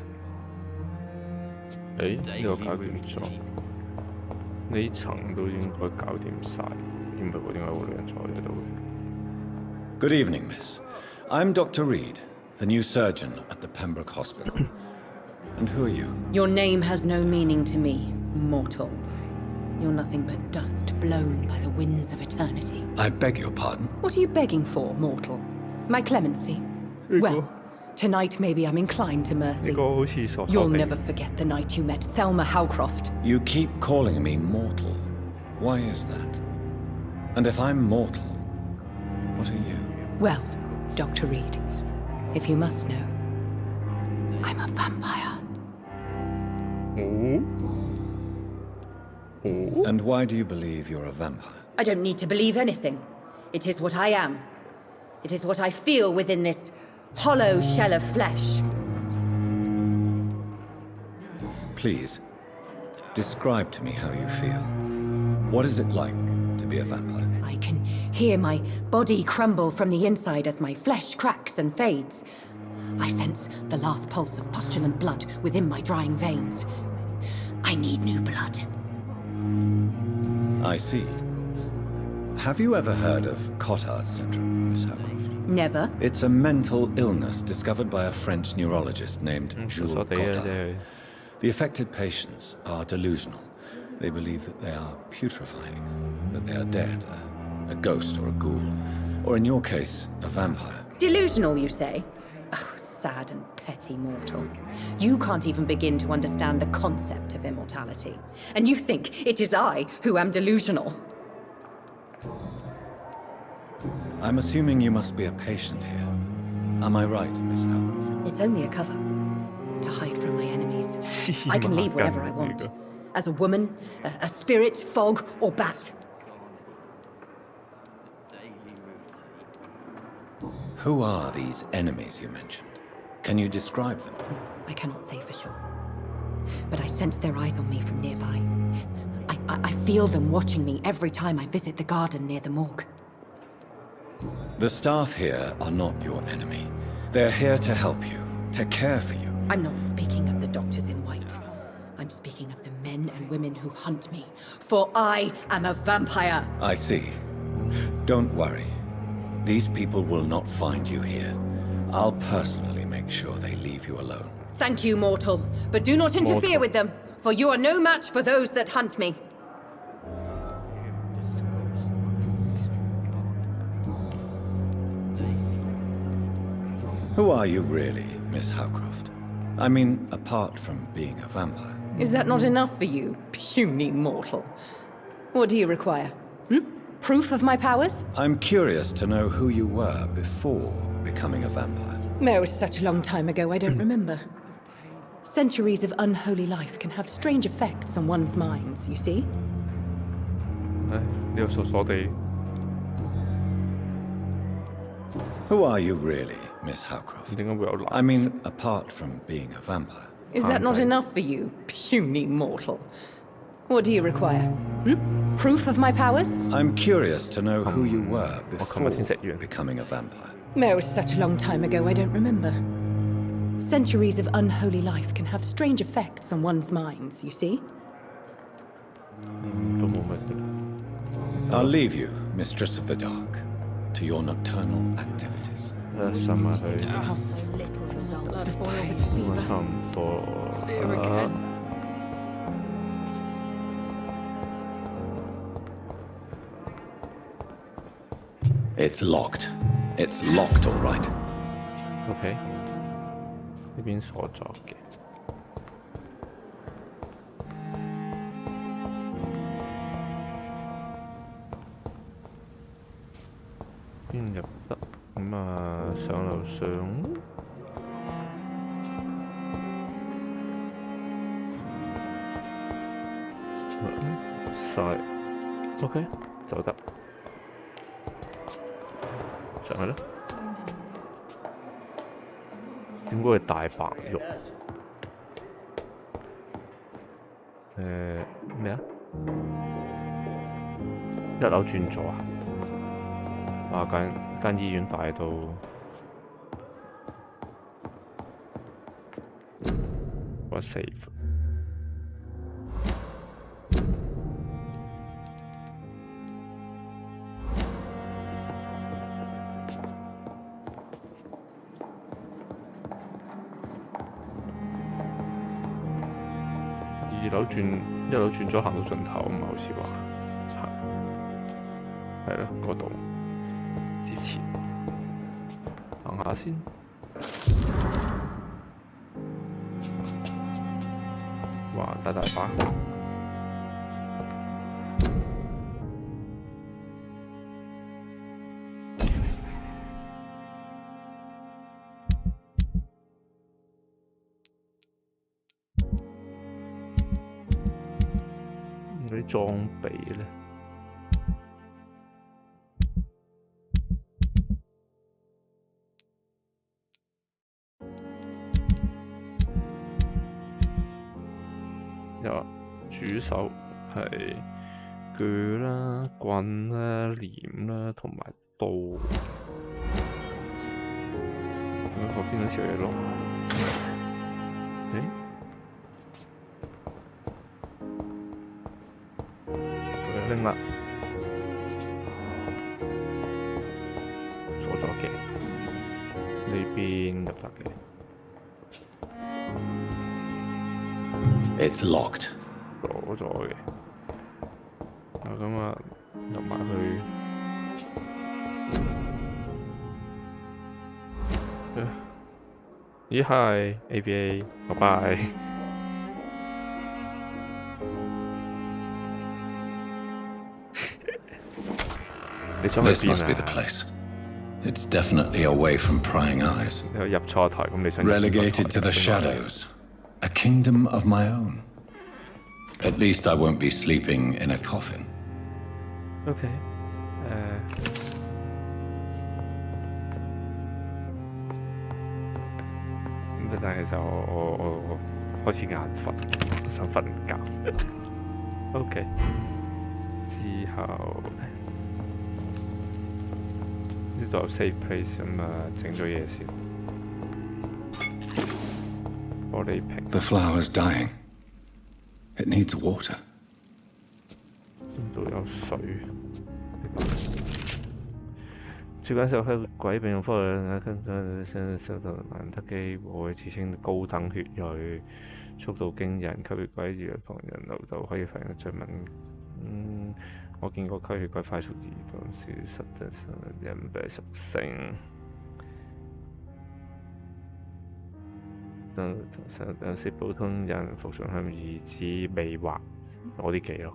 呢個搞掂咗，呢層都應該搞掂晒，唔係喎，點解會有人坐喺度？ Good evening, miss. I'm Dr. Reed, the new surgeon at the Pembroke Hospital. And who are you? Your name has no meaning to me, mortal. You're nothing but dust blown by the winds of eternity. I beg your pardon? What are you begging for, mortal? My clemency? Well, tonight maybe I'm inclined to mercy. You'll never forget the night you met Thelma Howcroft. You keep calling me mortal. Why is that? And if I'm mortal, what are you? Well, Dr. Reed, if you must know, I'm a vampire. And why do you believe you're a vampire? I don't need to believe anything. It is what I am. It is what I feel within this hollow shell of flesh. Please, describe to me how you feel. What is it like to be a vampire? I can hear my body crumble from the inside as my flesh cracks and fades. I sense the last pulse of postulant blood within my drying veins. I need new blood. I see. Have you ever heard of Cotard's syndrome, Miss Howcroft? Never. It's a mental illness discovered by a French neurologist named Jules Cotard. The affected patients are delusional. They believe that they are putrefying, that they are dead, a ghost or a ghoul, or in your case, a vampire. Delusional, you say? Oh, sad and petty mortal. You can't even begin to understand the concept of immortality. And you think it is I who am delusional. I'm assuming you must be a patient here. Am I right, Miss Howcroft? It's only a cover. To hide from my enemies. I can leave whenever I want. As a woman, a spirit, fog, or bat. Who are these enemies you mentioned? Can you describe them? I cannot say for sure. But I sense their eyes on me from nearby. I feel them watching me every time I visit the garden near the morgue. The staff here are not your enemy. They're here to help you, to care for you. I'm not speaking of the doctors in white. I'm speaking of the men and women who hunt me. For I am a vampire. I see. Don't worry. These people will not find you here. I'll personally make sure they leave you alone. Thank you, mortal. But do not interfere with them, for you are no match for those that hunt me. Who are you really, Miss Howcroft? I mean, apart from being a vampire. Is that not enough for you, puny mortal? What do you require? Proof of my powers? I'm curious to know who you were before becoming a vampire. No, it was such a long time ago, I don't remember. Centuries of unholy life can have strange effects on one's minds, you see? Who are you really, Miss Howcroft? I mean, apart from being a vampire. Is that not enough for you, puny mortal? What do you require? Proof of my powers? I'm curious to know who you were before becoming a vampire. No, it was such a long time ago, I don't remember. Centuries of unholy life can have strange effects on one's minds, you see? I'll leave you, Mistress of the Dark, to your nocturnal activities. It's locked. It's locked, all right. OK，呢邊鎖咗嘅。邊入得？咁啊，上樓上。晒 ，OK， 走得上去啦。點解係大白肉？咩啊？一樓轉咗啊！啊間醫院大到我 save。一樓轉咗行到盡頭啊嘛，好似話係咯，嗰度之前行下先。哇，大把。嗰啲裝備咧，有主手係鋸啦、棍啦、鐮啦同埋刀。咁嗰邊嗰條嘢咯，拎啦，鎖咗嘅，呢邊入得嘅。It's locked。鎖咗嘅。咁啊，入埋去。咦，Hi ABA， 拜拜。This must be the place. It's definitely away from prying eyes. Relegated to the shadows. A kingdom of my own. At least I won't be sleeping in a coffin. Okay. 但係其實我開始眼瞓，想瞓覺。OK。之後呢度有 safe place 咁啊，整咗嘢先。玻璃瓶。The flower's dying. It needs water. 呢度有水。最緊要係鬼病科嘅，跟住收到難得機會，自稱高等血裔，速度驚人，吸血鬼如旁人流就可以發現最敏。我見過吸血鬼快速移動是實質上人嘅屬性。有時普通人服從向兒子未畫攞啲記咯。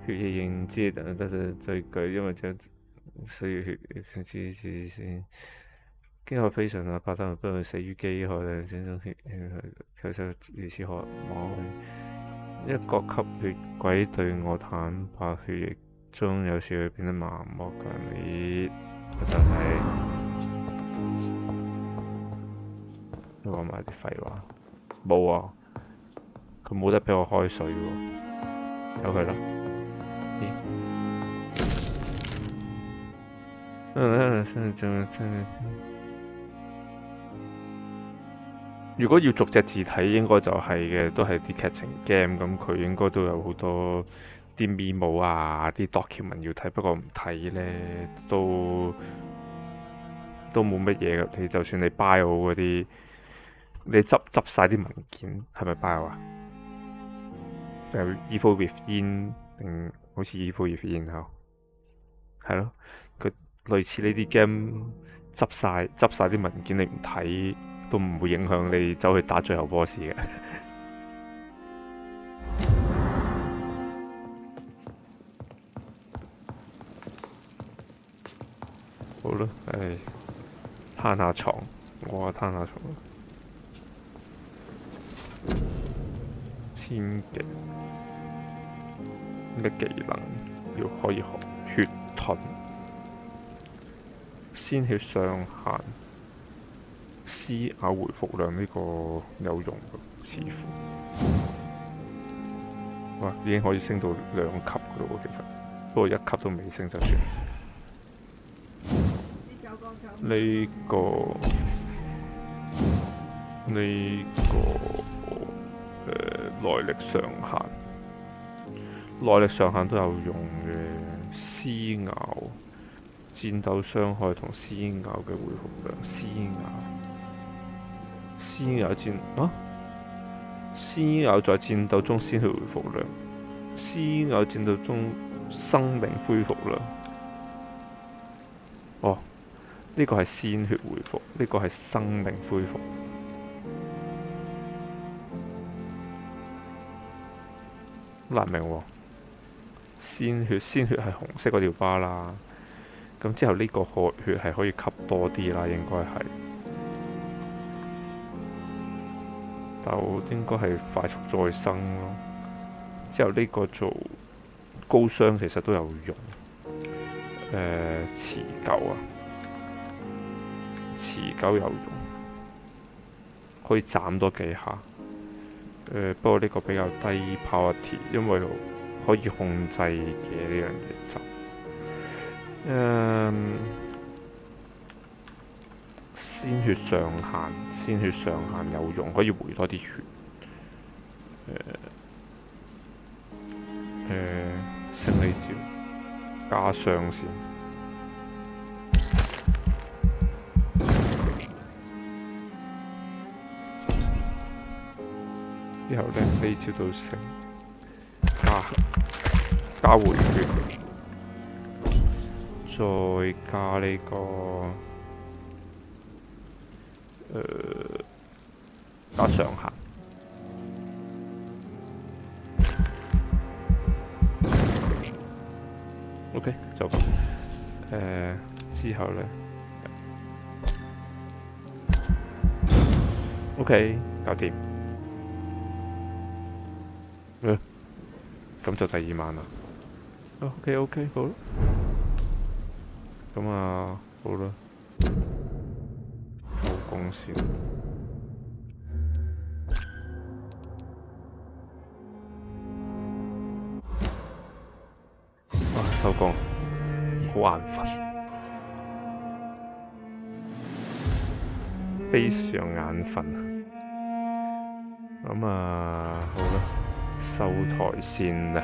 血液認知等得最具，因為就需要血知先。飢渴非常啊，百單不會死於飢渴嘅這種血其實如此渴望。一個吸血鬼對我坦白，血液中有時會變得麻木強烈，就係都講埋啲廢話。冇啊，佢冇得俾我開水喎，由佢啦。咦？如果要逐隻字睇，應該就係嘅，都係啲劇情 game 咁，佢應該都有好多啲 memo 啊、啲 document 要睇。不過唔睇咧，都冇乜嘢嘅。你就算你 bio 嗰啲，你執晒啲文件，係咪 bio 啊？定係 Evil Within 定好似 Evil Within 後？係咯，佢類似呢啲 game 執晒啲文件，你唔睇。都唔會影響你走去打最後 boss 嘅。好啦，攤下床，我攤下床。千幾。咩技能要可以學？血盾、鮮血上限、撕咬回復量呢個有用嘅，似乎。哇！已經可以升到2級嘅咯喎，其實不過1級都未升就算。呢個耐力上限，耐力上限都有用嘅。撕咬、戰鬥傷害同撕咬嘅回復量，撕咬在戰鬥中鮮血回復量，撕咬戰鬥中生命恢復量。哦，呢個係鮮血回復，呢個係生命恢復。難明喎。鮮血係紅色嗰條巴啦，咁之後呢個血係可以吸多啲啦，應該係。就應該係快速再生咯。之後呢個做高傷其實都有用。持久啊，持久有用，可以斬多幾下。不過呢個比較低 priority， 因為可以控制嘅呢樣嘢就鮮血上限有用，可以回多啲血。升呢招加傷先。之後呢招都升。加回血，再加呢個加上限。OK， 就咁。之後呢 OK， 搞掂。咁就第2晚啦。OK， 好啦。咁啊，好啦，收工先。哇！收工，好眼瞓，非常眼瞓。咁啊，好啦。收台先啦，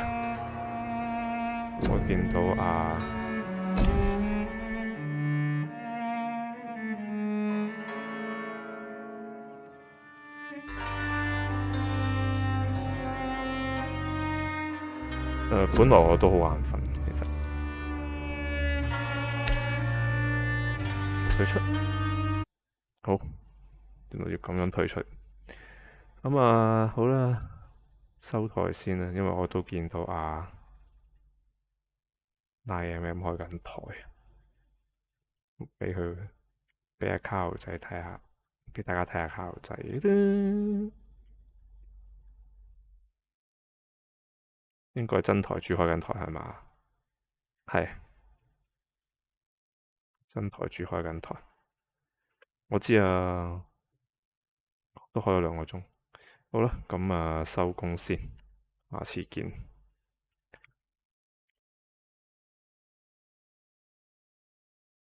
我見到本來我都好眼瞓，其實退出，好，原來要咁樣退出，咁啊，好啦。收台先啦，因為我都見到9mm 開緊台，俾阿卡豪仔睇下，俾大家睇下卡豪仔。應該係真台主開緊台係嘛？係真台主開緊台，我知啊，都開咗2個鐘。好啦，咁收工先，下次見。